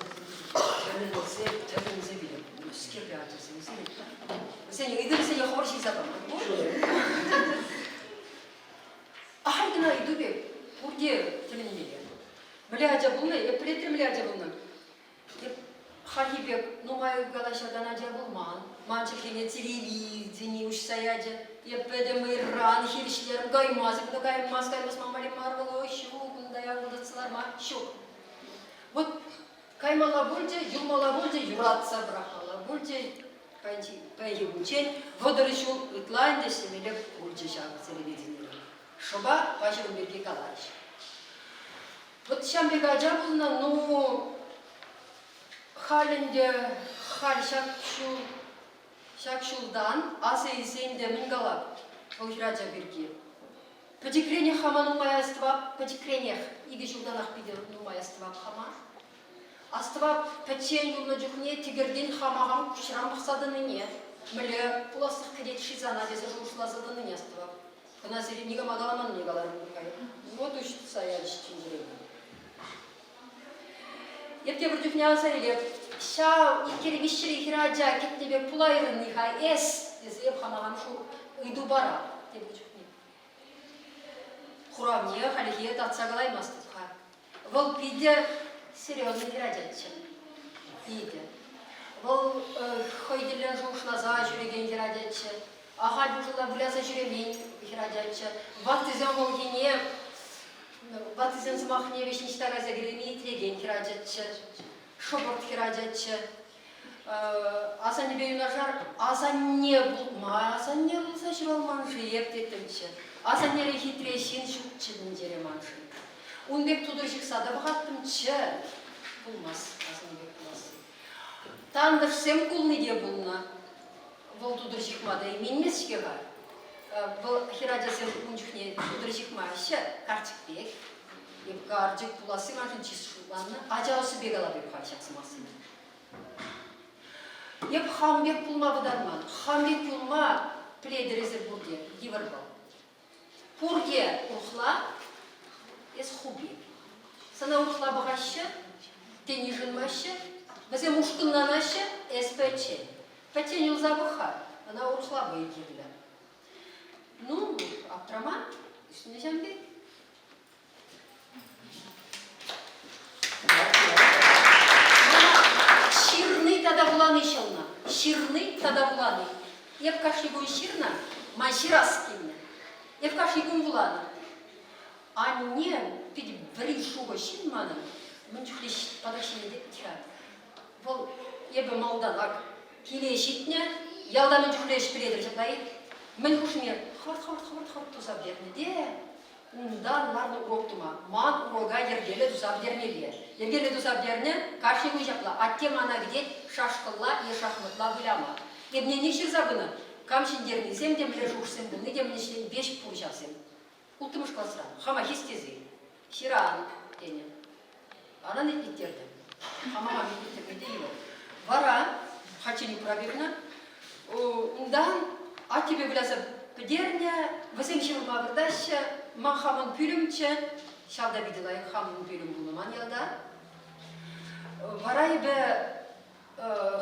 senin o sevdiğinizi bile skirgatırsın. Sen yedin sen hoş hesabım. Ahayına idu be. Burada teminimeli. Mülacı bulma, yapılettir mülacı bulma. Харибек, ну мою галаша дана дьяволман, манчикине телевидение уж саяджа, я педем иран, хилишлер, гаймазик, да гаймаз, мамали марвало, щук, да я буду целарма, щук. Вот каймала бульде, юмала бульде, юратца брахала бульде, пойди учень, водорычу, итлайн, да семелек бульде шаг телевидение. Шоба, пачеру берги калаш. Вот шамбега дьяволна, ну... Halinde hal şakşuldan asayisinde mingalap pohiraca birgi. Подикрение хама нумаяства, подикрение иги жулдан ахпиде нумаяства хама. Аства печен юлна жухне тигердин хамагам кушрам мақсадыныне. Міле пуластық кедет шизана десе жушлазадыныне аства. Кына сери нига магаламан нигаларым бұркай. Вот уж саяж чиндірегі. Епте бір жүхне асайлеп, ша иккері вишшері хираджа кетнебе пулайрын ниха эс, десе еп хамагам шу үйду бара, деп жүхне. Хурамне, халихие татсагалай мастыпха. Вол пиде серьезный хираджатчы. Пиде. Вол хойделен жушлаза жүреген хираджатчы. Ахаль бужыла вляса жүремен хираджатчы. Ваттызен волгене Батызен змахне вешничтара загреми тлеген хираджатчы, шоборт хираджатчы. Асан небе юнашар, асан не булма, асан не булса шыралманшы ептетімчі. Асан нере хитрешин шутчыдын жереманшы. Унбек тудыршық сада бұғаттымчы. Булмас, асан небек буласы. Тандыр сем кулны де булна. Бұл тудыршық мада именмесшке бар. Бұл хираджасын унчухне тудыршық машы, карчық бек. Еп карчық пуласы мажын чиз шуланны, ажаусы бегала бек қаршақсы масыны. Еп хамбек пулма бұданман. Хамбек пулма плейдерезер бұрде, дивар бол. Пурге урхла, ес хубек. Сана урхла бұғашы, тені жынмашы, бәзе мушкыннан ашы, ес пәче. Пәчен юлза бұға, ана урхла бұйкерлі. Ну, Абдрахман, üstüne Cembe. Şirni tadavulani şalna. Şirni tadavulani. Yep kaşigun şirna, maşiraskimne. Yep kaşigun vulana. Annem pidi vri şugo şinmana. Mınçukliş padaşine dektiha. Vol yebe maldanak. Kile şitne, yalda mınçukliş piredir çaplayı. Мен хушмер хаварт тузап дерне де. Ундан ларны уроктума. Ман урога ергеле тузап дернеле. Ергеле тузап дерне каршы уйжапла. Аттем ана где шашкалла и шахматла выляма. Ебне нишир забына. Камшин дернесем демле жушсем буны демнешен беш пуржасем. Ултымыш классра. Хама хистези. Ширан дене. Ана не питтерді. Хама хами питтерді его. Вара хачини правильно. Ундан а тебе вляса педерня, васемшим бавырдаща, ман хамын пүлімчі, шалда биділай хамын пүлім бұлыман елда. Варай бе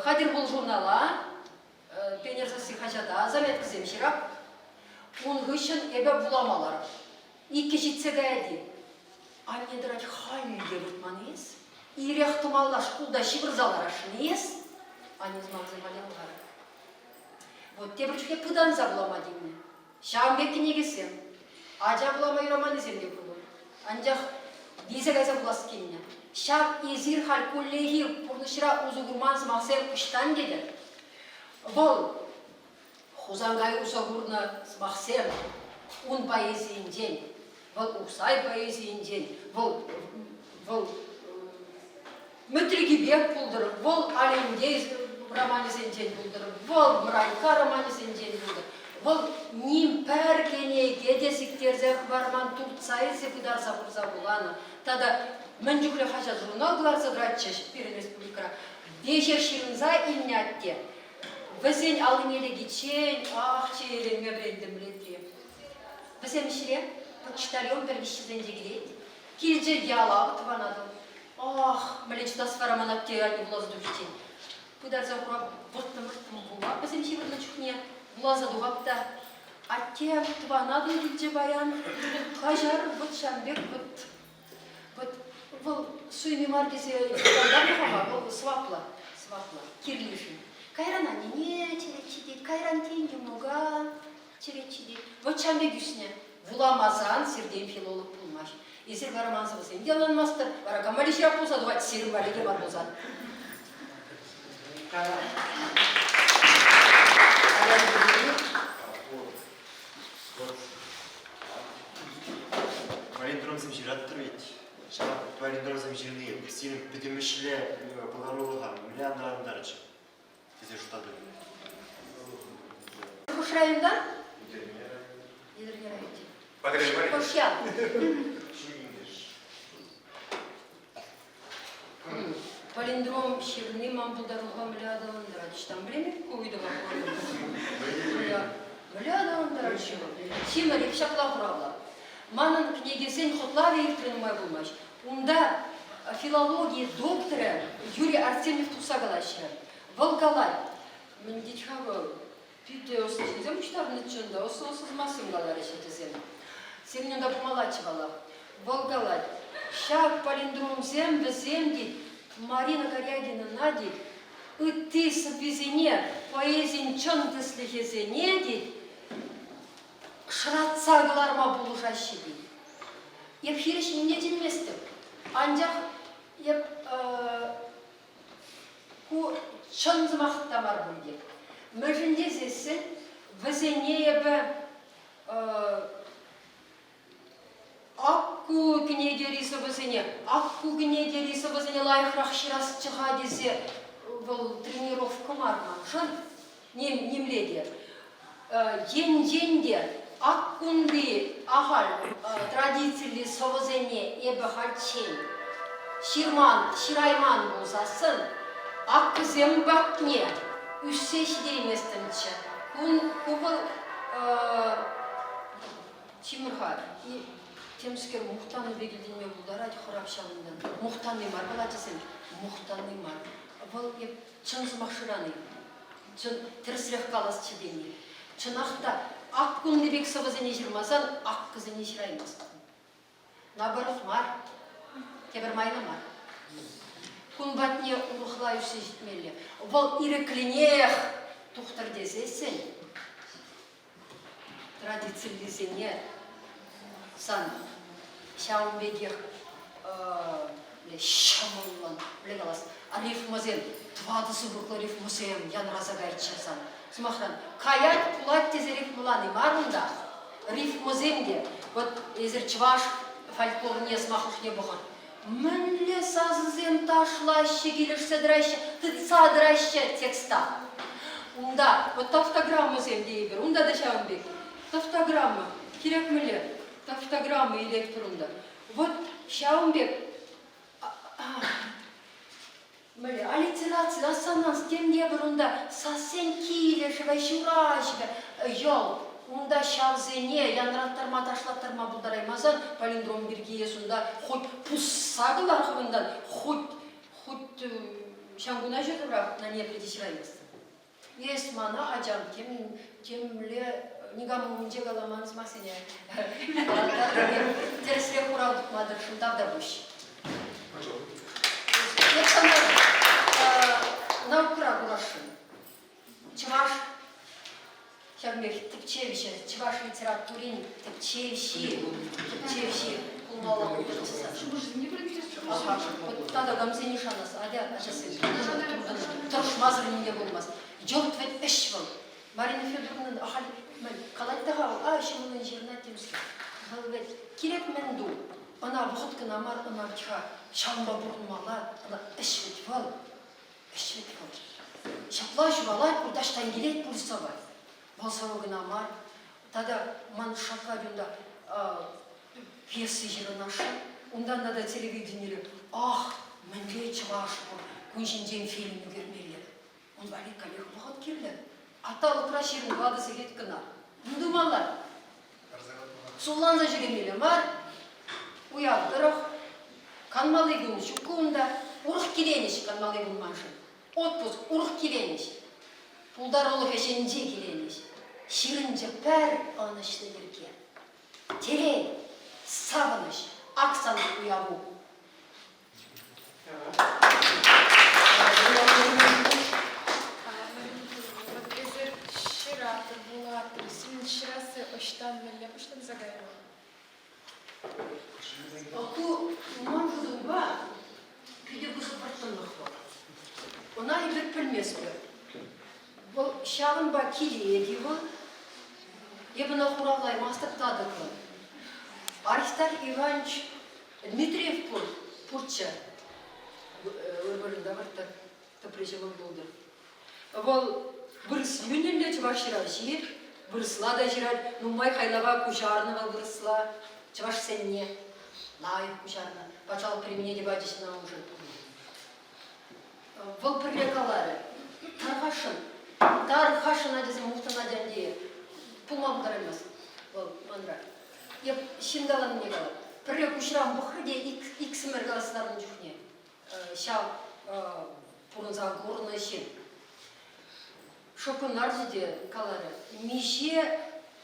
хадир бұл журнала, пенерсасы хачада, заметкізем ширап, он ғышын эбе буламалар. Икке житсе гайди. Анне дырать халге бұтман ес, иряқтымалла шкулда шибырзалар ашын ес, анне змағзым ғалемғар. Вот те брючке пыдан заблама деймін. Шамбек кенегесем. Ажа булама юраман десем деп булу. Анжақ бизе гайза буласы кеніне. Шам езір хал куллеги пурнышыра узу гурман змақсем үштан деді. Бұл Хузангай усагурна смахсем, он поэзиин день, вол усай поэзиин день, вол Митригибек булдыр, вол Алендей романизен день булдыр, вол Мрайка романизен день булдыр, вол ним пәркене гедесиктерзех барман Турцайзе кудар забурза буланы. Тада Мэнджукле хача журнал гларца дратчеш перед республикара. Дежер ширинза ильнятте. Везень алынеле гичень, ах чейлен мебрендем летре. Везем шире, почтальон первищезен дегилет. Килже ялавы тванадым. Ах, млечна сфера манапте они влаз духтень. Кудар забурав выртым була. Везем шире на чухне влаза дугапта. А те тванадым килже баян. Кажар вот шамбек вот вол суйми маркизе кандам свапла кирлишин. Кайрана не черечиди, кайран тенги много черечиди. Вот шамбек үсне вуламазан сирден филолог булмаш. Изер барамазы сен деланмастыр. Бара камалишрак болса дуат сирим бареге бар болса. Валентромзым жираттыр ведь. Шабак валентромзым жирные. Сенің бітімішлі бұларулыға миллиондарындарычы. Тезе жұтады. Хош районда? Едірге районде. Хош ял. Палиндром ширны мамбулдарулға миллиондарындарычы. Там время көйдіға қойды. Миллиондарындарычы. Сима репшапла құравла. Манын книгесен хотла вейфтренумай булмаш. Унда филология доктора Юрий Артемьев тусагалашы. Волгалай. Мен дичхавы пите осызем уштарны чында, осыз масым галары шетезем. Сегненда помалачы бала. Волгалай. Шак палиндромзем безем дит, Марина Корягина надит, и ты сабвизине, поэзин чонды слихезене дит, шратсагларма булушащий дит. Я в хирещине не денместым. Анжақ еп ку чонзымақтамар бульде. Мәжінде зесін візене ебі акку кнегерисі візене, акку кнегерисі візене лайықрақ ширас чыға десе бұл тренировка марман. Шын немледе. Ен-енде аккунды ағал традициялы совызене ебі хальчен. Ширайман болсасын, аккызем бакне, үссе шидейместімчі. Бұл Тимырхар, темскер мұқтаны бегілденме бұлдар ади құрапшанындан. Мұқтаны мар, бұл атысен, мұқтаны мар. Бұл чынзымақ шыраны, тірсірек қалас чедені. Чынақта ақ күнді бек сывызыне жүрмасан, ақ кызыне шыраймас. Наоборот мар, тебір майна мар. Күн батне ұлықла үссе жетмелі. Бұл иреклінех тұқтыр дезесен, традициялизене сан шаумбегех шамылан білегалас. А рифмозен, твадысы бұқлы рифмозен, ян разагайчасан. Смахран, каят пулат тезе рифмуланы марында, рифмозенде, вот езір чваш фольклорне смахушне бұған. Мінле сазызем ташлаще, келешсе драща, тыца драща текста. Унда, вот тавтограммы земде ебір, унда да шаумбек. Тавтограммы, керек міле, тавтограммы электронда. Вот шаумбек, міле, аллитерация, ассонанс, темде бір унда, сасен килеші, вайшураші, йол. Унда шавзене, янраттарма, ташлаттарма бұлдараймазан, палиндром бірге есунда, хоть пуссагылар қывындан, хоть шангуна жүрді бірақ, на не предишіраймыз. Есть мана аджан, темле, нигаму мунже галаманыз масене. Тересіре құралдық мадыр, шындав да бұш. Наукра бұрашын. Чываш, Тепчевище, чываш литературин, Тепчевищи, кулмала улыбчаса. Вот тада гамзени шанас, адя ажасы. Тұрш мазырынде болмас. Жорт вет эш бол. Марина Федоровна қалайттаға, еще мұның жерін әттемізге. Ғалбет, керек мен ду. Ана бұғыт кіна мар, ана кіға шамба бұрынмала, ана ішвет вал. Шапла жуалай, бұлдаштан келет бұрса бар. Болсау кіна мар. Тада ман шақа дүнда пьесы жерін ашы. Ондан да телевидениелі, мінге чываш бұл, күншінден фильмі көрмелі. Он бәлек коллег бұғыт келді. Аталы прашерін ғадысы кет кіна. Мұндымалар. Суланза жүремелі мар. Уялдырық. Канмалы күні шүккуында. Ұрық келенеш канмалы күн маншын. Отпуск ұрық келенеш. Пулдар олық әшенде келенеш. Ширінже пәр анышты бірге. Терен, сағыныш, ақсанық уябу. Ширасы оштан мелле, оштан загайрова. Аку маңғыдың ба, күйде бұзы бұрттынлық бар. Она и бір пілмес бір. Бұл шағын ба келе еді бұл. Ебіна құралай мастықтады бұл. Аристарх Иванович Дмитриев бұл, пұртша. Өрбірінде бұртты, топрежевым болдыр. Бұл бұрыс юнелі чывашыра жер. Бұрысла да жирад, нумай хайлава кушарны был бұрысла, чываш сенне, лайық кушарны, пачал примене дебадисына уже. Бұл пірлекалары, тархашын адезім мұқтына дәнде, пулмам емес, бұл мандра. Еп шиндалан не қалап, пірлек кушарам бұқырде иксімер қаласыларын жүхне, шау пұрынза ғорны шен. Шопын арзыде калары. Мише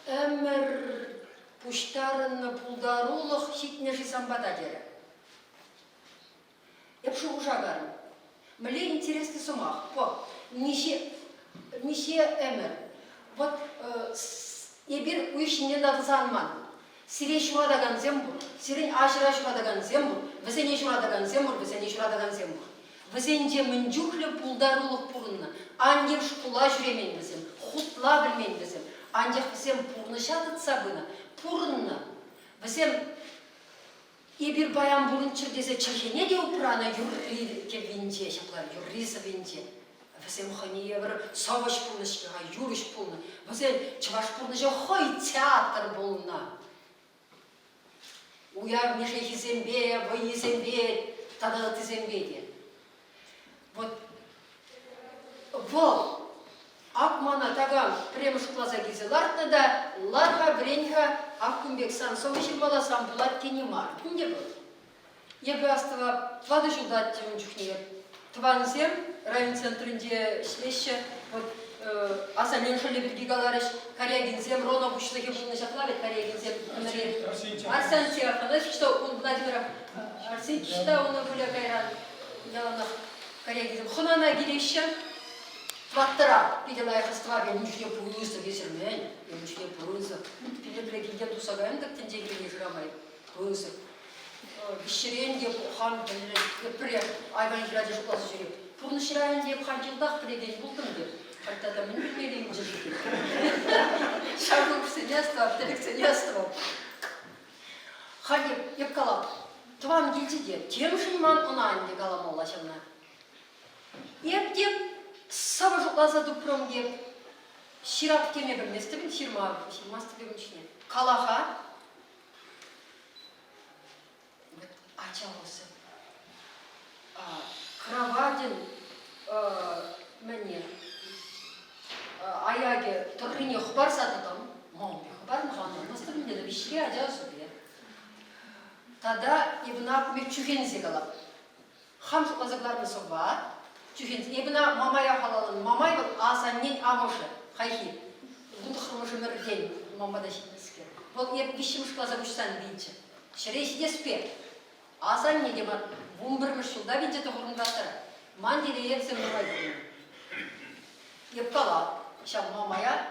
әмір пуштарыны пулдарулық хитне жисамбада дері. Епшу ұжағарым. Мле интересный сумах. Мише әмір. Вот ебір уйшіне надызанман. Сире шурадаган зембур, сирен ажыра шурадаган зембур, візене шурадаган зембур, візене шурадаган зембур. Візенде мүнджухлі пулдарулық пұрынны. Андем шкула жүремен бізім, хутла білмен бізім. Андем бізім пұрны шатытса бұны, пұрынны. Бізім ебір баян бұрын чырдезе чырхене де ұпыраны юрри кебінде, шаплар, юрри сабінде. Бізім хани ебір саваш пұрны шкеға, юриш пұрны. Бізім чываш пұрны же хой театр болына. Уяв неже хизембе, вы изембе, тада тізембе. Вот, Акмана тагам премшуклаза гизелартны да, ларха бреньха Аккумбек Сансовичи баласам булат кенемар. Кунде был? Ебі астыва твады жылдат тем чухнеер. Тванзем район центрінде шлеші, вот асанен шөлі бірге галарыш, Корягинзем, Рона бұшлығы бұлны жақлавет Корягинзем. Арсен Серафанович, что он Владимир Арсенович, что он были кайран, яланах Корягинзем. Хунана гиреща, Ваттара, видела я хаства, я ничего не пуюся, весермен, я ничего не пуюся. Пилебле гильден тусагаем, так тем дегли не жрамай, пуюся. Бишеренде хан пре айван жрадиш класс жюри. Пурнышранде ханжилдах предень бултынды. Хотя мы не имели жить. Шагу ксеньяства, коллекционерство. Хади епкала. Тван гильдиде. Тем шиман онанде галамола шамна. Еп сава жуклаза дупром деп. Ширап теме бір местебін, ширмасты бемчне. Калаха. Ачалысы. Кравадин мәне аяге тұрғыне құбар сатыдым. Мауби құбар мұғанды. Мұстым деді бішіре ажасы бе. Тада ебіна көмек чүхензе қалап. Хам жұқлазықларыны соба. Чүхензе. Ебіна мамая қалалын. Мамай бұл асаннен амышы. Қайхи. Бұнды қырмышы мөрден. Мамада шетінеске. Бұл ебі бішім жұқлазық үшсан бейінші. Шірейші деспе. Асан не демар, бумбырмыш жылда бенде тұғырындатыр. Ман деде епсем нұрайды. Епкала, шам мамая,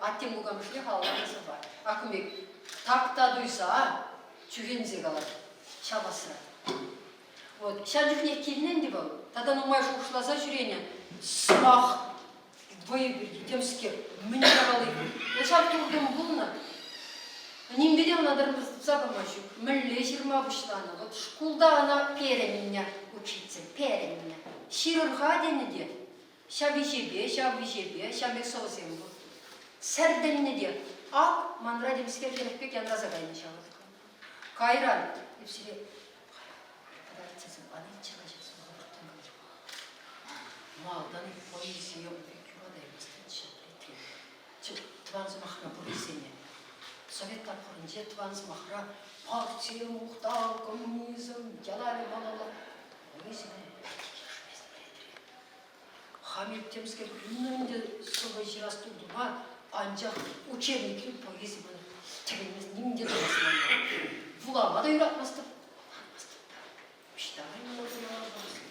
аттем угамышле қалаларысы бар. Акымек, такта дұйса, чүгензе қалады, шабасыра. Вот, шан жүхне келінен де бұл. Тадан умай шуқшыласа жүрене, смақ Воеберди, темскер, мне давали. Я сам турдым булна. Не берем надо запомощу. Мэлле жирма буштана. Вот школда она пере меня учиться, пере меня. Ширурга денеде. Шавишебе, шамек соусем. Серденеде. А ман радим скерженек пек ян разагайны шават. Кайран. И все. Малдан поэзия убекюрада эместен шаплети. Тванз махна бурисене. Советтар хорынже тванз махра партия, мухтар, коммунизм, ялали балала. Поэзия Хамил темскер күнінде собой жирастырды ба, анжақ учебники поэзия было. Тегенміз немде дұрасынан. Вулама да үйратмастыр. Үштағай мөлзіна барсын.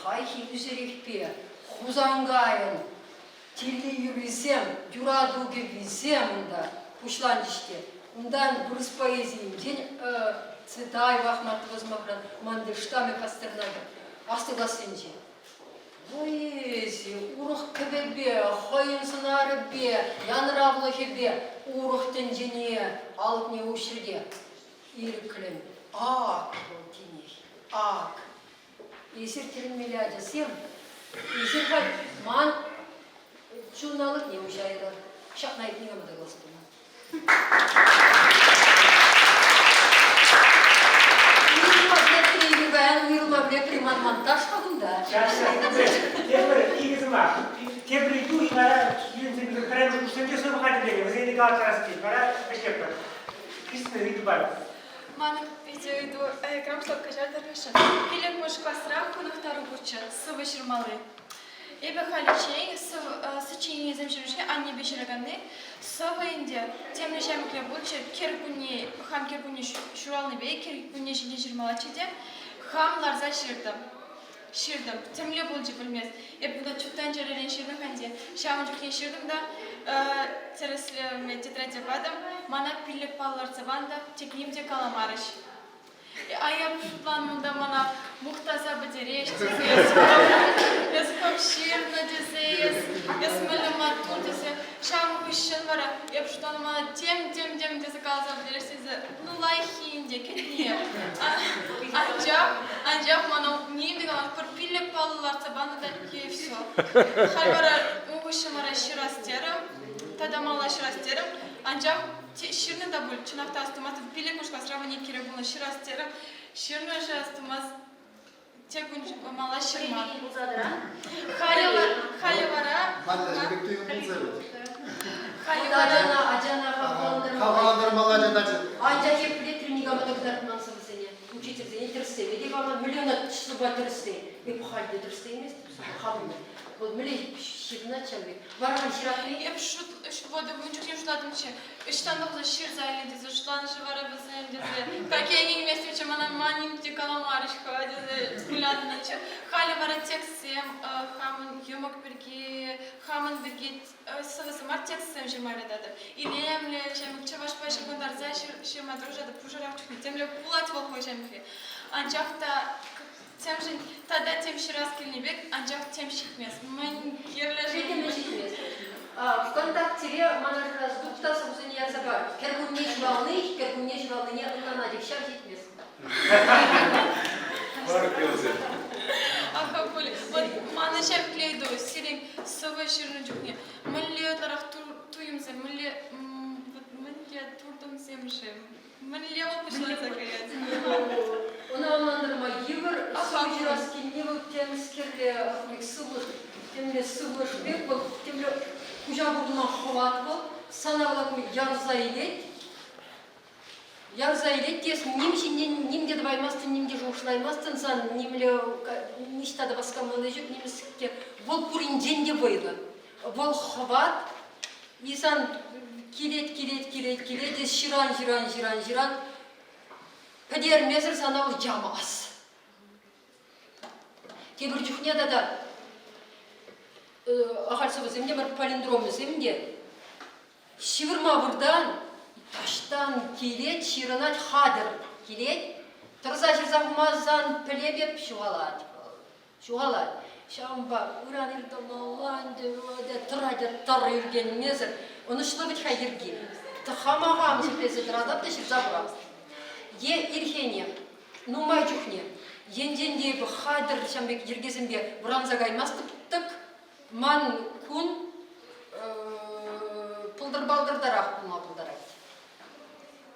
Хайхи üzerikpe, huzangayın, tilli yürüysem, yuraduge bilsem da, puşlancışte. Ondan burası poeziyim, Цветаева, Ахматова, Возмахран, Мандельштам и Пастернака. Астыгасынче. Поэзия, урох кебебе, хойын сынарыбе, янравлыхебе, урох тенжене, алтне ушерге. Ирклен, ак, болтиней, ак. Есер тілінмелі әдесем, есер қай, ман журналық не ұшайда, шақнайып неге мұда қалсыдым. Uyurma bile priman montaj kadında. Tebrik, iyi kızım var. Tebrik, du imara, yüzünü kırmızı kuşlarınca sonra hadi dedim. Bize de kalacağız ki, para peşepler. Kısmı ridu var. Мана видеоиду грамшлап кажар дарвешен. Пилек мошка страх кунахтару буча, сывы ширмалы. Эбе халичей, сычини земширушки, анни бешираганы, сывы инде, темле шамикле буча, керкуни, хам керкуни шуралны бей, керкуни шиде ширмалачиде, хам ларза ширдым. Ширдым, темле болжи білмес. Эбе да чуттан жарелен ширдым ханде, шамын жүкен ширдым да, тересле тетраде бадым, мана пилек палларца банда, текнимде каламарыш. А я планымда мана мухтаза бадереш, я сховширна дезес, я смелю матун десе, шаму хущен вара, я пшутан мана тем дезе калаза бадереш, ну лайхинде, кетне. Анжақ мана немде калан, пыр пилек палларца банда да и все. Харбара ухущен вара ширастерым, тогда мала ширастерым, анжақ ширны да бұл, чынақта астымаз, пилек мушка сравнение кире бұлы ширастерым, ширны же астымаз, тек мала ширма. Халивара. Аджана хаваландыр мала жадачы. Анжа кеп білетір негамы докторатынан сымызыне. Учительзіне тірісте. Меде бама миллиона чысыба тірісте. Еп халде тірісте емес, халымды. Бұл милей ширна чамбек. Барған ширатны? Еп шут, воды бұнчық не шутадым че. Үштандық за шир зайлы дезе, шутланы жывара бізен дезе. Какие не вместе, чем она маним те каламарышка дезе, скулядына че. Хали вара тексем, хамын юмок бірге, хамын бірге, сывысымар тексем жемайлы дады. Илемле, чем чаваш пайшы гондарза ширма дружады, пужарав чухне, темле пулать волхой жемхе. Анчақта тем же, тогда тем ще раз кельнебек, анчақ тем шикмес. Мен керлежи. В контакте мана раз дукта собственно я забар. Кергуннеж волны не надо ща жить место. Ага, поли. Вот мана ща клейду, сирен совы ширны жукне. Мэлле тарах туюмсе, мэлле турдум семшем. Мэлле опышлы закаят. Она мандырма евр, совы раз кельневы темскерле сывыш, темле сывыш бек, темле Кужа бурдуна хават бол, санавлаку ярза илет, дес немде дабаймастын, немде жоғышлаймастын, сан немле ништада баскамылы жүк, немеске бол пуринженде бойла. Бол хават, исан келет, дес ширан, пәдер мезір санавы жамас. Кебір жүхнеда да, Ахарсовы земде бар палиндромы земде. Шивырма бурдан, таштан келет, ширынат хадыр келет. Тұрза жырзамазан пілебеп шуғалат. Şamba uranırdım Allah'ın devade tar yürgen nezir. Onu şılabıt hayırgi. Тахамагам сипезе драдап да шип забрал. Е ирхене, нумай чухне. Енденде бу хадыр шамбек ергезимбе буранза гаймастык тык ман кун пылдыр балдырдарак бума пылдарат.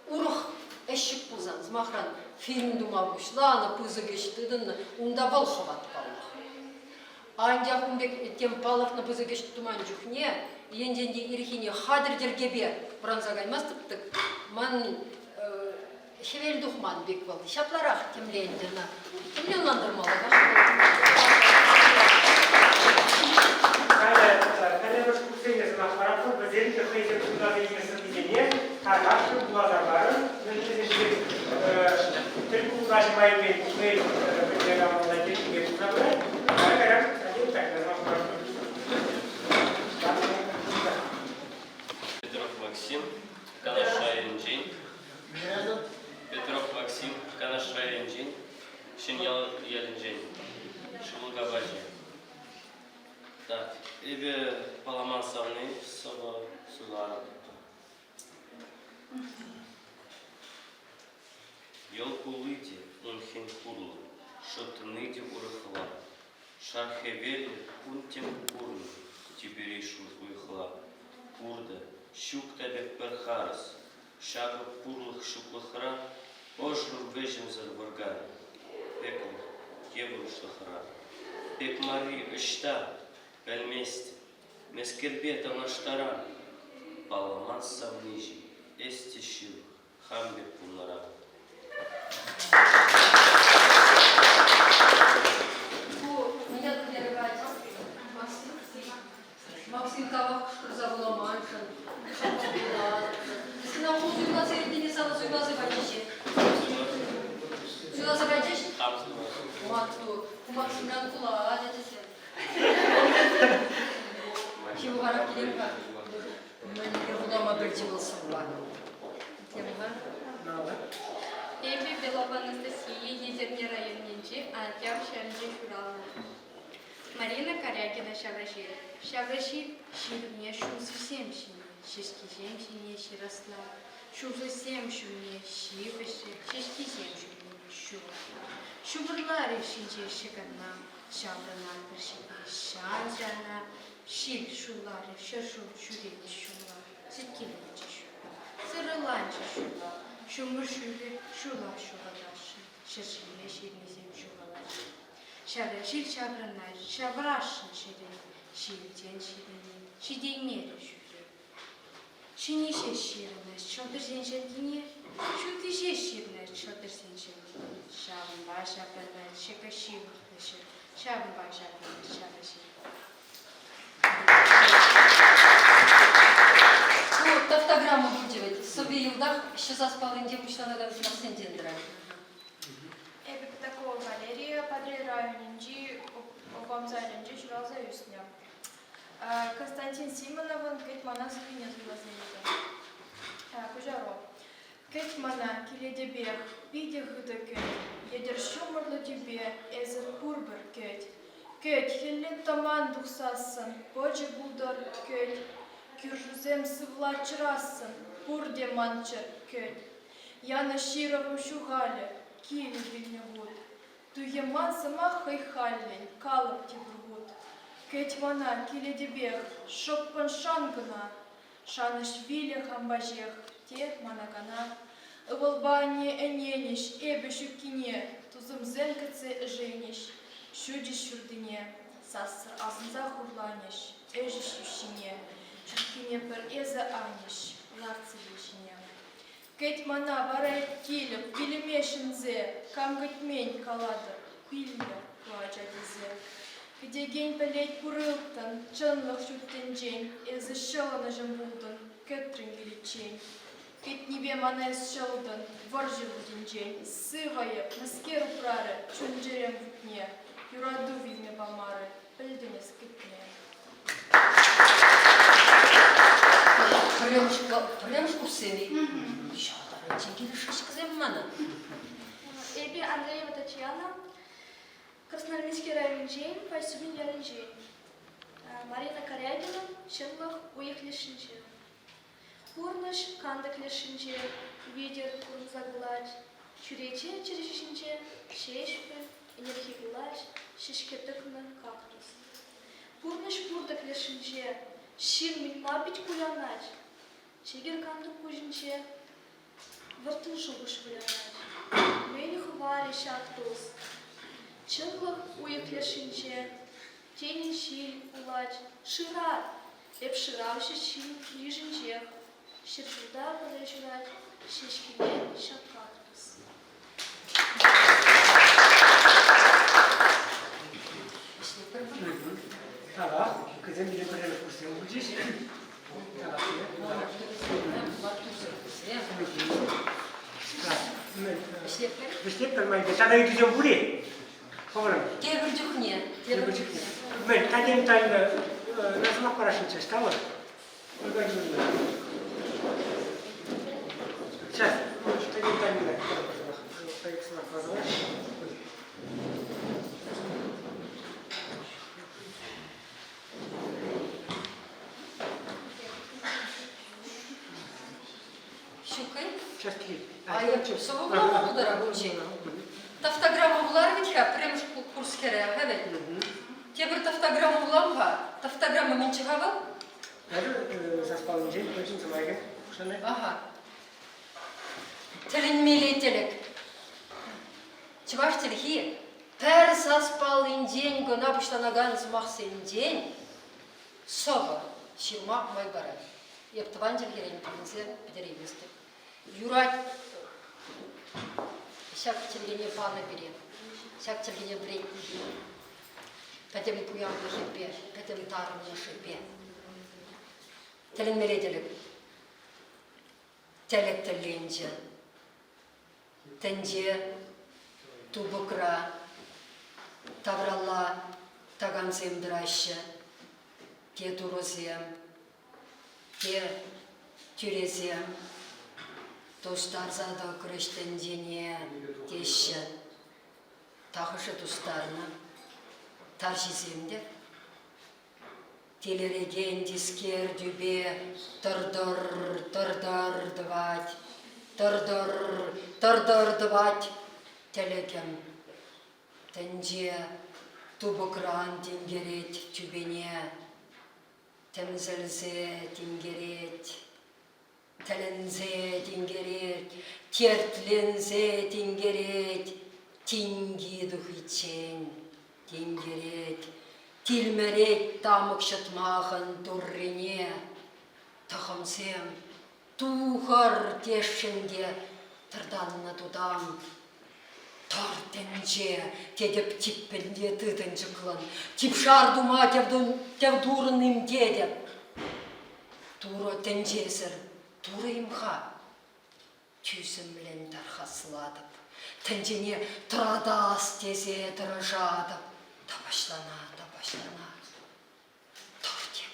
Урух эшик пузан, змахран фильм дума бушланы пызы geçtidin унда бал хават калла. Андя хумбек тем палахны пызы geçti туман чухне. Енденде ирхене хадыр дергебе буранза гаймастык ман Şevel duhman bek oldu. Şaplaraq kimlendina. Kimlenlandırmalı. Когда вы курсируете на аппарате, вы делите хейзер туда соединение, а дальше глаза бары, вы видите, только удачи мои вы предлагам владеть мне забрать, а как один так на аппарате. Петров Максим, Канашаенджин. Петров Максим, Канашаенджин, Шиньял Ялинджин, Шулугабаджи. Так, Ибе Паламан Савны, Соба Сулара. Йолкулыди, Унхин Курлы, Шотныди Урыхла, Шархевели, Унтим Курны, Тиберишу Уйхла, Урда, Щук Табек Перхарас, Шагы Пурлых Шуклыхра, Ожрур Вежим Зарваргар, Пеклых, Евру Шлахра, Пек Мари Ишта, Пельмести, Мескербета Наштара, Паламан Савнижи, Эсти Шил, Хамбе Пунара. Максим Кавах забыла Маншин. Если на улицу у нас середине сала сюда заводишь. Сюда заводишь? Мату. У Максима Кула, а это все. Чего характеринка? Мы не дома причивался в лагу. Эби Белова Анастасия, Езерный район Нинчи, Антяв Шамджи Шуралова. Марина Корякина Шаврашир. Шаврашир ширне шузы семшине, шишки семшине широсла. Шузы семшине шивыши, шишки семшине шуба. Шубырлары шинче шикарна, шаврана першине шанжана, шил шулары шашу шурени шула, ситкилечи шула, сырыланчи шула, шумыр шулы шула шугалаши, шашиле ширнезем шугалаши. Шаврашир шавранар, шаврашин ширен, шилден ширени, шидеймері шуле. Шинише ширнаш, шодырзен жергине, шудыже ширнаш, шодырзен жергине. Шавынба шавранар, шекаши вахлышы, шавынба шавранар, шаврашир. Вот, автограмму будем. Собі юлдах, що заспали девушка на газетах сендендра. Эби такого Валерия, Падре районинчи, Обамзайнинчи, Шуралза Юсня. Константин Симоновын, Кетмана Спиня Зулазелида. Кужаро. Кетмана, Киледебех, Пиде Хыдакет, Едер Шумарлы Дебе, Эзер Пурбер Кет. Кет, Хеллен Таман Духсасын, Боджи Будар Кет, Кюржузем Сывлачрасын, Пурде Манчер Кет. Яна Шировым Шугале, Киеве Вильневод. Туеман сама хайхаллен, Калып Тибургут. Кетмана, Киледебех, Шоппан Шангна, Шанышвили Хамбажех, Те Манагана. Ывалбане Энениш, Эбе Шукине, Тузым Зенкаце Жениш, Шуди Шурдине, Сасыр Азынза Хурланиш, Эжи Шушине, Шукине Пер Эза Аниш, Ларцы Вишине. Кетмана Варай Килеп, Килемешинзе, Камгатмень Каладыр, Пилья Куаджадизе. Где гень палеть Пурылтан, Чанлах Шуттенджень, Эза Шалана Жамбулдан, Кэтрин Гиличень. Кет небе манес шалдан, Варжи Вудинджень, Сывая, Маскеру Прары, Чунджерем Вутне, Юраду Визме Бамары, Пельдене Скитне. Прямшку сыни. Шалары, чеки шашка земмана. Эби Андреева Татьяна, Красноармейский район Джейн, Пайсубин Ялин Джейн. Марина Корягина, Шенлах, уехали Шинче. Пурныш, Кандак Лешинче, Видер, Курмзагулач, Чурече, Черешинче, Шешпы, Энергигулач, Шишкетыкны, Кактус. Пурныш, Пурдак Лешинче, Шин Митмабич Кулянач, Чигер Кандак Кужинче, Вартын Шубыш Кулянач, Мени Хувари Шактус, Чынлах, уехали Шинче, Тени Шиль, Улач, Шират, Эпширавши Шиль, Лижинчех, Ширшуда подожрать, Шишкине, Шакактус. Ага, кızım bile böyle kursuyor bu ciş. Бешлеп бермейді. Тада үйден бұри. Қоғырым. Тебір жүхне. Тебір жүхне. Мен тәден тайны назымақ қарашын чешталы. Сейчас. Тәден тайны. Щукай. Сейчас тихо. А я что, совокупно буду рабочий? Тавтограмма була ведь я прям курс кере, evet. Тебір тавтограмма булам ба? Тавтограмма мен чыгабы? Әді заспалын жел, көзін сымайға. Шаны? Ага. Тілінмелетелік. Чываш тілхи? Пәр саспалын день, гына бұштанаган змақсын день, соба, ширмақ май бара. Ептіван jelгерен пілінсе бідерейместі. Юрат, шак тілгене паны берем, шак тілгене брейт берем. Пәтемі пуянғы хеппе, пәтемі тарымны шеппе. Тілінмелетелік. Телек тілленже. Тенде, тубыкра, тавралла, таганзем драще, те турозем, те тюрезем, тустарзада күрештендене теші, тахышы тустарына, таржиземде, телереген дискер дүбе, тұрдыр дывать, тұрдыр дывать, телегем, тенде, тубыкран тингерет тюбене, темзелзе тингерет, телензе тингерет, тертлензе тингерет, тинги духичен тингерет, тилмерет тамык шытмағын туррене, тахымсем, тухар тешшінде тырданны тудам, тартенже, тедеп типпенде тытын жықлын, типшардума тевдурыным дедеп. Туро тенжесір, туры имха, түйсім білен тархасыладып, тенжене тұрадас тезе тұрыжадып, табашлана. Торте,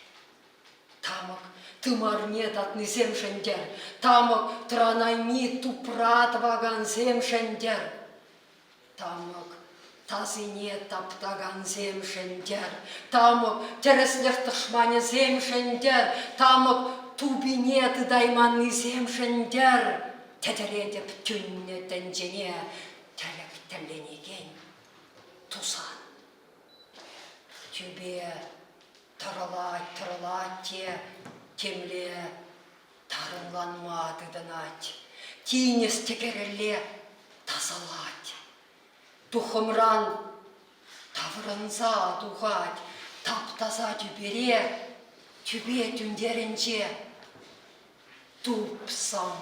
тамық тымарне татны земшендер, тамық транайми тупратваган земшендер, тамық тазыне таптаган земшендер, тамық тереслер тышмане земшендер, тамық тубине тыдайманны земшендер, тедередеп түнне тенжене телек телленеген тусан. Тюбе тырылать те, темле тарынланма тыдынать, тинес текерелле тазалать, тухымран таврынса тухать, таптаза тюбере, тюбе түндерінче тупсам.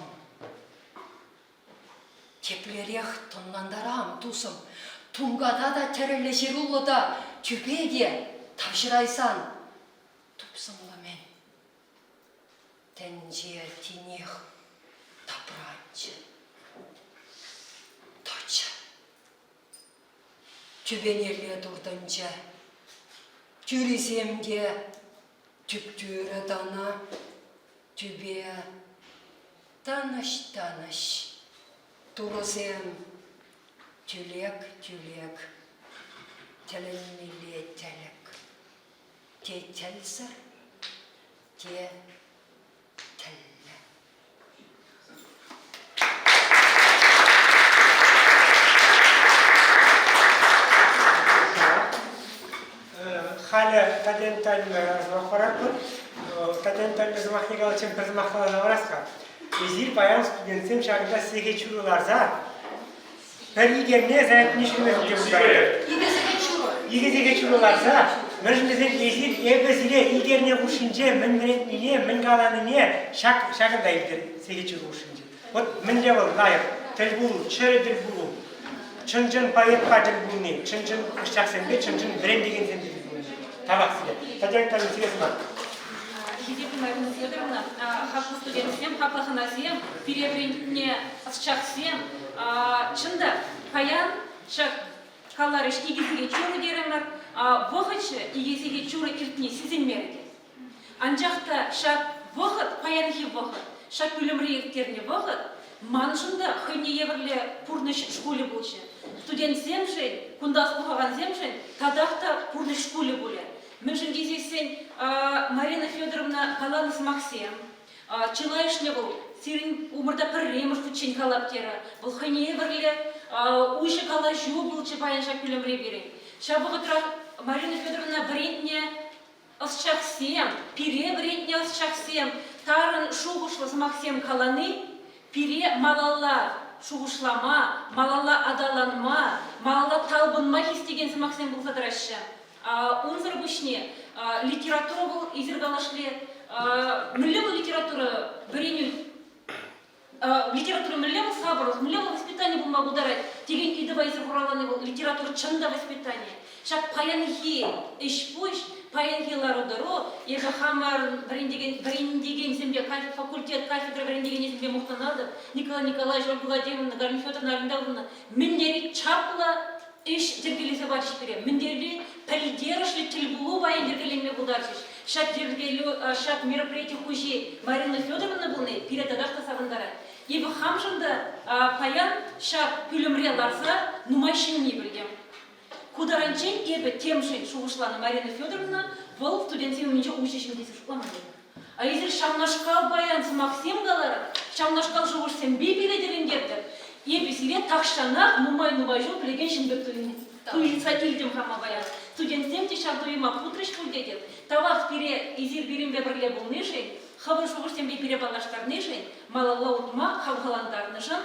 Теплерех тоннандарам тусым, тунгада да терелешер улыда, тюбеге тавшырайсан, тупсымлы мен. Тенже тинех тапранчы. Точа. Тюбенеле турдынча. Тюриземде тюптюрі дана, тюбе таныш. Турозем тюлек. тілінмеле тілік. Те тілсір, те тілі. Халі кадентальны размахварат бұл. Кадентальны замахнегалы чем размахвала завараска. Езір баян студентсем шағында сеге чуруларза. Бір игерне зәйтіне жүрмезін деп ұздайды. Игезеге чуруларза. Мүржімізен езір ебізіле игерне ғушынже, мін мірентіне, мін қаланыне шағында егдер сеге чуру ғушынже. Вот мін левел лайық. Тіл бұлу, чөрі діл бұлу. Чынжын поэтқа діл бұлыне. Чынжын ұшақсенбе, чынжын бірен деген сен діл бұлыне. Табақ сіле. Тадянтарын сілесі бар. Хизипи Марина Федоровна, хақлы студентсем, хақлы ханасем, перебрендіне асчақсем, чында паян шақ қаларыш игезеге чуры деремер, вұғытшы игезеге чуры иртіне сізенмерді. Анжақта шақ вұғыт, паянхи вұғыт, шақ бүлімрі ертеріне вұғыт, маншында хыне еврле пурныш школы болшы. Студентсем жен, күндас бұғаған зем жен, тадақта пурныш школы болы. Мен же дезесен Марина Федоровна каланыс Максим, чылайшне был, сирин умырда пірремыш күтчен калаптера, был хыне верле, уйшы калашу был чапайын шапилем реберен. Шабығытра Марина Федоровна брендне асчақсем, пире брендне асчақсем, тарын шуғышлас Максим каланы, пире малалла шуғышлама, малалла адаланма, малалла талбынма хистеген Максим был задыраща. Унзыр бушне литература был изергалашле, миллион литература бреню, литература миллион саброс, миллион воспитание был могу дарать. Теген идова изергаланы был литература чанда воспитание. Шак паянхи ишпуш, паянхи лародаро, ега хамар брендеген земле факультет кафедра брендеген земле мухтанадов, Николай Николаевич, Ольга Владимировна, Галина Федоровна Арендаловна, миндери чапла. Иш дергелесе барыш бере. Міндерлі пәлдерішлі тіл бұлу байын дергеленме бұлдаршыш. Шат мероприятие хуже Марина Федоровна бұлны передадақта сағындары. Ебі хамжында паян шат пүлімре ларса нумайшын не білгем. Кударанчен ебі темшін шуғышланы Марина Федоровна бұл студентсен менше ұшешін десі шуқламады. А езір шамнашқал баянсы Максим қалары, шамнашқал шуғышсен бейбеледеріндерді. Ебесіре тақшанақ нумай-нумай жол білеген шынбек туйыца илдім қама баян. Студентсем те шабдуыма путрыш күлдеден. Тавақ пере изир берембе бірле бұл нешен, қабыр шуғырсен бей пере балаштар нешен, малалла ұтма қавғаландар нешен,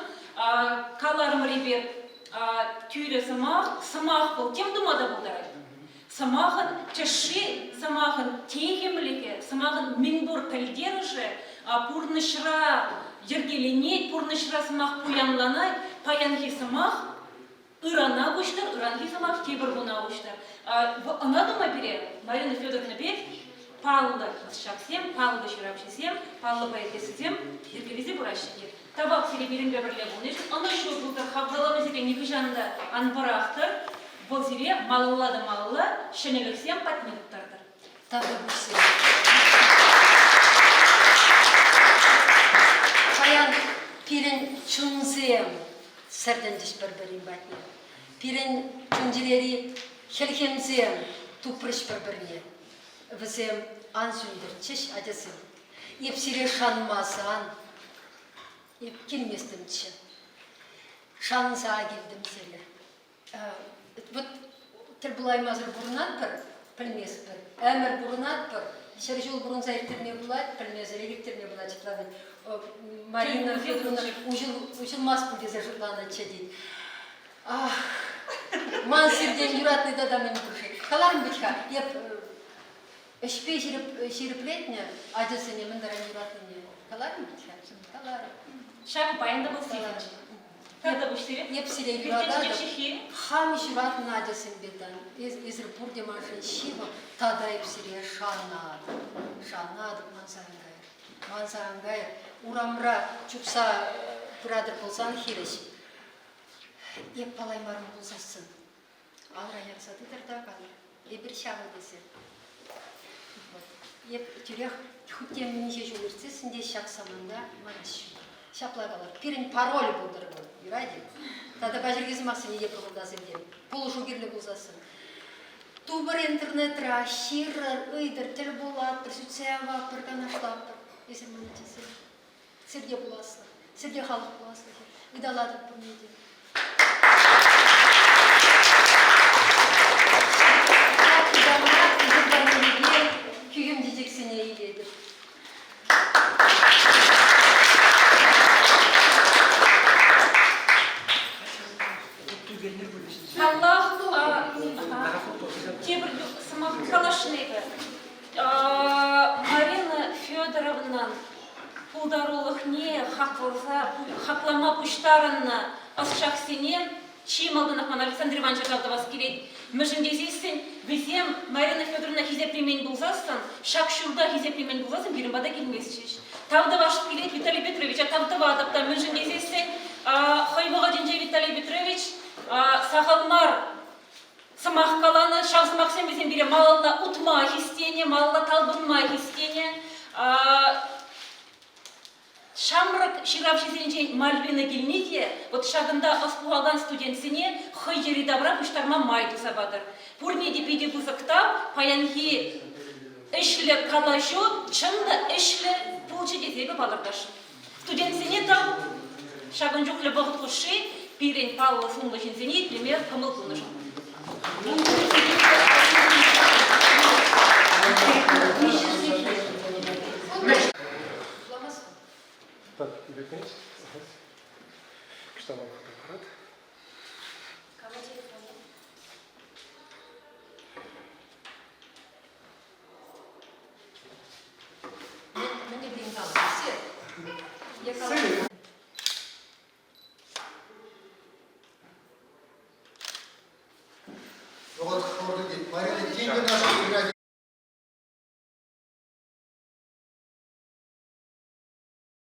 қаларым ребер түйре сымақ бұл, кем думада бұлдарай. Сымағын чеші, сымағын тегемліге, сымағын минбур пәлдеріше, пурнышра ергеленет, пурнышра сымақ пуянланай, паянхи сымақ, ырана бұштар, ыранхи сымақ кейбір бұна бұштар. Ана дума бере, Марина Федоровна бер, палды шақсем, палды шырапшысем, палды поэтесізем, ергелезе бұрашыдер. Табақ сереберін бәбірле бұлнеш, ана шоу бұлдар қабдаланы зере некі жанында анбырақтыр, бұл зере малылады малылы, шенеліксем патметтардыр. Табы бұшсы. Паян пирен чунзем сәрдендіш бір-бірін бәтіне. Пирен чунжелері хелхемзем тупрыш бір-біріне. Візем ансүндір чеш адесім. Епсіре шанмасан, еп келместім чен. Шанза келдім сәлі. Вот тіл бұлаймазыр бұрынат бір, пілмес бір. Әмір бұрынат бір. Шәр жол бұрын зайыртерме болады, пілмезір еректерме болады жытланы. Марина Федоровна училмас буде зажитлана чадить. Ман серден юратный дадамын души. Қаларым бітка, еп ішпей шеріплетне, адесіне міндірен юратыне. Қаларым бітка? Қаларым. Шақ байында бұл сейлінші. Тада бұштері? Еп сире юратады. Хам юратын адесін бедан. Езір бұрде машын шива, тада еп сире шанады. Шанады мансаңғайыр. Мансаңғайыр. Урамра чупса бұрадыр болсан хиреш. Еп палаймарым болсасын. Алра яксады дырда қалыр. Ебір шағы десе. Еп түрек хүттен мінше жүгірсе, сінде шақ саманда мараш. Шаплағалар. Пирін пароль болдырғы. Юради. Тада бәжіргезі мақсыне еп бұлдазым дем. Бұл жүгерлі болсасын. Тубыр интернетра, ширрар, ыйдыр, тіл болаттыр, сүтсәва, пырганаштаптыр. Есер мені тесе. Серге боласылар, серге халық боласылар. Ыдаладыр бұл неде. Күйім дедексіне еледі. Аллах, тебір сымақ калашнегі. Марина Федоровна пулдарулық не хақлама пұштарына асшақсенен Чималдынақман Александр Иванович Жавдавас келеді. Мүжіндесесін, бізем Марина Федоровна хизеплемен болзасын, шақшылда хизеплемен болзасын, берімбада келмес шеш. Тавдавашып келеді Виталий Петрович, тавдавадықта мүжіндесесін, Хойбаға денже Виталий Петрович, Сақалмар сымаққаланы, шағсымақсен бізем бере малалла ұтма хистене, малалла талбынма хистене, Шамрак ширавшизенчен Мальвина Гельниде, вот шагында аспуалган студентсине хой жери добра пуштарма майду сабадыр. Пурнеди пиди бузакта, паянхи эшле калашу, чында эшле пулчи дезебе балырдаш. Студентсине там шагынжукле бағыт хуши, пирен палла сумла жинсине, пример камыл кунышын. Так, бекмейт. Что вам фотоаппарат? Мені блін там, все. Вот, Марина, деньги наши играть.